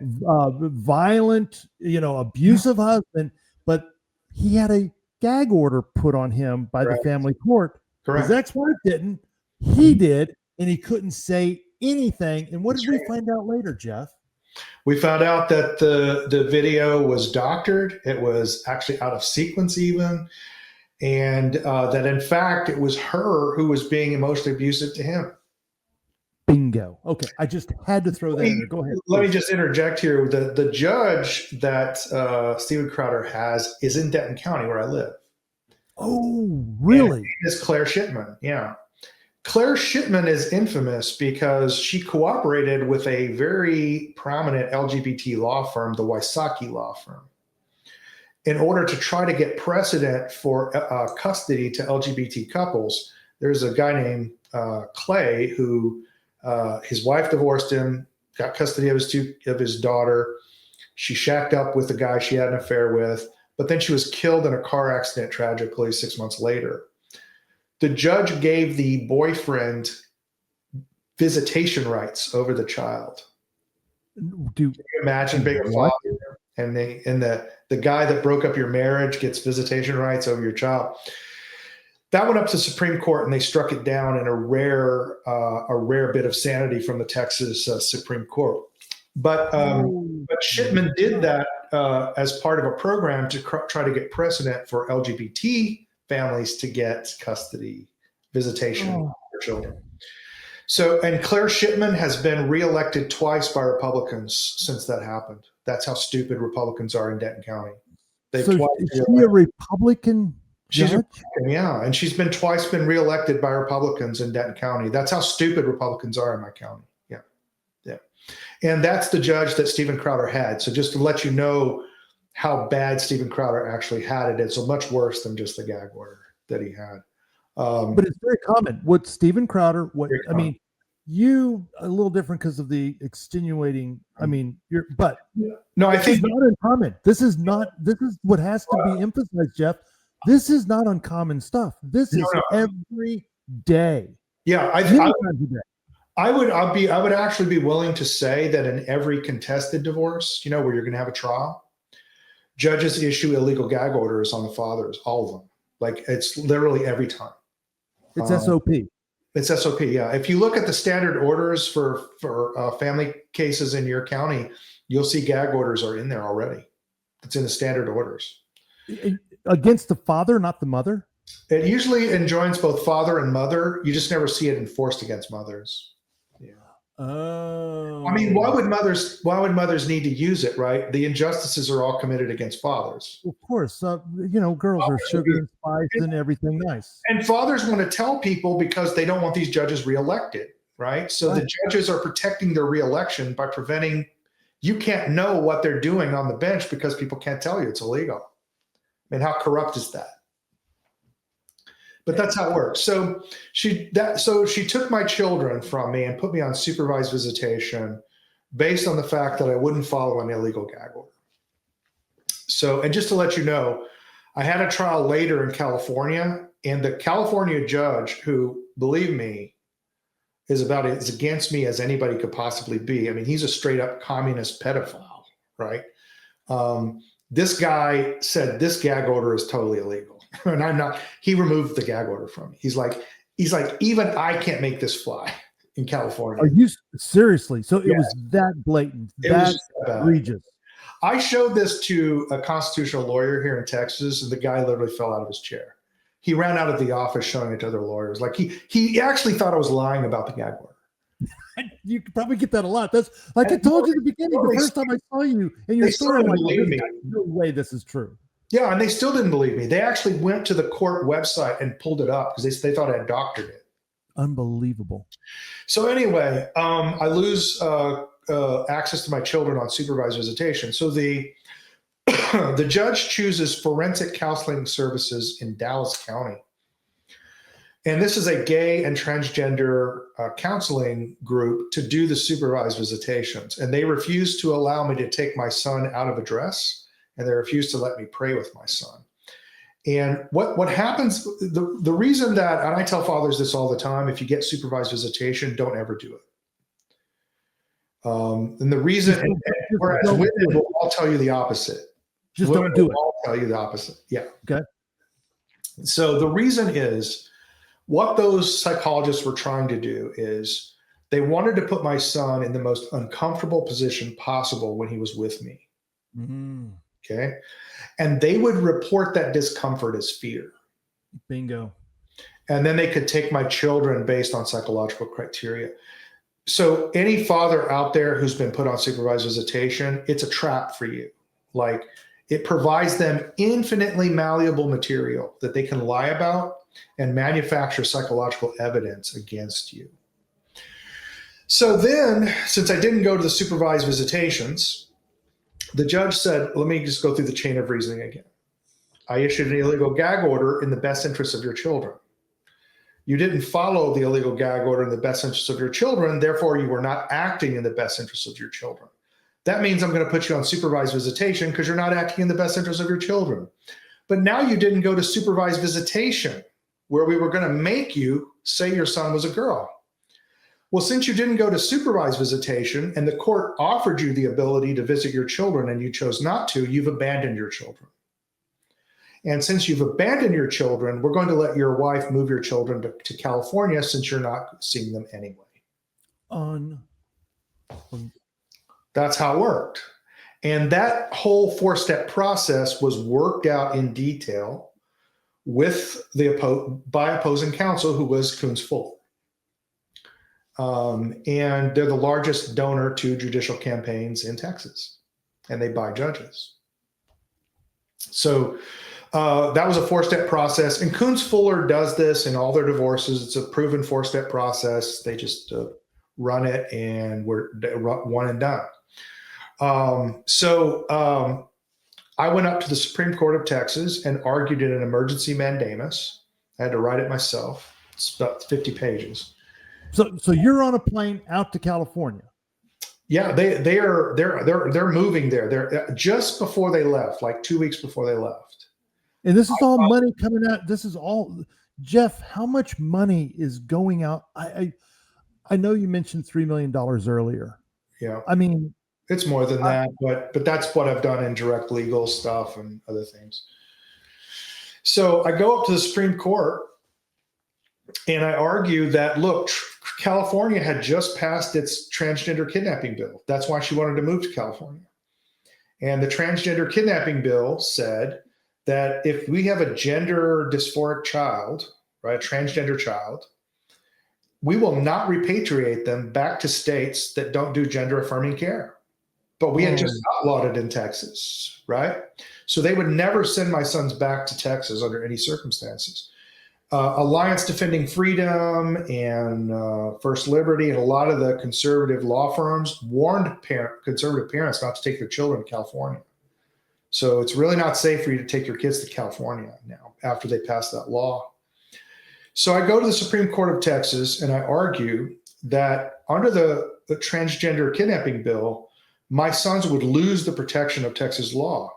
violent, abusive husband, but he had a gag order put on him by the family court. Correct. His ex-wife didn't. He did, and he couldn't say anything. And what did we find out later, Jeff? We found out that the video was doctored. It was actually out of sequence even. And that, in fact, it was her who was being emotionally abusive to him. Bingo. Okay. I just had to throw that in there. Go ahead. Let me just interject here. The judge that Steven Crowder has is in Denton County, where I live. Oh, really? It's Claire Shipman. Yeah. Claire Shipman is infamous because she cooperated with a very prominent LGBT law firm, the Wysocki law firm, in order to try to get precedent for custody to LGBT couples. There's a guy named Clay who his wife divorced him, got custody of his daughter. She shacked up with the guy she had an affair with, but then she was killed in a car accident tragically 6 months later. The judge gave the boyfriend visitation rights over the child. Can you imagine being a father and the guy that broke up your marriage gets visitation rights over your child? That went up to Supreme Court and they struck it down in a rare bit of sanity from the Texas Supreme Court. But Shipman did that as part of a program to try to get precedent for LGBT families to get custody, visitation for children. So, and Claire Shipman has been reelected twice by Republicans since that happened. That's how stupid Republicans are in Denton County. Is she a Republican judge? She's a Republican, yeah, and she's been twice been reelected by Republicans in Denton County. That's how stupid Republicans are in my county. Yeah. And that's the judge that Steven Crowder had. So just to let you know how bad Steven Crowder actually had it. It's much worse than just the gag order that he had. But it's very common. What Steven Crowder, Very I mean, you a little different because of the extenuating. I mean, no, I think it's not uncommon. This is what has to be emphasized, Jeff. This is not uncommon stuff. This is every day. Yeah, I would actually be willing to say that in every contested divorce, where you're going to have a trial, judges issue illegal gag orders on the fathers, all of them. Like, it's literally every time. It's SOP. It's SOP. Yeah. If you look at the standard orders for family cases in your county, you'll see gag orders are in there already. It's in the standard orders. Against the father, not the mother? It usually enjoins both father and mother. You just never see it enforced against mothers. Yeah. Oh. I mean, why would mothers need to use it, right? The injustices are all committed against fathers. Of course. Girls are sugar and spice and everything nice. And fathers want to tell people because they don't want these judges reelected, right? So the judges are protecting their reelection by preventing, you can't know what they're doing on the bench because people can't tell you. It's illegal. I mean, how corrupt is that? But that's how it works. So she took my children from me and put me on supervised visitation based on the fact that I wouldn't follow an illegal gag order. So, and just to let you know, I had a trial later in California, and the California judge, who, believe me, is about as against me as anybody could possibly be. I mean, he's a straight up communist pedophile, right? This guy said this gag order is totally illegal. And I'm not, he removed the gag order from me. He's like, even I can't make this fly in California. Are you seriously? So it was that blatant, that egregious. I showed this to a constitutional lawyer here in Texas, and the guy literally fell out of his chair. He ran out of the office showing it to other lawyers. Like he actually thought I was lying about the gag order. You could probably get that a lot. That's like I told you at the beginning, the first time I saw you in your story, I'm like, no way this is true. Yeah, and they still didn't believe me. They actually went to the court website and pulled it up because they thought I had doctored it. Unbelievable. So anyway, I lose access to my children on supervised visitation. So the judge chooses forensic counseling services in Dallas County. And this is a gay and transgender counseling group to do the supervised visitations. And they refuse to allow me to take my son out of a dress, and they refuse to let me pray with my son. And what happens, the reason that, and I tell fathers this all the time, if you get supervised visitation, don't ever do it. And the reason, whereas women will all tell you the opposite. Just don't do it. I'll tell you the opposite. Yeah. Okay. So the reason is, what those psychologists were trying to do is they wanted to put my son in the most uncomfortable position possible when he was with me. Mm-hmm. Okay. And they would report that discomfort as fear. Bingo. And then they could take my children based on psychological criteria. So any father out there who's been put on supervised visitation, it's a trap for you. Like, it provides them infinitely malleable material that they can lie about and manufacture psychological evidence against you. So then, since I didn't go to the supervised visitations, the judge said, let me just go through the chain of reasoning again. I issued an illegal gag order in the best interest of your children. You didn't follow the illegal gag order in the best interest of your children. Therefore, you were not acting in the best interest of your children. That means I'm going to put you on supervised visitation because you're not acting in the best interest of your children. But now you didn't go to supervised visitation, where we were going to make you say your son was a girl. Well, since you didn't go to supervised visitation and the court offered you the ability to visit your children and you chose not to, you've abandoned your children. And since you've abandoned your children, we're going to let your wife move your children to California since you're not seeing them anyway. That's how it worked. And that whole 4-step process was worked out in detail with by opposing counsel, who was Coons Fuller. And they're the largest donor to judicial campaigns in Texas, and they buy judges. So that was a 4-step process. And Coons Fuller does this in all their divorces. It's a proven 4-step process. They just run it, and we're one and done. So I went up to the Supreme Court of Texas and argued in an emergency mandamus. I had to write it myself. It's about 50 pages. So you're on a plane out to California. Yeah, they're moving there. They're just before they left, like 2 weeks before they left. And this is all money coming out. This is all, Jeff, how much money is going out? I know you mentioned $3 million earlier. Yeah. I mean, it's more than that, but that's what I've done in direct legal stuff and other things. So I go up to the Supreme Court and I argue that, look, California had just passed its transgender kidnapping bill. That's why she wanted to move to California. And the transgender kidnapping bill said that if we have a gender dysphoric child, right, a transgender child, we will not repatriate them back to states that don't do gender affirming care. But we had just outlawed it in Texas, right? So they would never send my sons back to Texas under any circumstances. Alliance Defending Freedom and First Liberty and a lot of the conservative law firms warned conservative parents not to take their children to California. So it's really not safe for you to take your kids to California now after they pass that law. So I go to the Supreme Court of Texas and I argue that under the transgender kidnapping bill, my sons would lose the protection of Texas law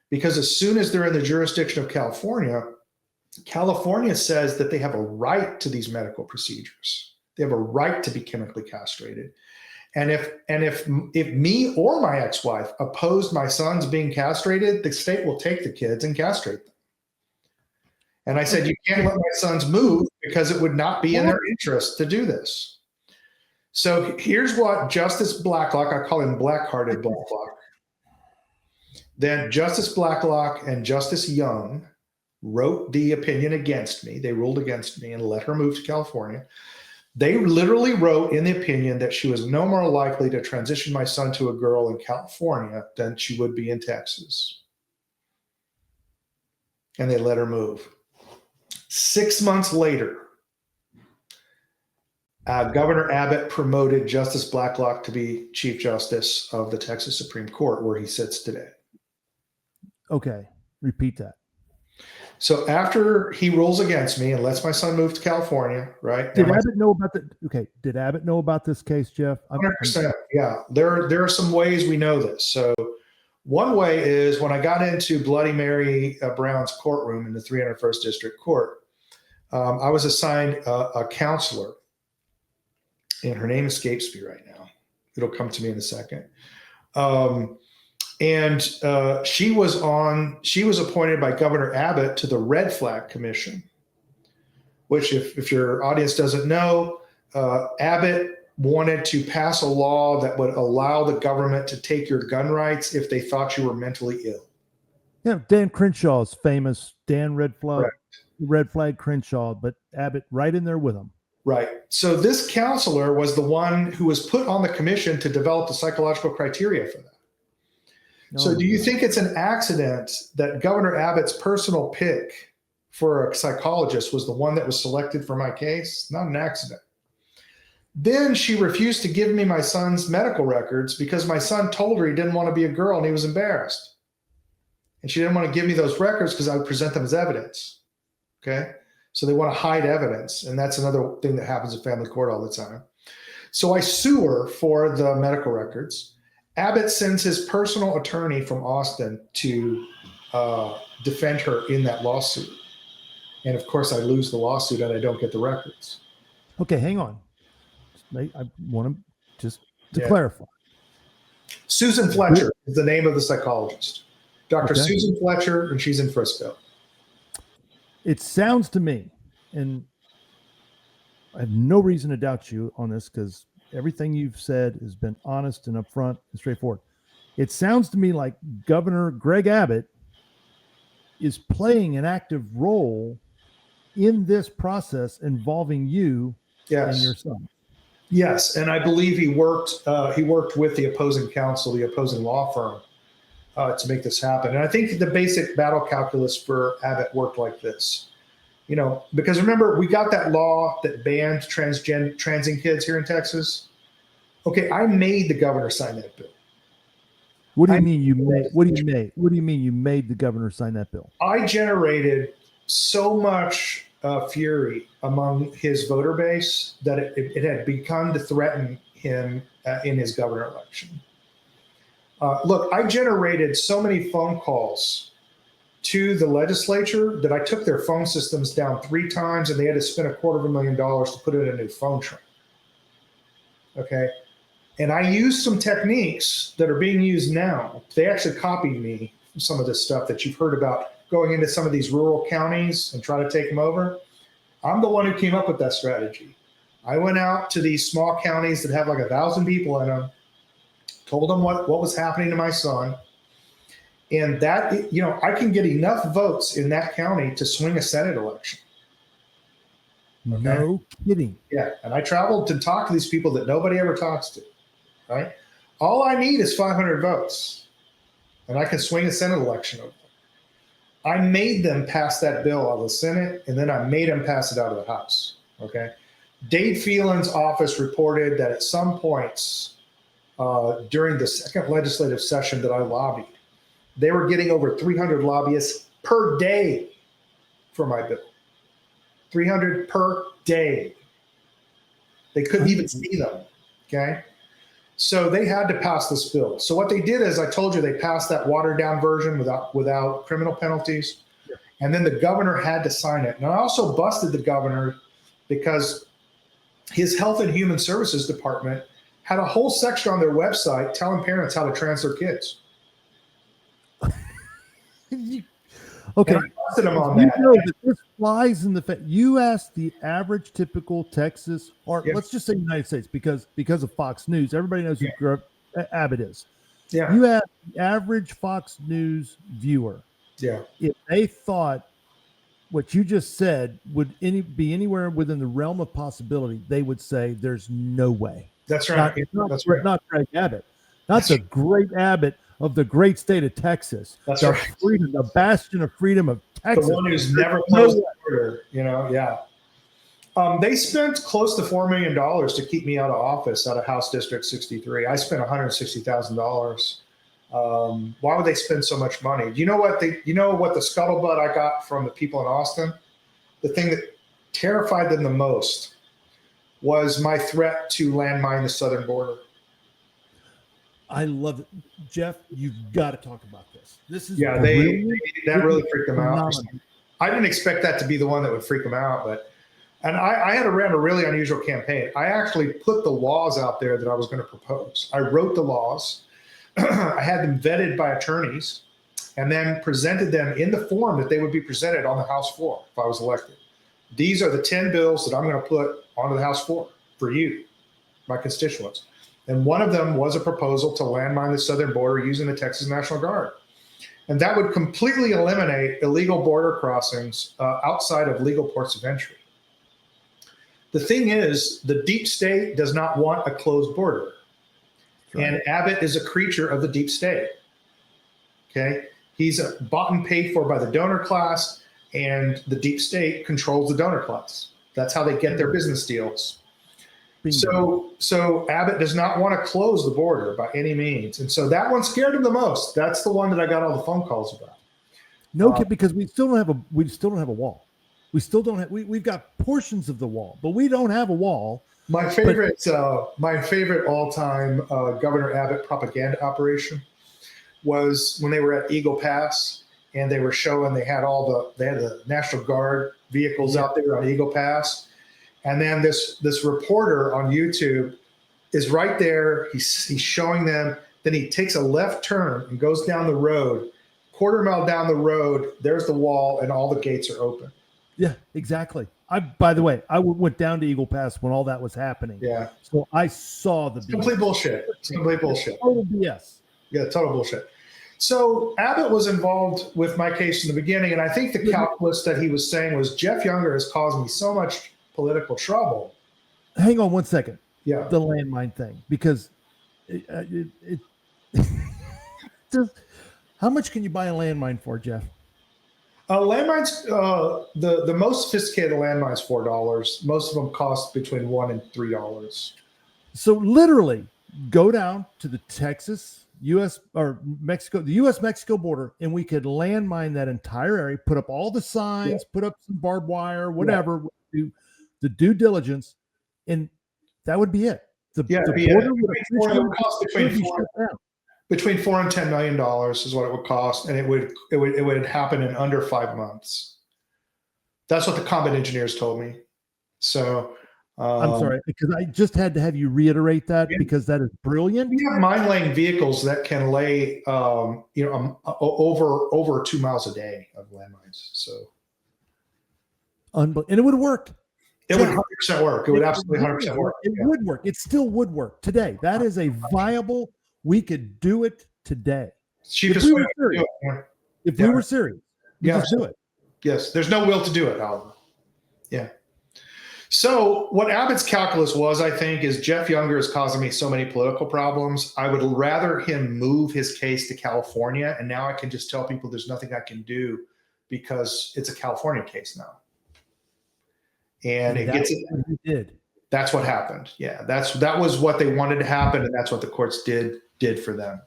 because as soon as they're in the jurisdiction of California, California says that they have a right to these medical procedures. They have a right to be chemically castrated. And if me or my ex-wife opposed my sons being castrated, the state will take the kids and castrate them. And I said, you can't let my sons move because it would not be in their interest to do this. So here's what Justice Blacklock, I call him Black-Hearted Blacklock. Then Justice Blacklock and Justice Young wrote the opinion against me. They ruled against me and let her move to California. They literally wrote in the opinion that she was no more likely to transition my son to a girl in California than she would be in Texas. And they let her move. 6 months later, Governor Abbott promoted Justice Blacklock to be Chief Justice of the Texas Supreme Court, where he sits today. Okay, repeat that. So after he rules against me and lets my son move to California, right? Did Abbott know about Did Abbott know about this case, Jeff? 100%. Yeah. There are some ways we know this. So one way is when I got into Bloody Mary Brown's courtroom in the 301st District Court, I was assigned a counselor, and her name escapes me right now. It'll come to me in a second. And she was appointed by Governor Abbott to the Red Flag Commission, which if your audience doesn't know, Abbott wanted to pass a law that would allow the government to take your gun rights if they thought you were mentally ill. Yeah, Dan Crenshaw's famous Dan Red Flag, Correct. Red Flag Crenshaw, but Abbott right in there with him. Right. So this counselor was the one who was put on the commission to develop the psychological criteria for that. So do you think it's an accident that Governor Abbott's personal pick for a psychologist was the one that was selected for my case? Not an accident. Then she refused to give me my son's medical records because my son told her he didn't want to be a girl and he was embarrassed. And she didn't want to give me those records because I would present them as evidence. Okay. So they want to hide evidence. And that's another thing that happens in family court all the time. So I sue her for the medical records. Abbott sends his personal attorney from Austin to defend her in that lawsuit. And of course, I lose the lawsuit and I don't get the records. Okay, hang on. I want to clarify. Susan Fletcher is the name of the psychologist. Dr. Susan Fletcher, and she's in Frisco. It sounds to me, and I have no reason to doubt you on this because everything you've said has been honest and upfront and straightforward. It sounds to me like Governor Greg Abbott is playing an active role in this process involving you and your son. Yes, and I believe he worked with the opposing counsel, the opposing law firm, to make this happen. And I think the basic battle calculus for Abbott worked like this. You know, because remember, we got that law that banned transing kids here in Texas. Okay, I made the governor sign that bill. What do you mean you made? What do you made? What do you mean you made the governor sign that bill? I generated so much fury among his voter base that it had begun to threaten him in his governor election. Look, I generated so many phone calls to the legislature that I took their phone systems down 3 times, and they had to spend $250,000 to put in a new phone train. Okay. And I used some techniques that are being used now. They actually copied me from some of this stuff that you've heard about, going into some of these rural counties and try to take them over. I'm the one who came up with that strategy. I went out to these small counties that have like 1,000 people in them, told them what was happening to my son. And that, I can get enough votes in that county to swing a Senate election. Okay? No kidding. Yeah. And I traveled to talk to these people that nobody ever talks to, right? All I need is 500 votes, and I can swing a Senate election over them. I made them pass that bill out of the Senate, and then I made them pass it out of the House, okay? Dave Phelan's office reported that at some points during the second legislative session that I lobbied, they were getting over 300 lobbyists per day for my bill. 300 per day. They couldn't even see them, okay? So they had to pass this bill. So what they did is, I told you, they passed that watered down version without criminal penalties. Yeah. And then the governor had to sign it. And I also busted the governor because his Health and Human Services Department had a whole section on their website telling parents how to transfer kids. Okay. Him on that. Know that this flies in the face. You ask the average typical Texas, or let's just say United States, because of Fox News, everybody knows who Abbott is. Yeah. You ask the average Fox News viewer, if they thought what you just said would be anywhere within the realm of possibility, they would say there's no way. That's right. Not Greg Abbott. Not the great Abbott of the great state of Texas. That's the right. Freedom, the bastion of freedom of Texas. The one who's never closed the border, they spent close to $4 million to keep me out of office, out of House District 63. I spent $160,000. Why would they spend so much money? Do you know what the scuttlebutt I got from the people in Austin? The thing that terrified them the most was my threat to landmine the southern border. I love it. Jeff, you've got to talk about this. This is that really freaked them out. I didn't expect that to be the one that would freak them out, and I had ran a really unusual campaign. I actually put the laws out there that I was going to propose. I wrote the laws. I had them vetted by attorneys, and then presented them in the form that they would be presented on the House floor if I was elected. These are the 10 bills that I'm going to put onto the House floor for you, my constituents. And one of them was a proposal to landmine the southern border using the Texas National Guard. And that would completely eliminate illegal border crossings outside of legal ports of entry. The thing is, the deep state does not want a closed border. Right. And Abbott is a creature of the deep state. Okay? He's bought and paid for by the donor class, and the deep state controls the donor class. That's how they get their business deals. So Abbott does not want to close the border by any means. And so that one scared him the most. That's the one that I got all the phone calls about. No, because we still don't have a wall. We still don't have, we've got portions of the wall, but we don't have a wall. My favorite all-time Governor Abbott propaganda operation was when they were at Eagle Pass, and they were showing they had the National Guard vehicles out there on Eagle Pass. And then this reporter on YouTube is right there. He's showing them. Then he takes a left turn and goes down the road. Quarter mile down the road, there's the wall, and all the gates are open. Yeah, exactly. By the way, I went down to Eagle Pass when all that was happening. Yeah. So I saw the complete bullshit. It's complete bullshit. Total BS. Yeah, total bullshit. So Abbott was involved with my case in the beginning, and I think the calculus that he was saying was, Jeff Younger has caused me so much political trouble. Hang on one second. Yeah. The landmine thing, because it how much can you buy a landmine for, Jeff? Landmines, the most sophisticated landmines, $4. Most of them cost between $1 and $3. So literally go down to the Texas U.S. or Mexico, the U.S.-Mexico border, and we could landmine that entire area, put up all the signs, put up some barbed wire, whatever, do the due diligence, and that would be it. The border would cost between $4 and $10 million is what it would cost, and it would happen in under 5 months. That's what the combat engineers told me. So I'm sorry, because I just had to have you reiterate that because that is brilliant. We have mine laying vehicles that can lay, over 2 miles a day of landmines. So, and it would work. It would 100% work. It would absolutely 100% work. It would work. It still would work today. That is a viable. We could do it today. If we were serious, we just do it. Yes, there's no will to do it, however. Yeah. So what Abbott's calculus was, I think, is Jeff Younger is causing me so many political problems. I would rather him move his case to California, and now I can just tell people there's nothing I can do because it's a California case now. And it gets it. What he did. That's what happened. Yeah, that was what they wanted to happen, and that's what the courts did for them.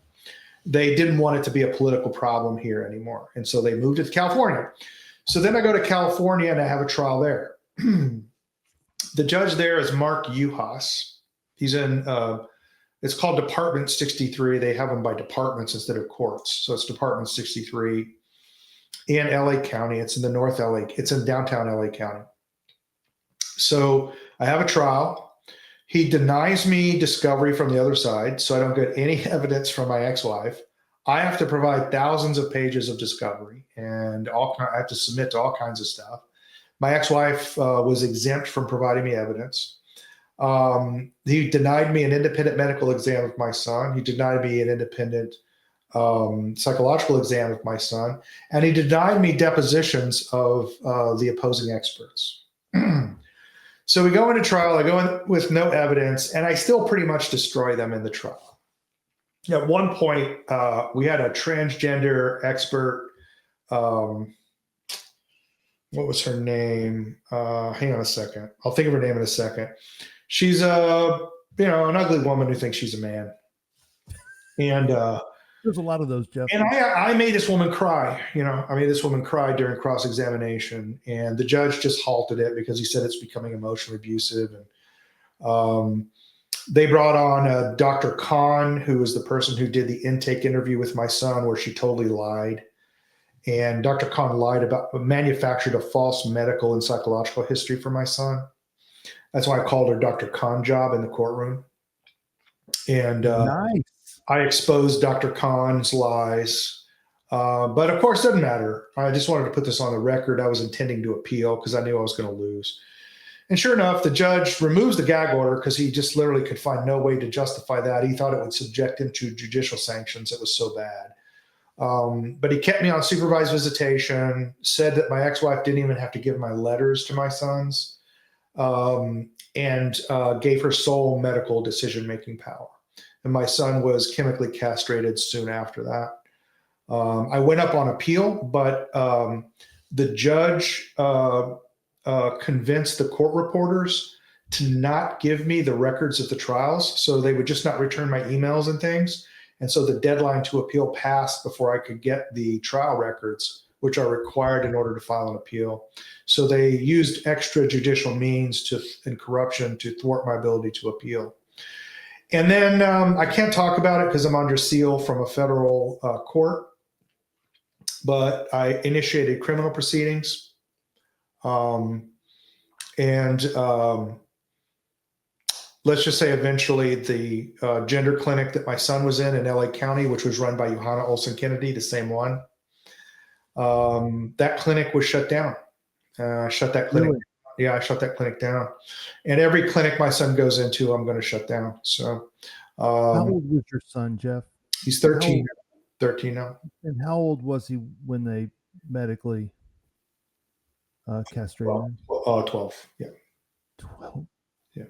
They didn't want it to be a political problem here anymore, and so they moved it to California. So then I go to California and I have a trial there. The judge there is Mark Uhas. He's in, it's called Department 63. They have them by departments instead of courts. So it's Department 63 in LA County. It's in the North LA. It's in downtown LA County. So I have a trial. He denies me discovery from the other side, so I don't get any evidence from my ex-wife. I have to provide thousands of pages of discovery, and I have to submit to all kinds of stuff. My ex-wife was exempt from providing me evidence. He denied me an independent medical exam of my son. He denied me an independent psychological exam of my son. And he denied me depositions of the opposing experts. So we go into trial. I go in with no evidence, and I still pretty much destroy them in the trial. At one point, we had a transgender expert. What was her name? Hang on a second. I'll think of her name in a second. She's an ugly woman who thinks she's a man. And there's a lot of those, Jeff. And I made this woman cry. I made this woman cry during cross-examination, and the judge just halted it because he said it's becoming emotionally abusive. And they brought on Dr. Khan, who was the person who did the intake interview with my son, where she totally lied. And Dr. Khan manufactured a false medical and psychological history for my son. That's why I called her Dr. Khan job in the courtroom. And nice. I exposed Dr. Khan's lies. But of course, it doesn't matter. I just wanted to put this on the record. I was intending to appeal because I knew I was going to lose. And sure enough, the judge removes the gag order because he just literally could find no way to justify that. He thought it would subject him to judicial sanctions. It was so bad. But he kept me on supervised visitation, said that my ex-wife didn't even have to give my letters to my sons, and gave her sole medical decision-making power. And my son was chemically castrated soon after that. I went up on appeal, but the judge convinced the court reporters to not give me the records of the trials, so they would just not return my emails and things. And so the deadline to appeal passed before I could get the trial records, which are required in order to file an appeal. So they used extrajudicial means and corruption to thwart my ability to appeal. And then I can't talk about it because I'm under seal from a federal court, but I initiated criminal proceedings. Let's just say eventually the gender clinic that my son was in LA County, which was run by Johanna Olsen Kennedy, the same one, that clinic was shut down. Shut that clinic. Really? Yeah, I shut that clinic down. And every clinic my son goes into, I'm going to shut down. So, how old was your son, Jeff? He's 13. 13 now. And how old was he when they medically castrated him? 12. Yeah. 12. Yeah.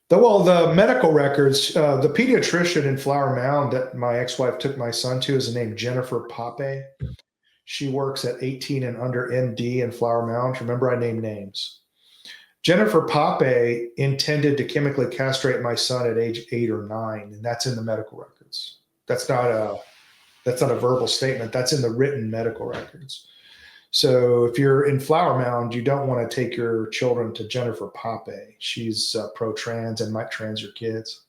The medical records, the pediatrician in Flower Mound that my ex-wife took my son to is named Jennifer Pape. She works at 18 and under MD in Flower Mound. Remember, I named names. Jennifer Pape intended to chemically castrate my son at age 8 or 9, and that's in the medical records. That's not a verbal statement. That's in the written medical records. So if you're in Flower Mound, you don't want to take your children to Jennifer Pape. She's pro-trans and might trans your kids.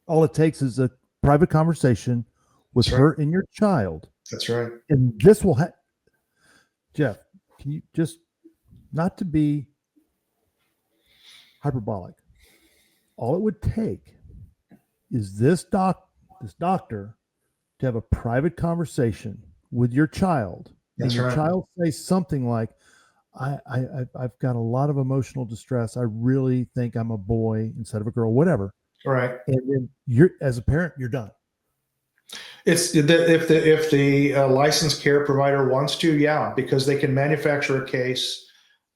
All it takes is a private conversation with That's right. her and your child. That's right. And this will Jeff, can you just, not to be hyperbolic, all it would take is this doctor to have a private conversation with your child. That's and your right. child says something like, I've got a lot of emotional distress. I really think I'm a boy instead of a girl, whatever. Right. And then as a parent, you're done. It's if the licensed care provider wants to, yeah, because they can manufacture a case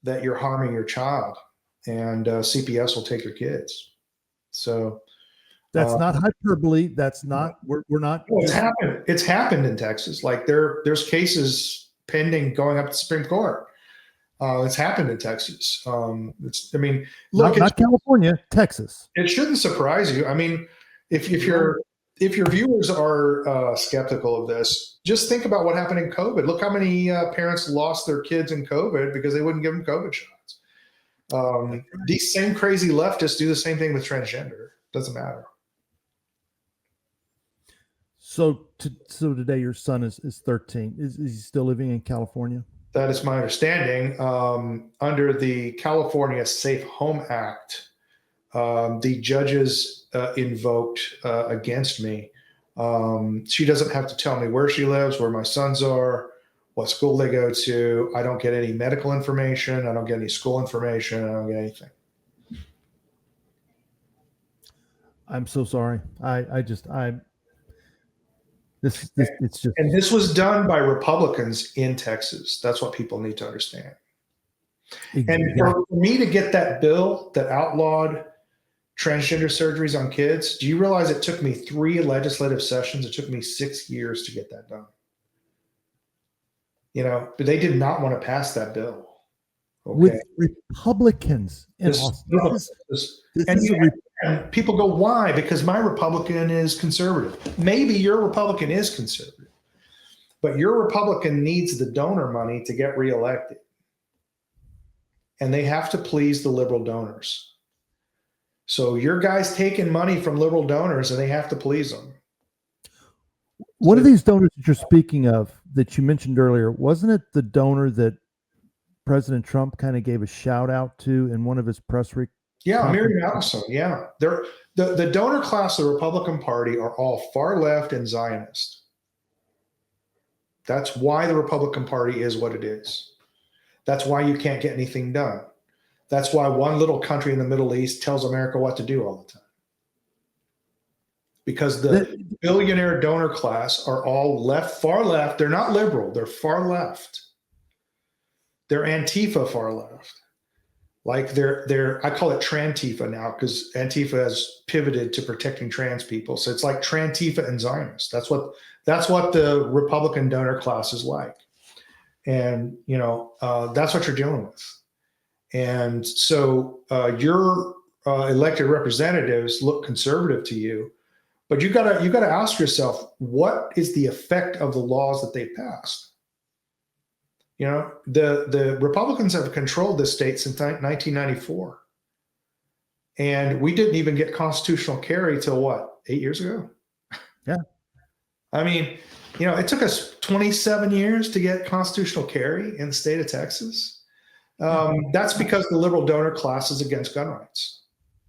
that you're harming your child, and CPS will take your kids. So that's not hyperbole. That's not, we're not. Well, it's happened in Texas. Like there's cases pending going up to the Supreme Court. It's happened in Texas. Look, not California, Texas. It shouldn't surprise you. I mean, if your viewers are skeptical of this, just think about what happened in COVID. Look how many parents lost their kids in COVID because they wouldn't give them COVID shots. These same crazy leftists do the same thing with transgender. Doesn't matter. So today your son is 13. Is he still living in California? That is my understanding. Under the California Safe Home Act, the judges invoked against me. She doesn't have to tell me where she lives, where my sons are, what school they go to. I don't get any medical information. I don't get any school information. I don't get anything. I'm so sorry. It's just. And this was done by Republicans in Texas. That's what people need to understand. Exactly. And for me to get that bill that outlawed transgender surgeries on kids, do you realize it took me 3 legislative sessions? It took me 6 years to get that done. But they did not want to pass that bill. Okay. With Republicans. And people go, why? Because my Republican is conservative. Maybe your Republican is conservative, but your Republican needs the donor money to get reelected. And they have to please the liberal donors. So your guy's taking money from liberal donors and they have to please them. One of these donors that you're speaking of that you mentioned earlier, wasn't it the donor that President Trump kind of gave a shout out to in one of his press Yeah, Miriam Allison. Yeah, the donor class of the Republican Party are all far left and Zionist. That's why the Republican Party is what it is. That's why you can't get anything done. That's why one little country in the Middle East tells America what to do all the time. Because the billionaire donor class are all left, far left. They're not liberal. They're far left. They're Antifa far left. Like I call it Trantifa now because Antifa has pivoted to protecting trans people. So it's like Trantifa and Zionists. That's what the Republican donor class is like. And, that's what you're dealing with. And so your elected representatives look conservative to you, but you gotta ask yourself, what is the effect of the laws that they passed? The Republicans have controlled this state since 1994. And we didn't even get constitutional carry till what, 8 years ago? Yeah. I mean, it took us 27 years to get constitutional carry in the state of Texas. That's because the liberal donor class is against gun rights.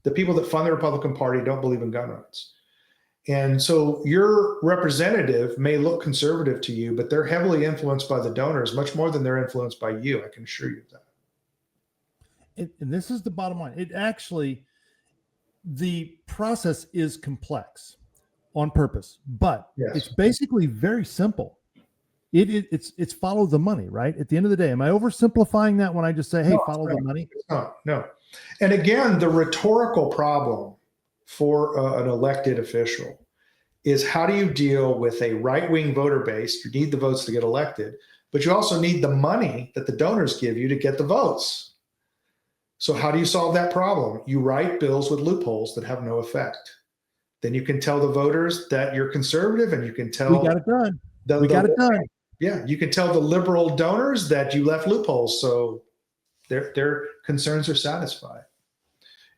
The people that fund the Republican Party don't believe in gun rights. And so your representative may look conservative to you, but they're heavily influenced by the donors much more than they're influenced by you. I can assure you of that. And this is the bottom line. The process is complex on purpose, but yes. It's basically very simple. It's follow the money, right? At the end of the day, am I oversimplifying that when I just say, hey, follow the money? No. And again, the rhetorical problem for an elected official is how do you deal with a right-wing voter base? You need the votes to get elected, but you also need the money that the donors give you to get the votes. So how do you solve that problem? You write bills with loopholes that have no effect. then you can tell the voters that you're conservative, and you can tell We got it done. We got it done. Yeah, you can tell the liberal donors that you left loopholes, so their concerns are satisfied.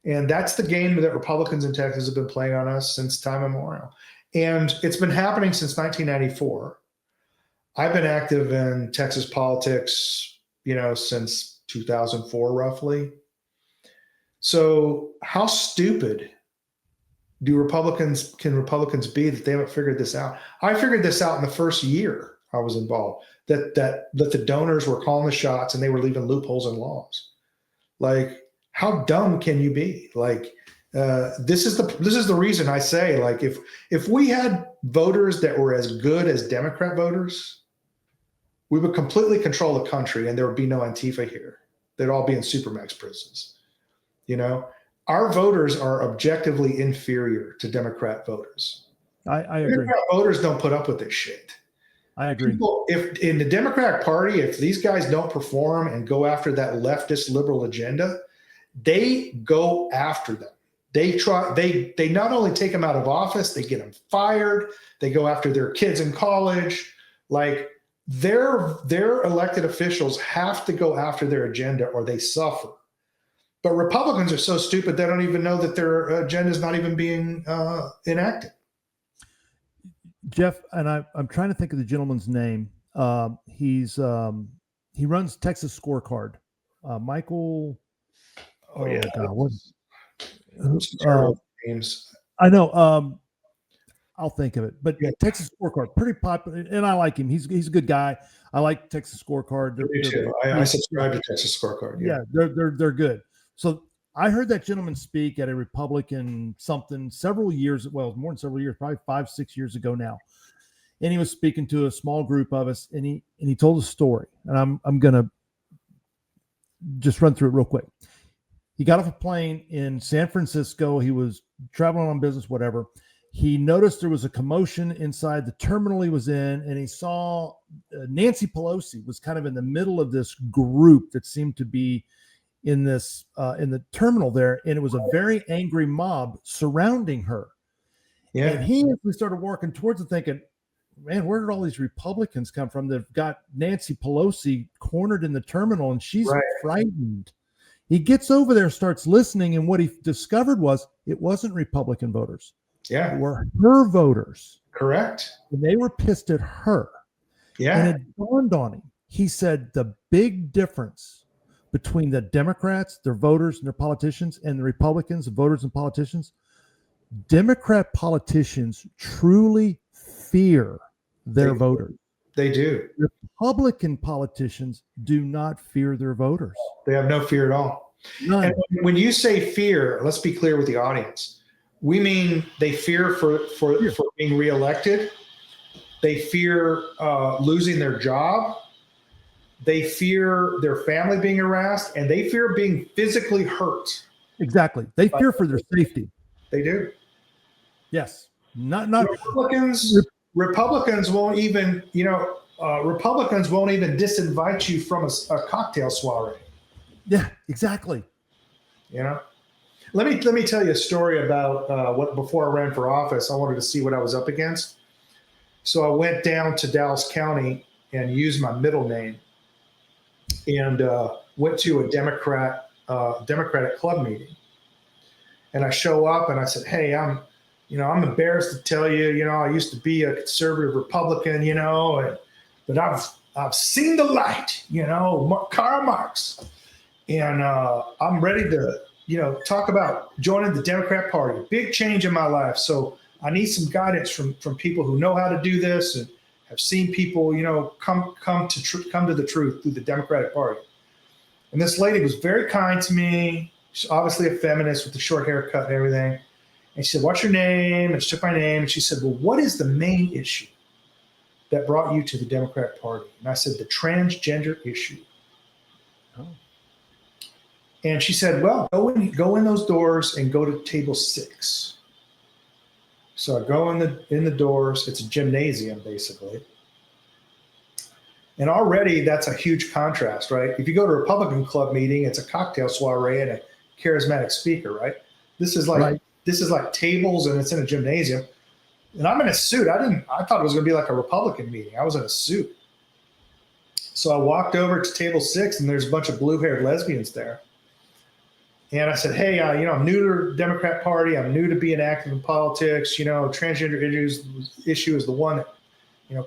And that's the game that Republicans in Texas have been playing on us since time immemorial. And it's been happening since 1994. I've been active in Texas politics, since 2004, roughly. So how stupid can Republicans be that they haven't figured this out? I figured this out in the first year I was involved, that the donors were calling the shots and they were leaving loopholes in laws. Like, how dumb can you be? Like, this is the reason I say, like, if we had voters that were as good as Democrat voters, we would completely control the country and there would be no Antifa here. They'd all be in supermax prisons. Our voters are objectively inferior to Democrat voters. I agree. Democrat voters don't put up with this shit. I agree. If in the Democratic Party, if these guys don't perform and go after that leftist liberal agenda, they go after them. They not only take them out of office, they get them fired. They go after their kids in college. Like, their elected officials have to go after their agenda or they suffer. But Republicans are so stupid they don't even know that their agenda is not even being enacted. Jeff, and I'm trying to think of the gentleman's name. He runs Texas Scorecard. Michael. Oh yeah, God, terrible names. I know. I'll think of it. But Yeah. Texas Scorecard, pretty popular, and I like him. He's a good guy. I like Texas Scorecard. Me too. I subscribe to Texas Scorecard. Yeah, they're good. So I heard that gentleman speak at a Republican something several years, well, more than several years, probably 5-6 years ago now. And he was speaking to a small group of us, and he told a story. And I'm gonna just run through it real quick. He got off a plane in San Francisco. He was traveling on business, whatever. He noticed there was a commotion inside the terminal he was in, and he saw Nancy Pelosi was kind of in the middle of this group that seemed to be in this in the terminal there, and it was a very angry mob surrounding her. Yeah. And we started walking towards it thinking, man, where did all these Republicans come from? They've got Nancy Pelosi cornered in the terminal and she's frightened. He gets over there, starts listening, and what he discovered was it wasn't Republican voters. Yeah. It were her voters. Correct. And they were pissed at her. Yeah. And it dawned on him. He said the big difference between the Democrats, their voters and their politicians, and the Republicans, the voters and politicians, Democrat politicians truly fear their voters. They do. Republican politicians do not fear their voters. They have no fear at all. None. And when you say fear, let's be clear with the audience. We mean they fear for being reelected. They fear losing their job. They fear their family being harassed, and they fear being physically hurt. Exactly. They fear for their safety. They do. Yes. Not Republicans won't even, Republicans won't even disinvite you from a cocktail soiree. Yeah, exactly. Let me tell you a story about what before I ran for office. I wanted to see what I was up against. So I went down to Dallas County and used my middle name and went to a Democratic club meeting. And I show up and I said, hey, I'm embarrassed to tell you, I used to be a conservative Republican, but I've seen the light, Karl Marx, and I'm ready to, talk about joining the Democrat Party. Big change in my life. So I need some guidance from people who know how to do this and have seen people, come to the truth through the Democratic Party. And this lady was very kind to me. She's obviously a feminist with the short haircut and everything. And she said, what's your name? And she took my name. And she said, well, what is the main issue that brought you to the Democratic Party? And I said, the transgender issue. Oh. And she said, well, go in those doors and go to table 6. So I go in the doors. It's a gymnasium, basically. And already that's a huge contrast, right? If you go to a Republican club meeting, it's a cocktail soiree and a charismatic speaker, right? This is like this is like tables and it's in a gymnasium. And I'm in a suit. I thought it was going to be like a Republican meeting. I was in a suit. So I walked over to table 6 and there's a bunch of blue-haired lesbians there. And I said, hey, I'm new to the Democrat Party. I'm new to being active in politics. Transgender issue is the one that,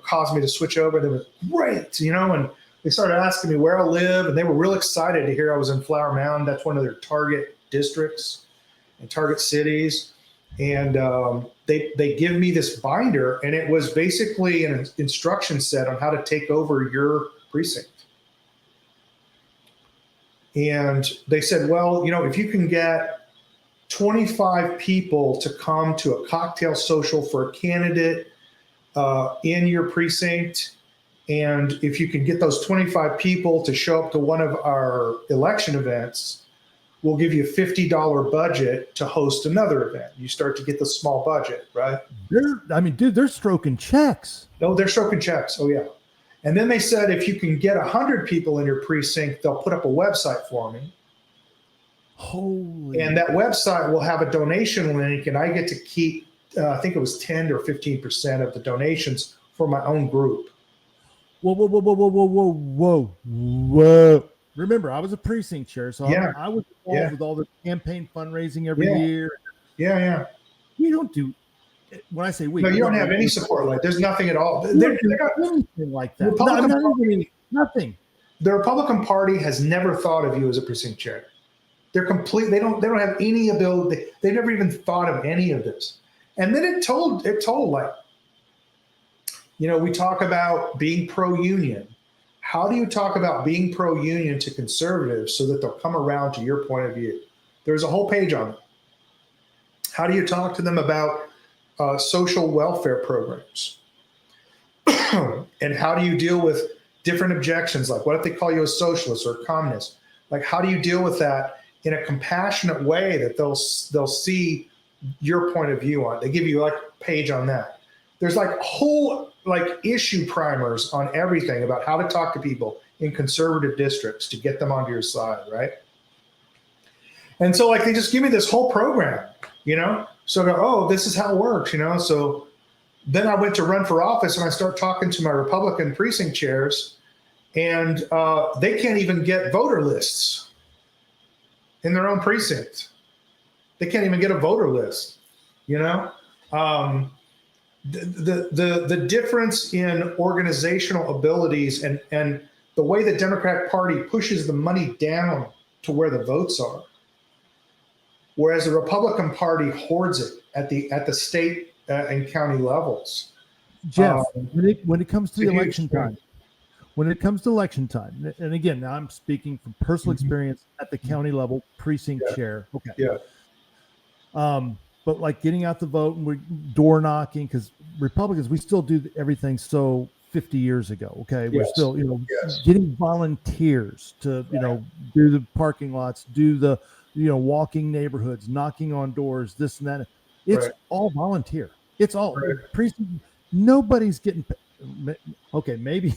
caused me to switch over. They were great, and they started asking me where I live. And they were real excited to hear I was in Flower Mound. That's one of their target districts and target cities. And they give me this binder, and it was basically an instruction set on how to take over your precinct. And they said, well, if you can get 25 people to come to a cocktail social for a candidate in your precinct, and if you can get those 25 people to show up to one of our election events, we'll give you a $50 budget to host another event. You start to get the small budget, right? They're stroking checks. No, they're stroking checks. Oh, yeah. And then they said, if you can get 100 people in your precinct, they'll put up a website for me. And that website will have a donation link, and I get to keep, I think it was 10 or 15% of the donations for my own group. Whoa. Remember, I was a precinct chair, so I was involved with all the campaign fundraising every year. Yeah. We don't do. When I say we, no, you don't have any support. Like, there's nothing at all. They got anything like that. Nothing. The Republican Party has never thought of you as a precinct chair. They're complete. They don't have any ability. They never even thought of any of this. And then it told like, we talk about being pro-union. How do you talk about being pro-union to conservatives so that they'll come around to your point of view? There's a whole page on it. How do you talk to them about social welfare programs? And how do you deal with different objections? Like, what if they call you a socialist or a communist? Like, how do you deal with that in a compassionate way that they'll see your point of view on? They give you like a page on that. There's like whole issue primers on everything about how to talk to people in conservative districts to get them onto your side, right? And so they just give me this whole program, So I go, oh, this is how it works, So then I went to run for office, and I start talking to my Republican precinct chairs, and they can't even get voter lists in their own precinct. They can't even get a voter list, The difference in organizational abilities and the way the Democratic Party pushes the money down to where the votes are, whereas the Republican Party hoards it at the state and county levels. Jeff, when it comes to the election time, and again, now I'm speaking from personal experience at the county level, precinct chair. Okay. Yeah. But like getting out the vote and we're door knocking, because Republicans, we still do everything so 50 years ago. Okay. We're still, getting volunteers to, do the parking lots, do the, walking neighborhoods, knocking on doors, this and that. It's all volunteer. It's all precinct. Nobody's getting, okay, maybe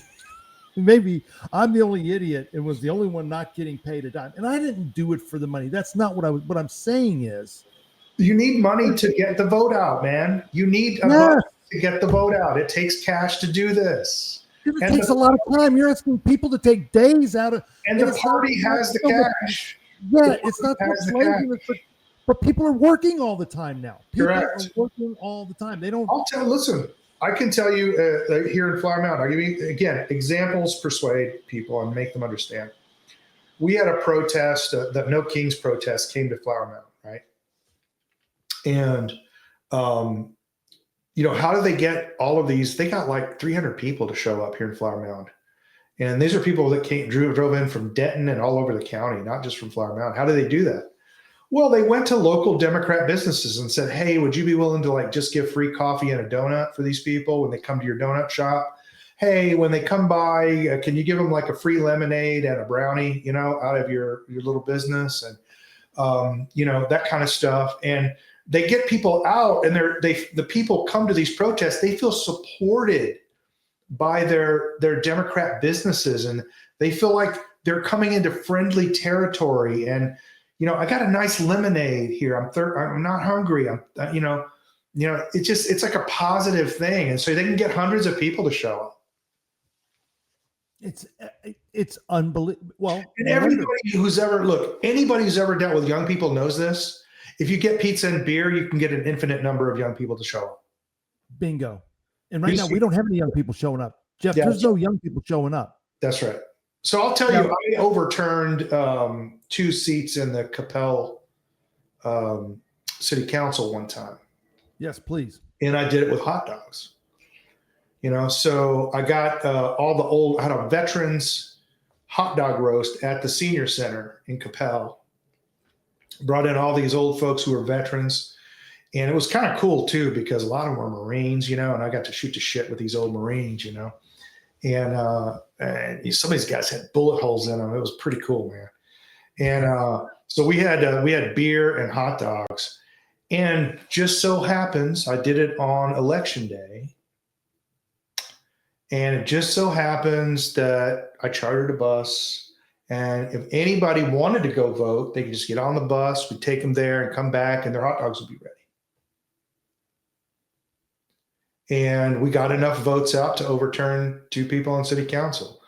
I'm the only idiot and was the only one not getting paid a dime. And I didn't do it for the money. That's not what I'm saying is, you need money to get the vote out, man. You need a vote to get the vote out. It takes cash to do this. It takes a lot of time. You're asking people to take days out of. And the party has the cash. Yeah, it's not but people are working all the time now. People are working all the time. They don't. Listen, I can tell you here in Flower Mound, I'll give you, again, examples persuade people and make them understand. We had a protest, the No Kings protest came to Flower Mound, right? And, how do they get all of these? They got like 300 people to show up here in Flower Mound. And these are people that drove in from Denton and all over the county, not just from Flower Mound. How do they do that? Well, they went to local Democrat businesses and said, hey, would you be willing to just give free coffee and a donut for these people when they come to your donut shop? Hey, when they come by, can you give them a free lemonade and a brownie, out of your little business and, that kind of stuff. And they get people out, and the people come to these protests. They feel supported by their Democrat businesses, and they feel like they're coming into friendly territory. And I got a nice lemonade here. I'm not hungry. It's like a positive thing. And so they can get hundreds of people to show up. It's unbelievable. Well, and anybody who's ever dealt with young people knows this. If you get pizza and beer, you can get an infinite number of young people to show up. Bingo. And right now, we don't have any young people showing up. Jeff, there's no young people showing up. That's right. So I'll tell you, I overturned 2 seats in the Capel City Council one time. Yes, please. And I did it with hot dogs. So I got I had a veterans hot dog roast at the senior center in Capel. Brought in all these old folks who were veterans. And it was kind of cool too, because a lot of them were Marines, and I got to shoot the shit with these old Marines, and some of these guys had bullet holes in them. It was pretty cool, man. And so we had beer and hot dogs, and just so happens I did it on election day. And it just so happens that I chartered a bus. And if anybody wanted to go vote, they could just get on the bus. We'd take them there and come back, and their hot dogs would be ready. And we got enough votes out to overturn 2 people on city council.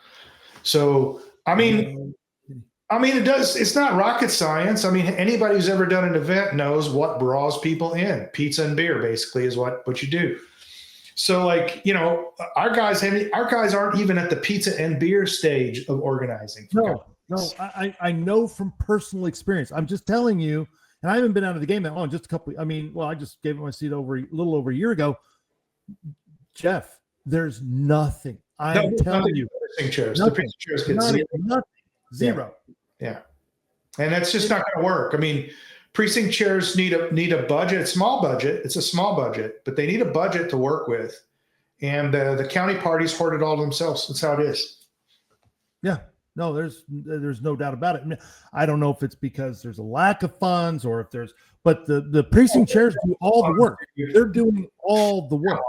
So, it's not rocket science. Anybody who's ever done an event knows what draws people in. Pizza and beer basically is what you do. So our guys aren't even at the pizza and beer stage of organizing. No, I know from personal experience. I'm just telling you, and I haven't been out of the game that long, just a couple. I just gave my seat a little over a year ago. Jeff, there's nothing. I'm telling you. The precinct chairs get zero. Yeah. And that's just not going to work. Precinct chairs need a budget, small budget. It's a small budget, but they need a budget to work with. And the county parties hoard it all themselves. That's how it is. Yeah. No, there's no doubt about it. I don't know if it's because there's a lack of funds or if but the precinct chairs do all the work. They're doing all the work.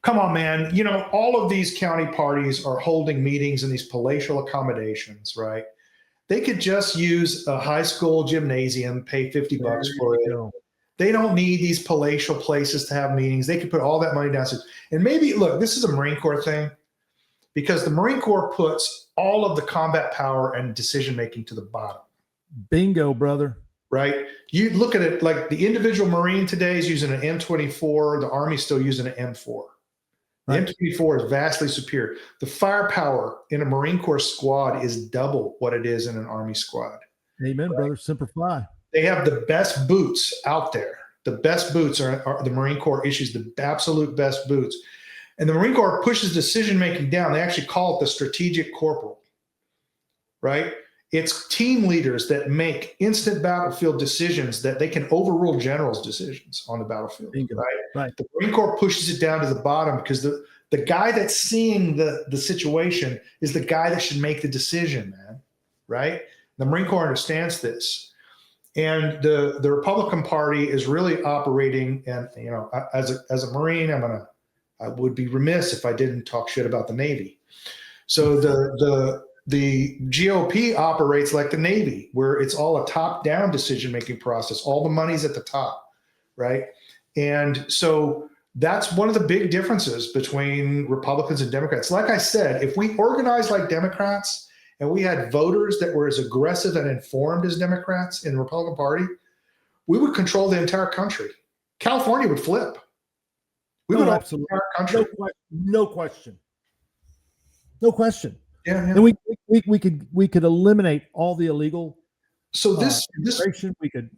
Come on, man. All of these county parties are holding meetings in these palatial accommodations, right? They could just use a high school gymnasium, pay $50 for it. They don't need these palatial places to have meetings. They could put all that money downstairs. And maybe, look, this is a Marine Corps thing, because the Marine Corps puts all of the combat power and decision-making to the bottom. Bingo, brother. Right? You look at it like the individual Marine today is using an M24. The Army's still using an M4. The M24 is vastly superior. The firepower in a Marine Corps squad is double what it is in an Army squad. Amen, brother. Simplify. They have the best boots out there. The best boots are the Marine Corps issues the absolute best boots. And the Marine Corps pushes decision-making down. They actually call it the strategic corporal, right? It's team leaders that make instant battlefield decisions that they can overrule generals' decisions on the battlefield, right? The Marine Corps pushes it down to the bottom because the guy that's seeing the situation is the guy that should make the decision, man, right? The Marine Corps understands this. And the Republican Party is really operating, and as a Marine, I would be remiss if I didn't talk shit about the Navy. So the GOP operates like the Navy, where it's all a top-down decision-making process. All the money's at the top, right? And so that's one of the big differences between Republicans and Democrats. Like I said, if we organized like Democrats and we had voters that were as aggressive and informed as Democrats in the Republican Party, we would control the entire country. California would flip. We would absolutely the entire country. No question. No question. Yeah. And we could eliminate all the illegal. So this we could.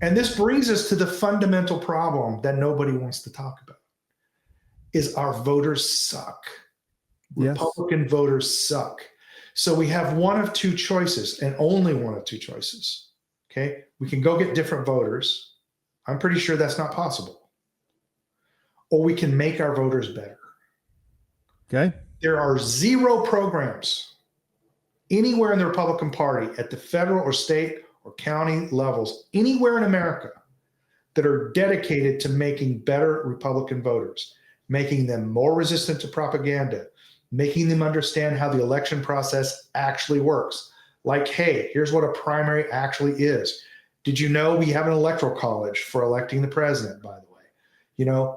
And this brings us to the fundamental problem that nobody wants to talk about: is our voters suck. Yes. Republican voters suck. So we have one of two choices, and only one of two choices. Okay, we can go get different voters. I'm pretty sure that's not possible. Or we can make our voters better. Okay. There are 0 programs anywhere in the Republican Party at the federal or state or county levels, anywhere in America, that are dedicated to making better Republican voters, making them more resistant to propaganda, making them understand how the election process actually works, Like, hey, here's what a primary actually is. Did you know we have an electoral college for electing the president, by the way?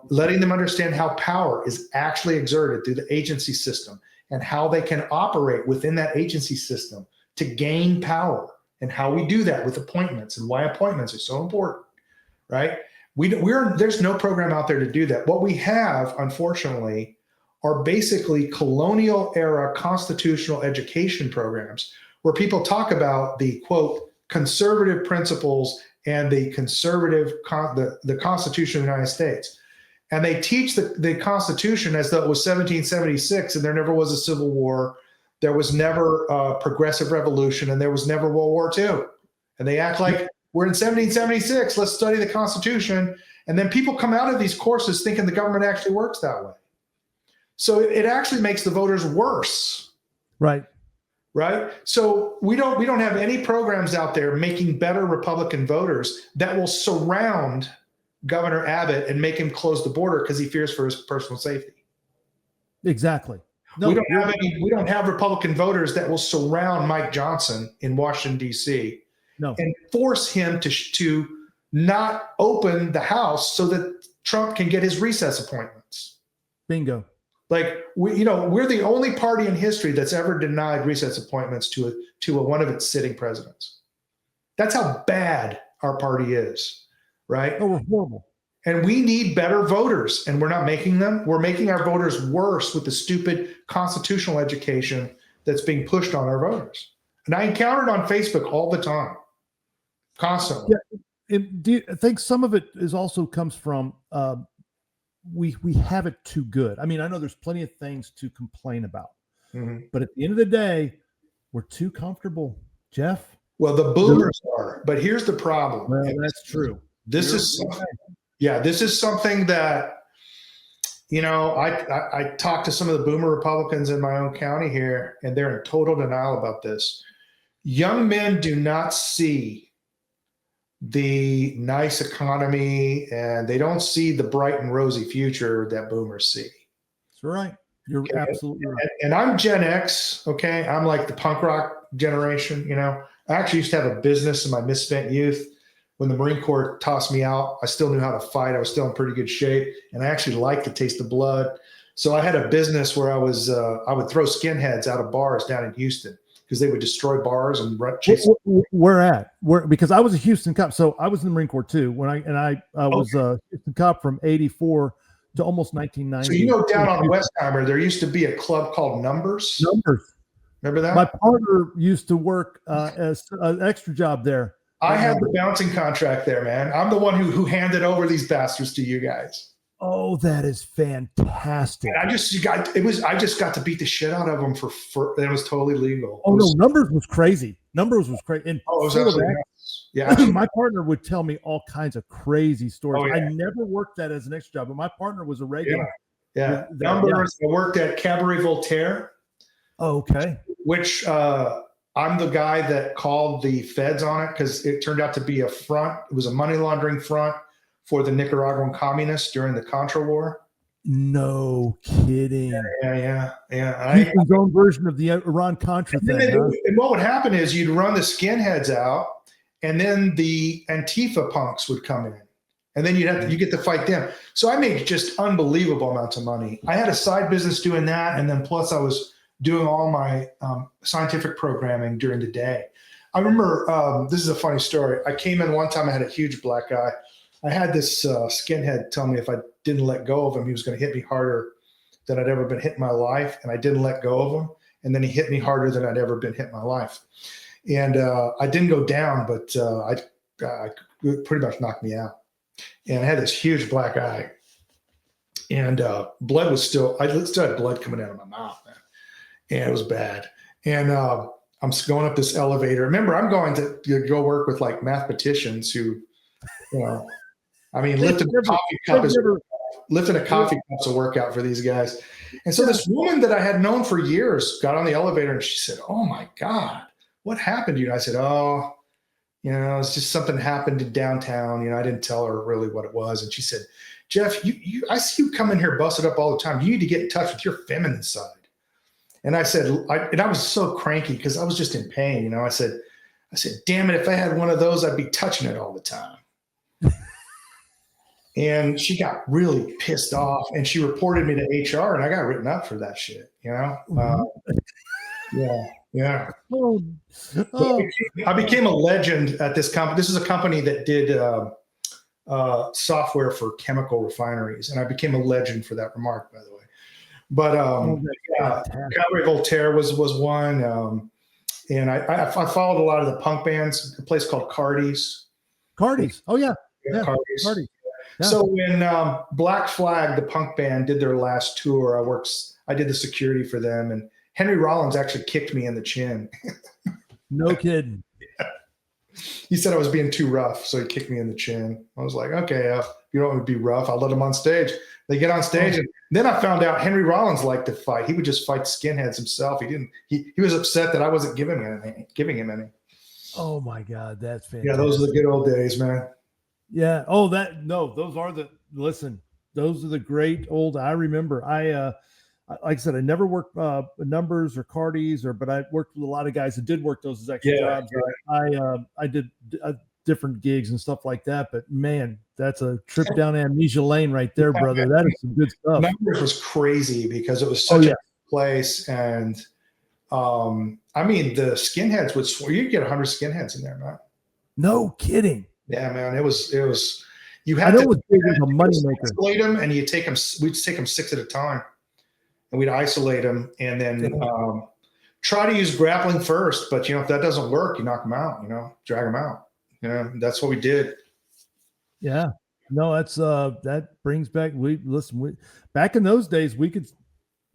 Letting them understand how power is actually exerted through the agency system and how they can operate within that agency system to gain power, and how we do that with appointments and why appointments are so important, right? There's no program out there to do that. What we have, unfortunately, are basically colonial era constitutional education programs where people talk about the quote conservative principles and the conservative the Constitution of the United States, and they teach the Constitution as though it was 1776 and there never was a Civil War, there was never a progressive revolution, and there was never World War II. And they act like we're in 1776. Let's study the Constitution, and then people come out of these courses thinking the government actually works that way. So it actually makes the voters worse. Right. Right. So we don't have any programs out there making better Republican voters that will surround Governor Abbott and make him close the border because he fears for his personal safety. Exactly. No, we don't have Republican voters that will surround Mike Johnson in Washington, D.C. and force him to not open the House so that Trump can get his recess appointments. Bingo. Like we're the only party in history that's ever denied recess appointments to one of its sitting presidents. That's how bad our party is, right? Oh, we're horrible. And we need better voters, and we're not making them. We're making our voters worse with the stupid constitutional education that's being pushed on our voters. And I encounter it on Facebook all the time, constantly. Yeah. Do you think some of it also comes from we have it too good? I mean, I know there's plenty of things to complain about, but at the end of the day, we're too comfortable, Jeff. Well, the boomers are, but here's the problem. Well, that's true. This is something that, I talked to some of the boomer Republicans in my own county here, and they're in total denial about this. Young men do not see the nice economy, and they don't see the bright and rosy future that boomers see. That's right. You're absolutely right. And I'm Gen X. Okay. I'm like the punk rock generation. I actually used to have a business in my misspent youth. When the Marine Corps tossed me out, I still knew how to fight. I was still in pretty good shape, and I actually liked the taste of blood. So I had a business where I would throw skinheads out of bars down in Houston because they would destroy bars and chase. Because I was a Houston cop, so I was in the Marine Corps too. I was a Houston cop from '84 to almost 1990. So down on Westheimer, there used to be a club called Numbers. Remember that? My partner used to work as an extra job there. I had the bouncing contract there, man. I'm the one who handed over these bastards to you guys. Oh, that is fantastic! And I just got to beat the shit out of them for it was totally legal. Numbers was crazy. Numbers was crazy. And it was absolutely nuts. Yeah, my partner would tell me all kinds of crazy stories. I never worked that as an extra job, but my partner was a regular. Yeah. Numbers. I worked at Cabaret Voltaire. Oh, okay. Which I'm the guy that called the feds on it because it turned out to be a front. It was a money laundering front for the Nicaraguan communists during the Contra War. No kidding. Yeah. Houston's own version of the Iran-Contra thing. And what would happen is you'd run the skinheads out, and then the Antifa punks would come in. And then you get to fight them. So I made just unbelievable amounts of money. I had a side business doing that, and then plus I was doing all my scientific programming during the day. I remember, this is a funny story. I came in one time, I had a huge black eye. I had this skinhead tell me if I didn't let go of him, he was going to hit me harder than I'd ever been hit in my life. And I didn't let go of him. And then he hit me harder than I'd ever been hit in my life. And I didn't go down, but I pretty much knocked me out. And I had this huge black eye. And blood was I still had blood coming out of my mouth, man. And it was bad. And I'm going up this elevator. Remember, I'm going to go work with like mathematicians who, lifting a coffee cup's a workout for these guys. And so this woman that I had known for years got on the elevator and she said, "Oh my God, what happened to you?" And I said, "Oh, it's just something happened in downtown." I didn't tell her really what it was. And she said, "Jeff, I see you come in here busted up all the time. You need to get in touch with your feminine side." And I said, and I was so cranky because I was just in pain. You know, I said, damn it, if I had one of those, I'd be touching it all the time. And she got really pissed off, and she reported me to HR, and I got written up for that shit. You know? Yeah. Oh, I became a legend at this company. This is a company that did software for chemical refineries, and I became a legend for that remark, by the way. But Cabaret Voltaire was one, and I followed a lot of the punk bands. A place called Cardi's. Oh yeah, Cardi's. Yeah. So when Black Flag, the punk band, did their last tour, I did the security for them, and Henry Rollins actually kicked me in the chin. No kidding. Yeah. He said I was being too rough, so he kicked me in the chin. I was like, okay, you don't want to be rough. I'll let him on stage. They get on stage, and then I found out Henry Rollins liked to fight. He would just fight skinheads himself. He was upset that I wasn't giving him any. Oh my God, that's fantastic. Yeah, those are the good old days, man. Yeah. Oh, those are the great old. I remember. Like I said, I never worked numbers or Cardi's, but I worked with a lot of guys that did work those as extra jobs. I did different gigs and stuff like that. But man, that's a trip down amnesia lane right there, brother. That is some good stuff. Numbers was crazy because it was such a place, and I mean the skinheads you'd get 100 skinheads in there, man. No kidding. Yeah, man. It was. You had to isolate them, and we'd take them 6 at a time, and we'd isolate them, and then try to use grappling first. But if that doesn't work, you knock them out. Drag them out. That's what we did. Yeah. No, that's that brings back. Back in those days, we could,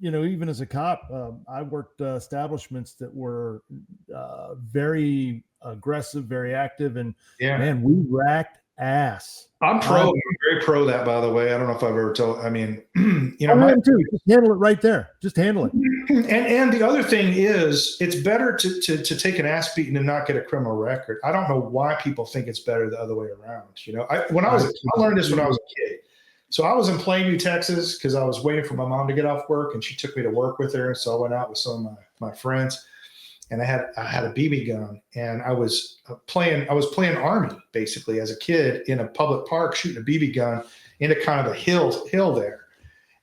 even as a cop, I worked establishments that were very aggressive, very active, and man, we racked ass. I'm very pro that, by the way. I don't know if I've ever told. I mean, I am too. Just handle it right there. Just handle it. And the other thing is, it's better to take an ass beating and not get a criminal record. I don't know why people think it's better the other way around. I learned this when I was a kid. So I was in Plainview, Texas, because I was waiting for my mom to get off work, and she took me to work with her. And so I went out with some of my friends, and I had a BB gun, and I was playing Army basically as a kid in a public park, shooting a BB gun into kind of a hill there.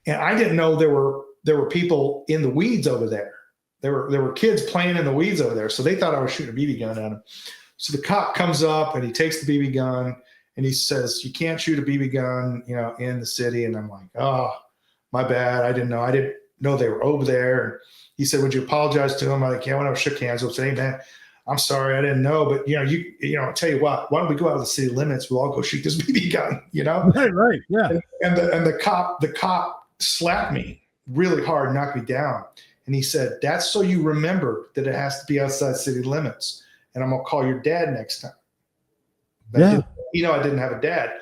And I didn't know there were people in the weeds over there. There were kids playing in the weeds over there, so they thought I was shooting a BB gun at them. So the cop comes up and he takes the BB gun and he says, "You can't shoot a BB gun, in the city." And I'm like, "Oh, my bad. I didn't know they were over there." And he said, "Would you apologize to him?" I'm like, "Yeah." When I shook hands, I was saying, "Hey, man, I'm sorry, I didn't know, but I'll tell you what. Why don't we go out of the city limits? We'll all go shoot this BB gun, Right, yeah. And the cop slapped me really hard, knocked me down, and he said, "That's so you remember that it has to be outside city limits, and I'm gonna call your dad next time." I didn't have a dad,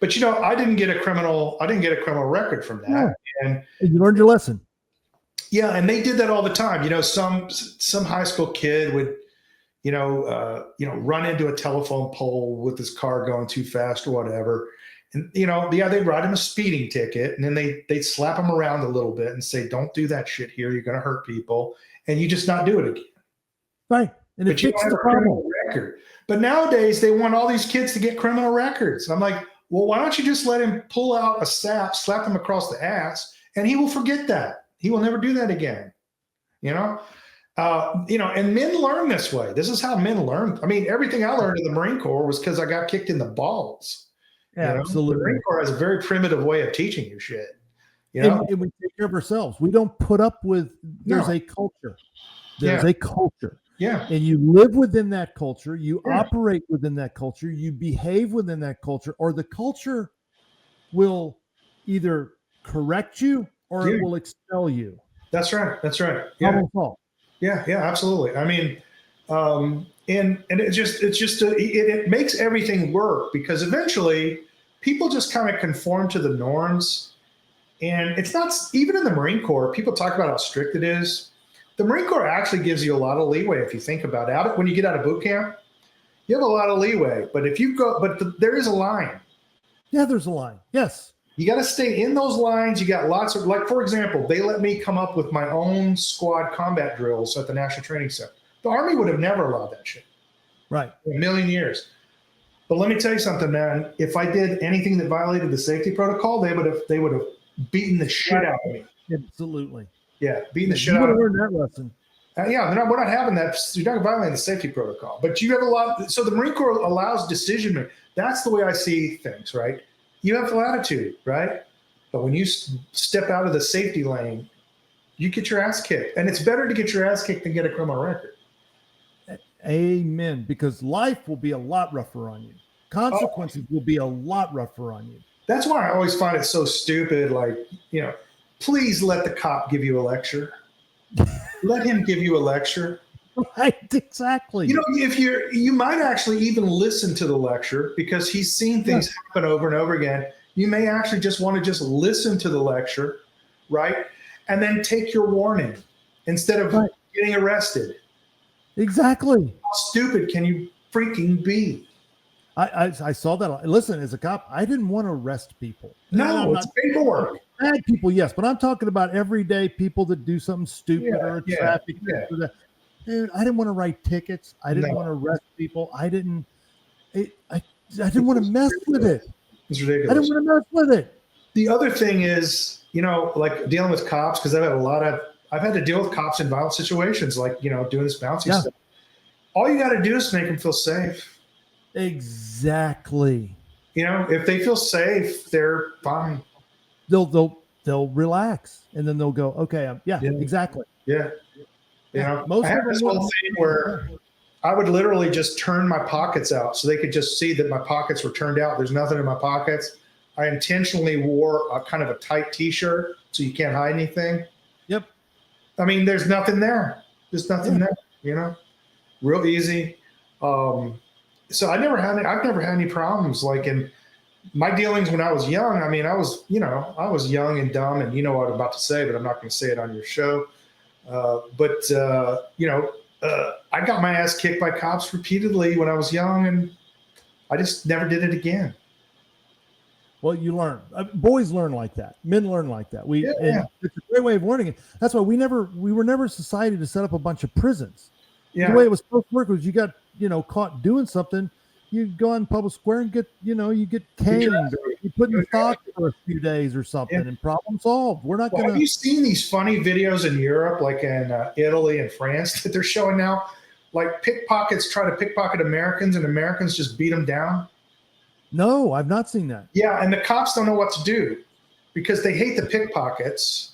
but I didn't get a criminal record from that, and you learned your lesson. Yeah, and they did that all the time. Some high school kid would, run into a telephone pole with his car going too fast or whatever, and they'd write him a speeding ticket, and then they'd slap him around a little bit and say, "Don't do that shit here. You're going to hurt people," and you just not do it again. Right, and it fixes the problem. Record. But nowadays they want all these kids to get criminal records. I'm like, well, why don't you just let him pull out a sap, slap him across the ass, and he will forget that. He will never do that again. And men learn this way. This is how men learn. I mean, everything I learned in the Marine Corps was because I got kicked in the balls. Absolutely. The Marine Corps has a very primitive way of teaching you shit. And we take care of ourselves. We don't put up with. There's a culture. There's a culture. Yeah. And you live within that culture, you operate within that culture, you behave within that culture, or the culture will either correct you or it will expel you. That's right. Yeah. Yeah, absolutely. I mean, and it makes everything work because eventually people just kind of conform to the norms. And it's not, even in the Marine Corps, people talk about how strict it is. The Marine Corps actually gives you a lot of leeway if you think about it. When you get out of boot camp, you have a lot of leeway. But there is a line. Yeah, there's a line. Yes. You got to stay in those lines. You got lots of, like, for example, they let me come up with my own squad combat drills at the National Training Center. The Army would have never allowed that shit. Right. In a million years. But let me tell you something, man. If I did anything that violated the safety protocol, they would have beaten the shit out of me. Absolutely. Yeah, beating the shit You out would of have me. learned that lesson. We're not having that. You're not violating the safety protocol. But you have a lot. So the Marine Corps allows decision making. That's the way I see things, right? You have latitude, right? But when you step out of the safety lane, you get your ass kicked. And it's better to get your ass kicked than get a criminal record. Amen. Because life will be a lot rougher on you. Consequences will be a lot rougher on you. That's why I always find it so stupid. Like, please let the cop give you a lecture. Let him give you a lecture. Right, exactly. You might actually even listen to the lecture because he's seen things happen over and over again. You may actually just want to just listen to the lecture, right? And then take your warning instead of getting arrested. Exactly. How stupid can you freaking be? I saw that. Listen, as a cop, I didn't want to arrest people. No, it's paperwork. Bad people, yes, but I'm talking about everyday people that do something stupid or traffic. Or dude, I didn't want to write tickets. I didn't want to arrest people. I didn't want to mess with it. It's ridiculous. I didn't want to mess with it. The other thing is, like dealing with cops, because I've had to deal with cops in violent situations, like, doing this bouncy stuff. All you got to do is make them feel safe. Exactly. If they feel safe, they're fine. They'll relax, and then they'll go, okay, exactly. Yeah. Most I had this whole thing where I would literally just turn my pockets out so they could just see that my pockets were turned out. There's nothing in my pockets. I intentionally wore a kind of a tight T-shirt so you can't hide anything. Yep. I mean, there's nothing there. There's nothing there. Real easy. So I've never had any problems. Like in my dealings when I was young, I mean, I was young and dumb, and you know what I'm about to say, but I'm not going to say it on your show. I got my ass kicked by cops repeatedly when I was young, and I just never did it again. Well, you learn. Boys learn like that. Men learn like that. And it's a great way of learning it. That's why we were never a society to set up a bunch of prisons. Yeah. The way it was supposed to work was you got caught doing something, you go on public square and get caned, or you put in stock for a few days or something, and problem solved. We're not going to. Have you seen these funny videos in Europe, like in Italy and France, that they're showing now? Like pickpockets try to pickpocket Americans, and Americans just beat them down. No, I've not seen that. Yeah, and the cops don't know what to do because they hate the pickpockets,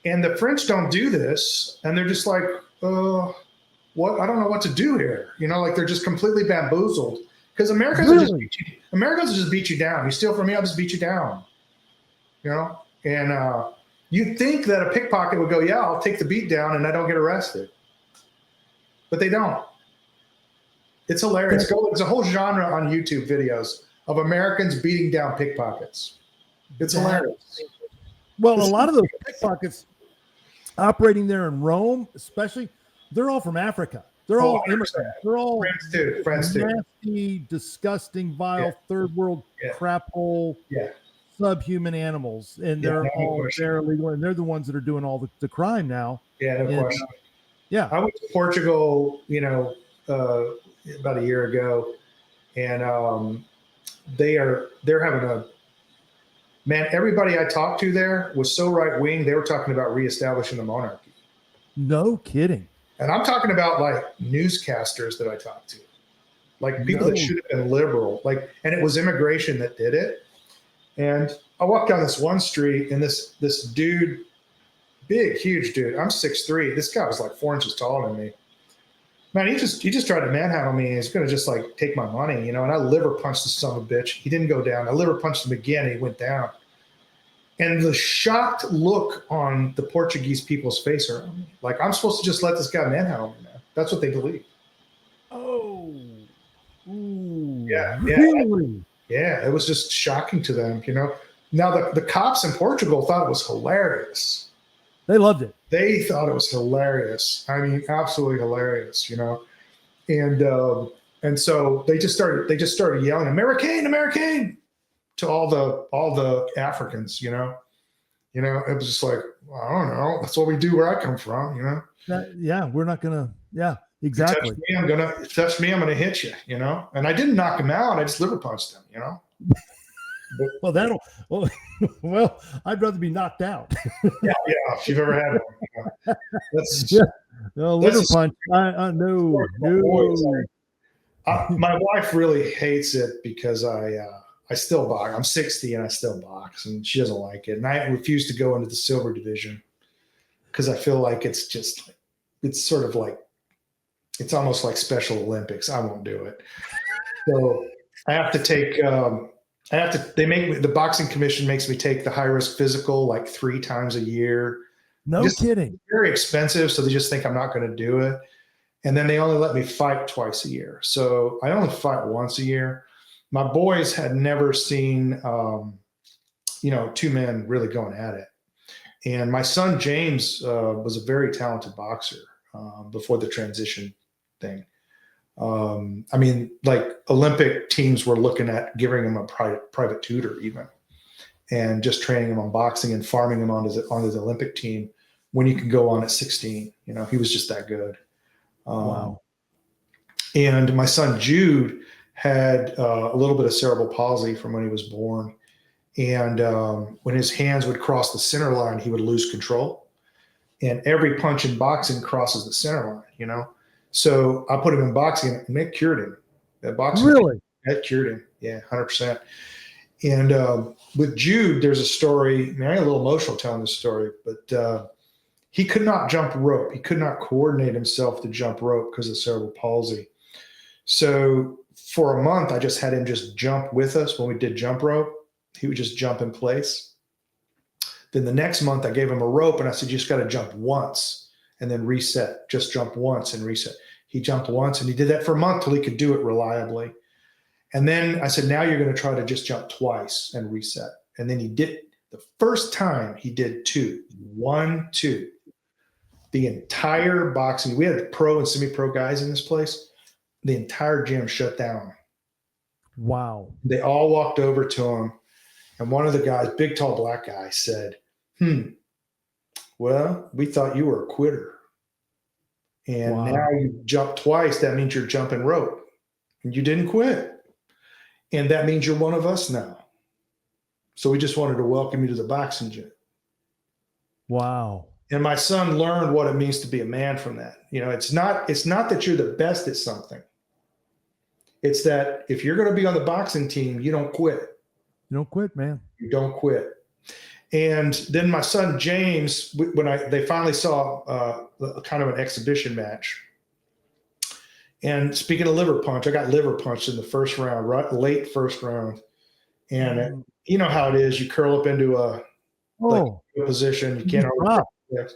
and the French don't do this, and they're just like, what? I don't know what to do here. Like they're just completely bamboozled because Americans just beat you down. You steal from me, I'll just beat you down. And you'd think that a pickpocket would go, yeah, I'll take the beat down and I don't get arrested, but they don't. It's hilarious. It's a whole genre on YouTube videos of Americans beating down pickpockets. It's hilarious. Well, a lot of those pickpockets operating there in Rome, especially, they're all from Africa. They're all immigrants. They're all friends too. Nasty, disgusting, vile, third world crap hole, subhuman animals, and they're all there illegal, and they're the ones that are doing all the crime now. Yeah, no question. I went to Portugal, about a year ago, and they're having a man. Everybody I talked to there was so right wing. They were talking about reestablishing the monarchy. No kidding. And I'm talking about like newscasters that I talked to, like people that should have been liberal, and it was immigration that did it. And I walked down this one street, and this dude, big, huge dude. I'm 6'3". This guy was like 4 inches taller than me. Man, he just tried to manhandle me. He's going to just like take my money, and I liver punched the son of a bitch. He didn't go down. I liver punched him again, and he went down. And the shocked look on the Portuguese people's face around me, like I'm supposed to just let this guy manhandle me, man. That's what they believe. Oh, ooh, yeah, really? Yeah. It was just shocking to them, Now the cops in Portugal thought it was hilarious. They loved it. They thought it was hilarious. I mean, absolutely hilarious, And so they just started yelling, "American, American!" to all the Africans, you know, it was just like, well, I don't know. That's what we do where I come from, you know. We're not gonna. Yeah, If exactly. you touch me, I'm gonna hit you, you know. And I didn't knock him out. I just liver punched him, you know. But, well, I'd rather be knocked out. yeah. If you've ever had one, you know. No, liver punch. No. My wife really hates it because I still box. I'm 60 and I still box, and she doesn't like it. And I refuse to go into the silver division because I feel like it's sort of like, it's almost like Special Olympics. I won't do it. So I have to take, the boxing commission makes me take the high risk physical like 3 times a year. No kidding. Very expensive. So they just think I'm not going to do it. And then they only let me fight twice a year. So I only fight once a year. My boys had never seen, 2 men really going at it. And my son, James, was a very talented boxer before the transition thing. I mean, like Olympic teams were looking at giving him a private tutor even, and just training him on boxing and farming him onto the Olympic team when you can go on at 16. You know, he was just that good. Wow. And my son Jude had a little bit of cerebral palsy from when he was born. And when his hands would cross the center line, he would lose control. And every punch in boxing crosses the center line, you know? So I put him in boxing and it cured him. That boxing, really? That cured him. Yeah, 100%. And with Jude, there's a story. I mean, I get a little emotional telling this story, but he could not jump rope. He could not coordinate himself to jump rope because of cerebral palsy. So for a month, I just had him just jump with us when we did jump rope. He would just jump in place. Then the next month, I gave him a rope and I said, you just got to jump once and then reset. Just jump once and reset. He jumped once and he did that for a month till he could do it reliably. And then I said, now you're going to try to just jump twice and reset. And then he did. The first time he did 2, 1, 2. The entire boxing, we had pro and semi-pro guys in this place. The entire gym shut down. Wow. They all walked over to him. And one of the guys, big, tall, black guy, said, well, we thought you were a quitter. And now you jumped twice. That means you're jumping rope. And you didn't quit. And that means you're one of us now. So we just wanted to welcome you to the boxing gym. Wow. And my son learned what it means to be a man from that. You know, it's not that you're the best at something. It's that if you're going to be on the boxing team, you don't quit. You don't quit, man. You don't quit. And then my son, James, when they finally saw kind of an exhibition match. And speaking of liver punch, I got liver punched in the first round, right, late first round. And you know how it is. You curl up into a position. You can't always.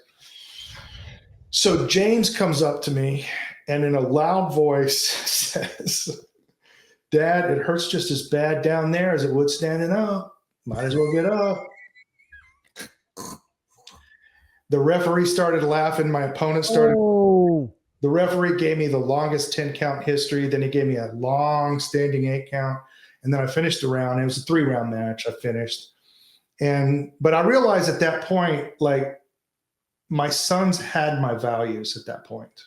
So James comes up to me and in a loud voice says, Dad, it hurts just as bad down there as it would standing up. Might as well get up. The referee started laughing. My opponent started. The referee gave me the longest 10-count history. Then he gave me a long standing 8-count. And then I finished the round. It was a 3-round match. I finished. But I realized at that point, like, my sons had my values at that point.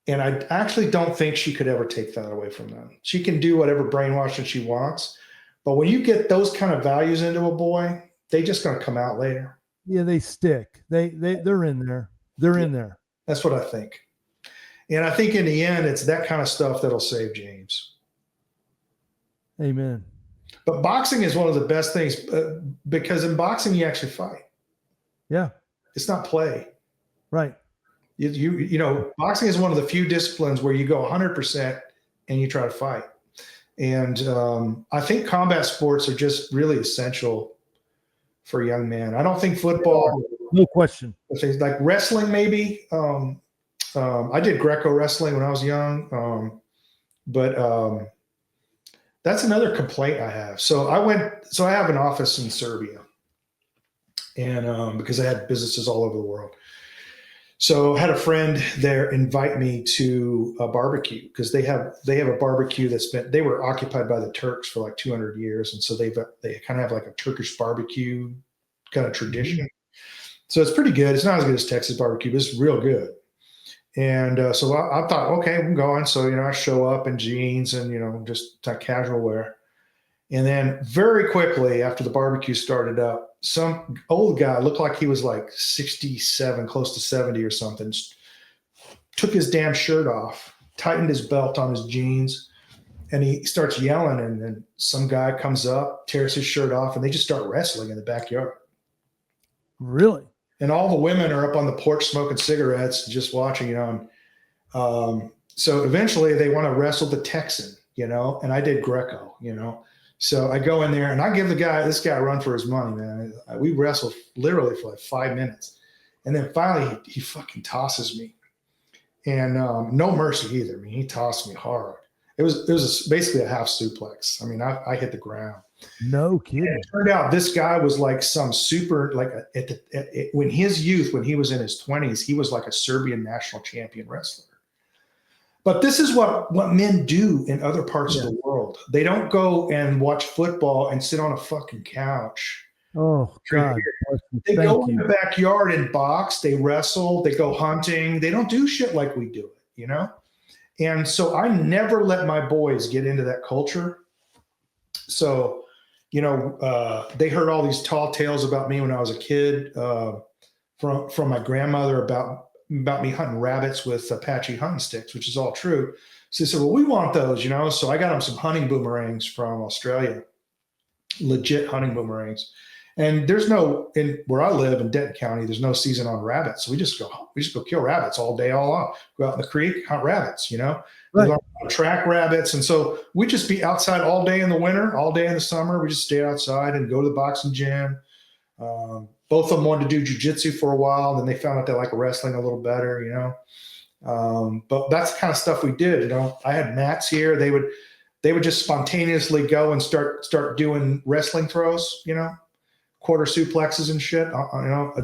And I actually don't think she could ever take that away from them. She can do whatever brainwashing she wants. But when you get those kind of values into a boy, they just going to come out later. Yeah, they stick. They're in there. They're in there. That's what I think. And I think in the end, it's that kind of stuff that'll save James. Amen. But boxing is one of the best things because in boxing, you actually fight. Yeah. It's not play. Right. You know, boxing is one of the few disciplines where you go 100% and you try to fight. And I think combat sports are just really essential for a young man. I don't think football. No question. Like wrestling, maybe. I did Greco wrestling when I was young. But that's another complaint I have. So I have an office in Serbia. And because I had businesses all over the world. So I had a friend there invite me to a barbecue because they have a barbecue they were occupied by the Turks for like 200 years, and so they kind of have like a Turkish barbecue kind of tradition. So it's pretty good. It's not as good as Texas barbecue, but it's real good. And so I thought, okay, I'm going. So I show up in jeans and just like casual wear. And then very quickly after the barbecue started up, some old guy looked like he was like 67, close to 70 or something, took his damn shirt off, tightened his belt on his jeans, and he starts yelling. And then some guy comes up, tears his shirt off, and they just start wrestling in the backyard. Really? And all the women are up on the porch smoking cigarettes, just watching, so eventually they want to wrestle the Texan, and I did Greco, So I go in there and I give this guy a run for his money, man. We wrestled literally for like 5 minutes. And then finally he fucking tosses me, and no mercy either. I mean, he tossed me hard. It was basically a half suplex. I mean, I hit the ground. No kidding. And it turned out this guy was like some super, like when his youth, when he was in his 20s, he was like a Serbian national champion wrestler. But this is what men do in other parts of the world. They don't go and watch football and sit on a fucking couch. Oh, God. They go in the backyard and box. They wrestle. They go hunting. They don't do shit like we do it, And so I never let my boys get into that culture. So, they heard all these tall tales about me when I was a kid from my grandmother about me hunting rabbits with Apache hunting sticks, which is all true. So they said, well, we want those, So I got them some hunting boomerangs from Australia, legit hunting boomerangs. And there's where I live in Denton County, there's no season on rabbits. So we just go kill rabbits all day, all long. Go out in the creek, hunt rabbits, Right. Track rabbits. And so we just be outside all day in the winter, all day in the summer. We just stay outside and go to the boxing gym. Both of them wanted to do jujitsu for a while. Then they found out they like wrestling a little better, But that's the kind of stuff we did. I had mats here. They would just spontaneously go and start doing wrestling throws, quarter suplexes and shit,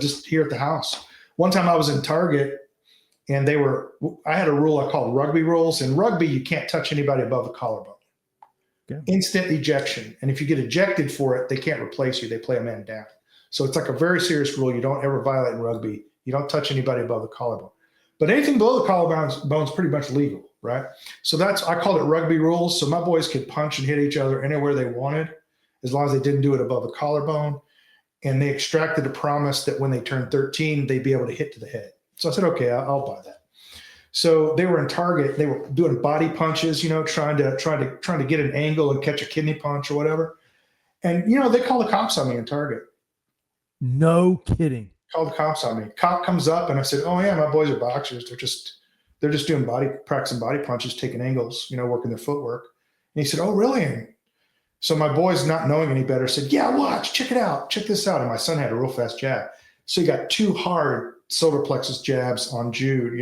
just here at the house. One time I was in Target and I had a rule I called rugby rules. In rugby, you can't touch anybody above the collarbone. Okay. Instant ejection. And if you get ejected for it, they can't replace you. They play a man down. So it's like a very serious rule. You don't ever violate in rugby. You don't touch anybody above the collarbone. But anything below the collarbone is pretty much legal, right? So I called it rugby rules. So my boys could punch and hit each other anywhere they wanted, as long as they didn't do it above the collarbone. And they extracted a promise that when they turned 13, they'd be able to hit to the head. So I said, okay, I'll buy that. So they were in Target. They were doing body punches, trying to get an angle and catch a kidney punch or whatever. And, they called the cops on me in Target. No kidding. Called the cops on me. Cop comes up and I said, oh yeah, my boys are boxers. They're just doing practicing body punches, taking angles, working their footwork. And he said, oh really? And so my boys, not knowing any better, said, yeah, watch, check it out. Check this out. And my son had a real fast jab. So he got 2 hard solar plexus jabs on Jude,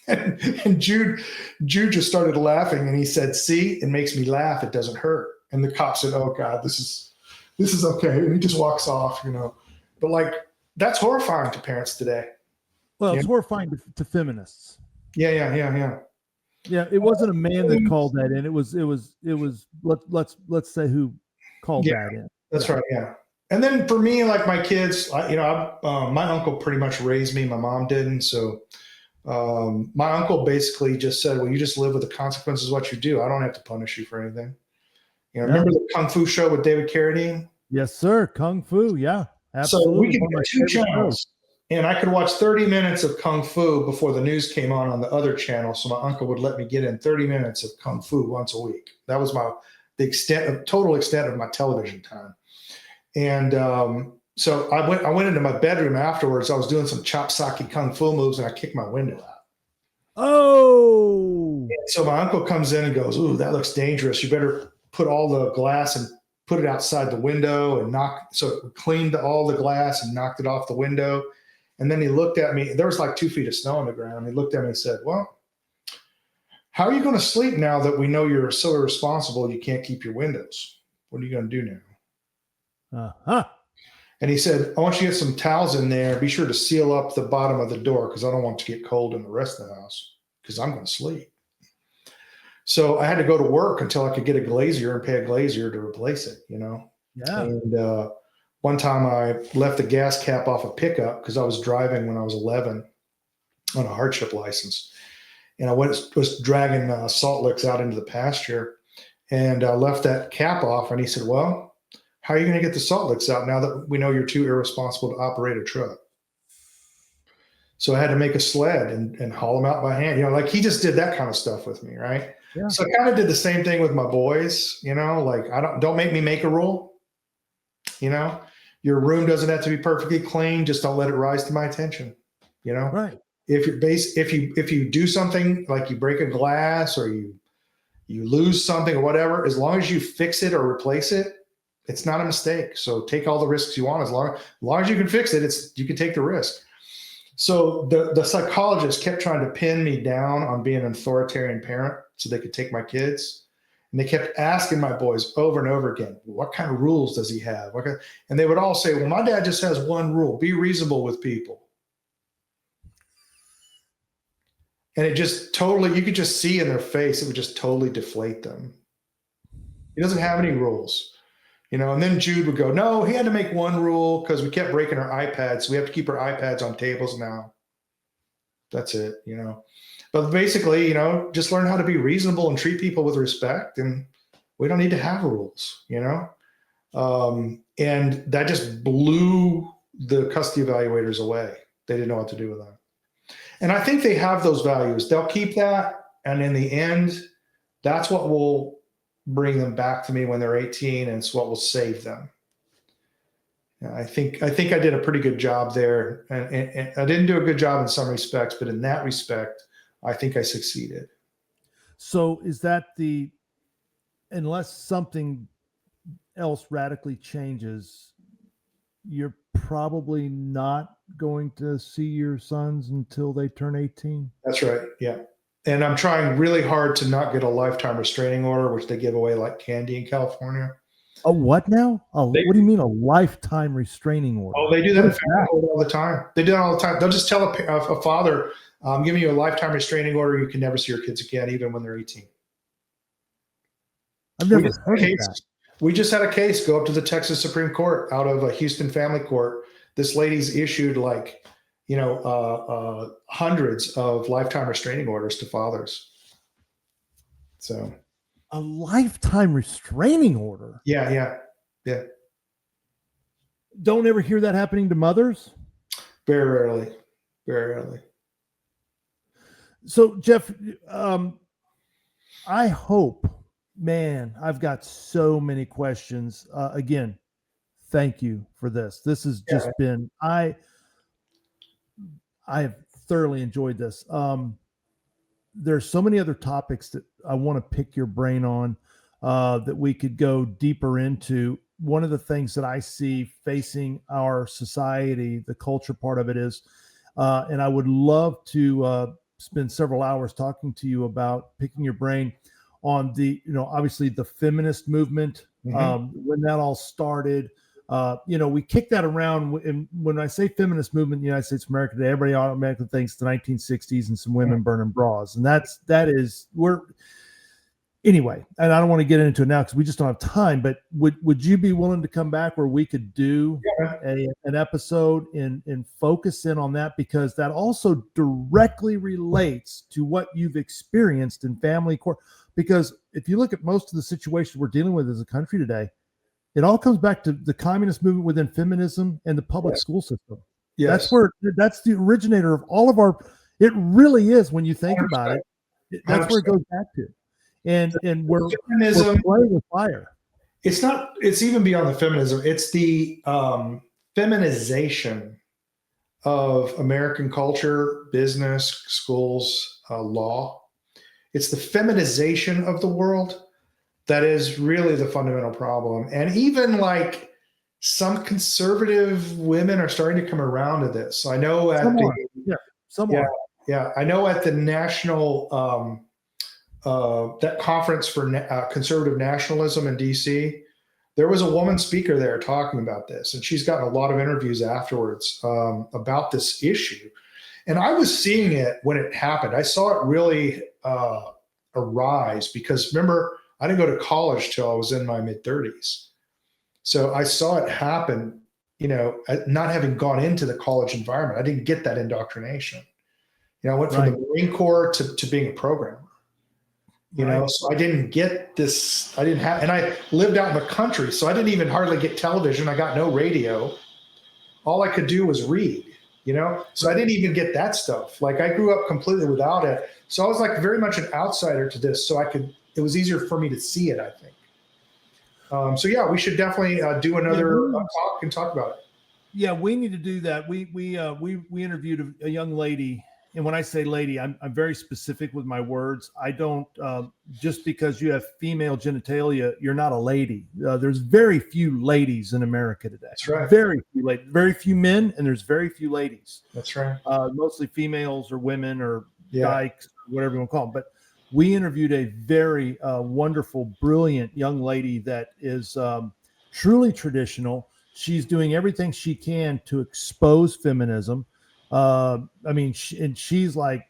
and Jude just started laughing and he said, see, it makes me laugh. It doesn't hurt. And the cop said, oh God, this is okay. And he just walks off, But like, that's horrifying to parents today. Well, it's horrifying to feminists. Yeah. Yeah, it wasn't a man that called that in. It was let's say who called that in. That's right. Yeah. And then for me, like my kids, my uncle pretty much raised me. My mom didn't. So my uncle basically just said, well, you just live with the consequences of what you do. I don't have to punish you for anything. Remember the Kung Fu show with David Carradine? Yes, sir. Kung Fu. Yeah. Absolutely. So we could get 2 channels, and I could watch 30 minutes of Kung Fu before the news came on the other channel. So my uncle would let me get in 30 minutes of Kung Fu once a week. That was the total extent of my television time. And so I went into my bedroom afterwards. I was doing some chop socky Kung Fu moves, and I kicked my window out. Oh! And so my uncle comes in and goes, "Ooh, that looks dangerous. You better put all the glass and put it outside the window and cleaned all the glass and knocked it off the window." And then he looked at me. There was like 2 feet of snow on the ground. He looked at me and said, well, how are you going to sleep now that we know you're so irresponsible you can't keep your windows? What are you going to do now? Uh-huh. And he said, I want you to get some towels in there. Be sure to seal up the bottom of the door because I don't want it to get cold in the rest of the house because I'm going to sleep. So I had to go to work until I could get a glazier and pay a glazier to replace it, you know? Yeah. And one time I left the gas cap off a pickup because I was driving when I was 11 on a hardship license. And I was dragging salt licks out into the pasture and left that cap off. And he said, well, how are you going to get the salt licks out now that we know you're too irresponsible to operate a truck? So I had to make a sled and haul them out by hand. You know, like he just did that kind of stuff with me, right? Yeah. So I kind of did the same thing with my boys, you know, like don't make me make a rule. You know, your room doesn't have to be perfectly clean. Just don't let it rise to my attention. You know, Right. If you do something like you break a glass or you lose something or whatever, as long as you fix it or replace it, it's not a mistake. So take all the risks you want. As long as you can fix it, you can take the risk. So the psychologist kept trying to pin me down on being an authoritarian parent so they could take my kids. And they kept asking my boys over and over again, what kind of rules does he have? And they would all say, well, my dad just has one rule: be reasonable with people. And it just totally, you could just see in their face, it would just totally deflate them. He doesn't have any rules, you know. And then Jude would go, no, he had to make one rule because we kept breaking our iPads. So we have to keep our iPads on tables now. That's it, you know. But basically, you know, just learn how to be reasonable and treat people with respect. And we don't need to have rules, you know. And that just blew the custody evaluators away. They didn't know what to do with that. And I think they have those values. They'll keep that. And in the end, that's what will bring them back to me when they're 18, and it's what will save them. I think I did a pretty good job there. And I didn't do a good job in some respects, but in that respect, I think I succeeded. So is that unless something else radically changes, you're probably not going to see your sons until they turn 18? That's right. Yeah. And I'm trying really hard to not get a lifetime restraining order, which they give away like candy in California. A what now? What do you mean a lifetime restraining order? Oh, they do that in family court all the time. They do that all the time. They'll just tell a father, I'm giving you a lifetime restraining order. You can never see your kids again, even when they're 18. I've never heard of that. We just had a case go up to the Texas Supreme Court out of a Houston family court. This lady's issued like, you know, hundreds of lifetime restraining orders to fathers. So a lifetime restraining order? Yeah. Don't ever hear that happening to mothers? Very rarely. So Jeff, I hope, man, I've got so many questions. Again, thank you for this. This has just been, I have thoroughly enjoyed this. There's so many other topics that I want to pick your brain on that we could go deeper into. One of the things that I see facing our society, the culture part of it is, and I would love to spend several hours talking to you about picking your brain on the, you know, obviously the feminist movement, when that all started. You know, we kick that around. And when I say feminist movement in the United States of America today, everybody automatically thinks the 1960s and some women burning bras. And anyway, and I don't want to get into it now because we just don't have time, but would you be willing to come back where we could do an episode and focus in on that? Because that also directly relates to what you've experienced in family court. Because if you look at most of the situations we're dealing with as a country today, it all comes back to the communist movement within feminism and the public school system. Yes. That's the originator of all of it really is, when you think about it, that's 100%. Where it goes back to. And we're playing with fire. It's even beyond the feminism. It's the feminization of American culture, business, schools, law. It's the feminization of the world that is really the fundamental problem. And even like some conservative women are starting to come around to this. I know at I know at the national that conference for conservative nationalism in DC, there was a woman speaker there talking about this, and she's gotten a lot of interviews afterwards about this issue. And I was seeing it when it happened. I saw it really arise because remember, I didn't go to college till I was in my mid 30s. So I saw it happen, not having gone into the college environment. I didn't get that indoctrination. I went from the Marine Corps to being a programmer. So I didn't get this. I didn't have, and I lived out in the country, so I didn't even hardly get television. I got no radio. All I could do was read, so I didn't even get that stuff. Like I grew up completely without it. So I was like very much an outsider to this. So it was easier for me to see it, I think. So yeah, we should definitely do another talk and talk about it. Yeah, we need to do that. We interviewed a young lady. And when I say lady, I'm very specific with my words. I don't, just because you have female genitalia, you're not a lady. There's very few ladies in America today. That's right. Very few ladies, very few men, and there's very few ladies. That's right. Mostly females or women or dykes, whatever you want to call them. But we interviewed a very wonderful, brilliant young lady that is truly traditional. She's doing everything she can to expose feminism. She's like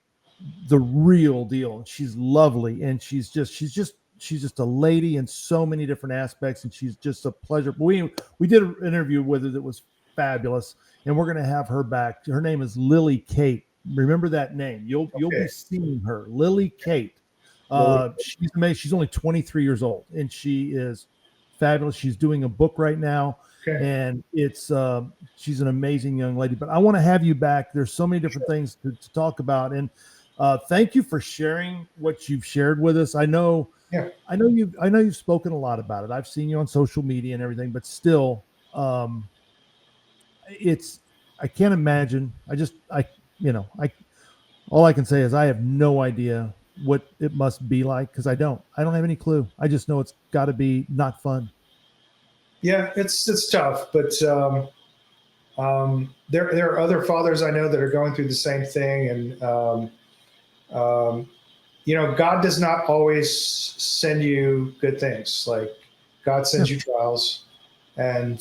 the real deal. She's lovely, and she's just a lady in so many different aspects, and she's just a pleasure. We did an interview with her that was fabulous, and we're going to have her back. Her name is Lily Kate. Remember that name. You'll be seeing her, Lily Kate. She's amazing. She's only 23 years old, and she is fabulous. She's doing a book right now. And it's she's an amazing young lady. But I want to have you back. There's so many different things to talk about. And thank you for sharing what you've shared with us. I know you've spoken a lot about it. I've seen you on social media and everything, but still, I can't imagine. All I can say is I have no idea what it must be like, because I don't have any clue. I just know it's got to be not fun. Yeah, it's tough, but there are other fathers I know that are going through the same thing, and God does not always send you good things. Like God sends you trials, and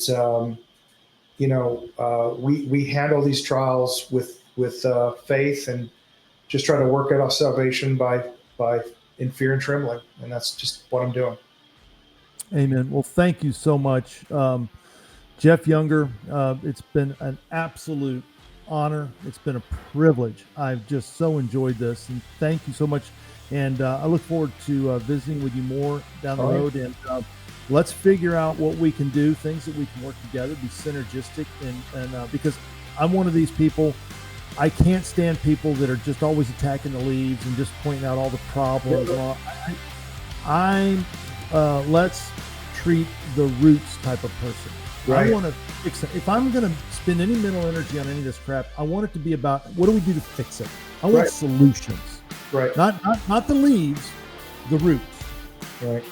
we handle these trials with faith and just try to work out our salvation by in fear and trembling, and that's just what I'm doing. Amen. Well, thank you so much, Jeff Younger. It's been an absolute honor. It's been a privilege. I've just so enjoyed this, and thank you so much. And I look forward to visiting with you more down the road. And let's figure out what we can do, things that we can work together, be synergistic. And because I'm one of these people, I can't stand people that are just always attacking the leaves and just pointing out all the problems. Let's treat the roots type of person. Right. I want to fix it. If I'm going to spend any mental energy on any of this crap, I want it to be about what do we do to fix it. I want solutions. Right. Not the leaves, the roots. Right.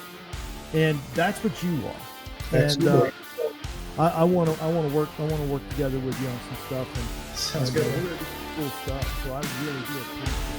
And that's what you are. Absolutely. And I want to work together with you on some stuff. And sounds good. Cool stuff. So I really do appreciate it.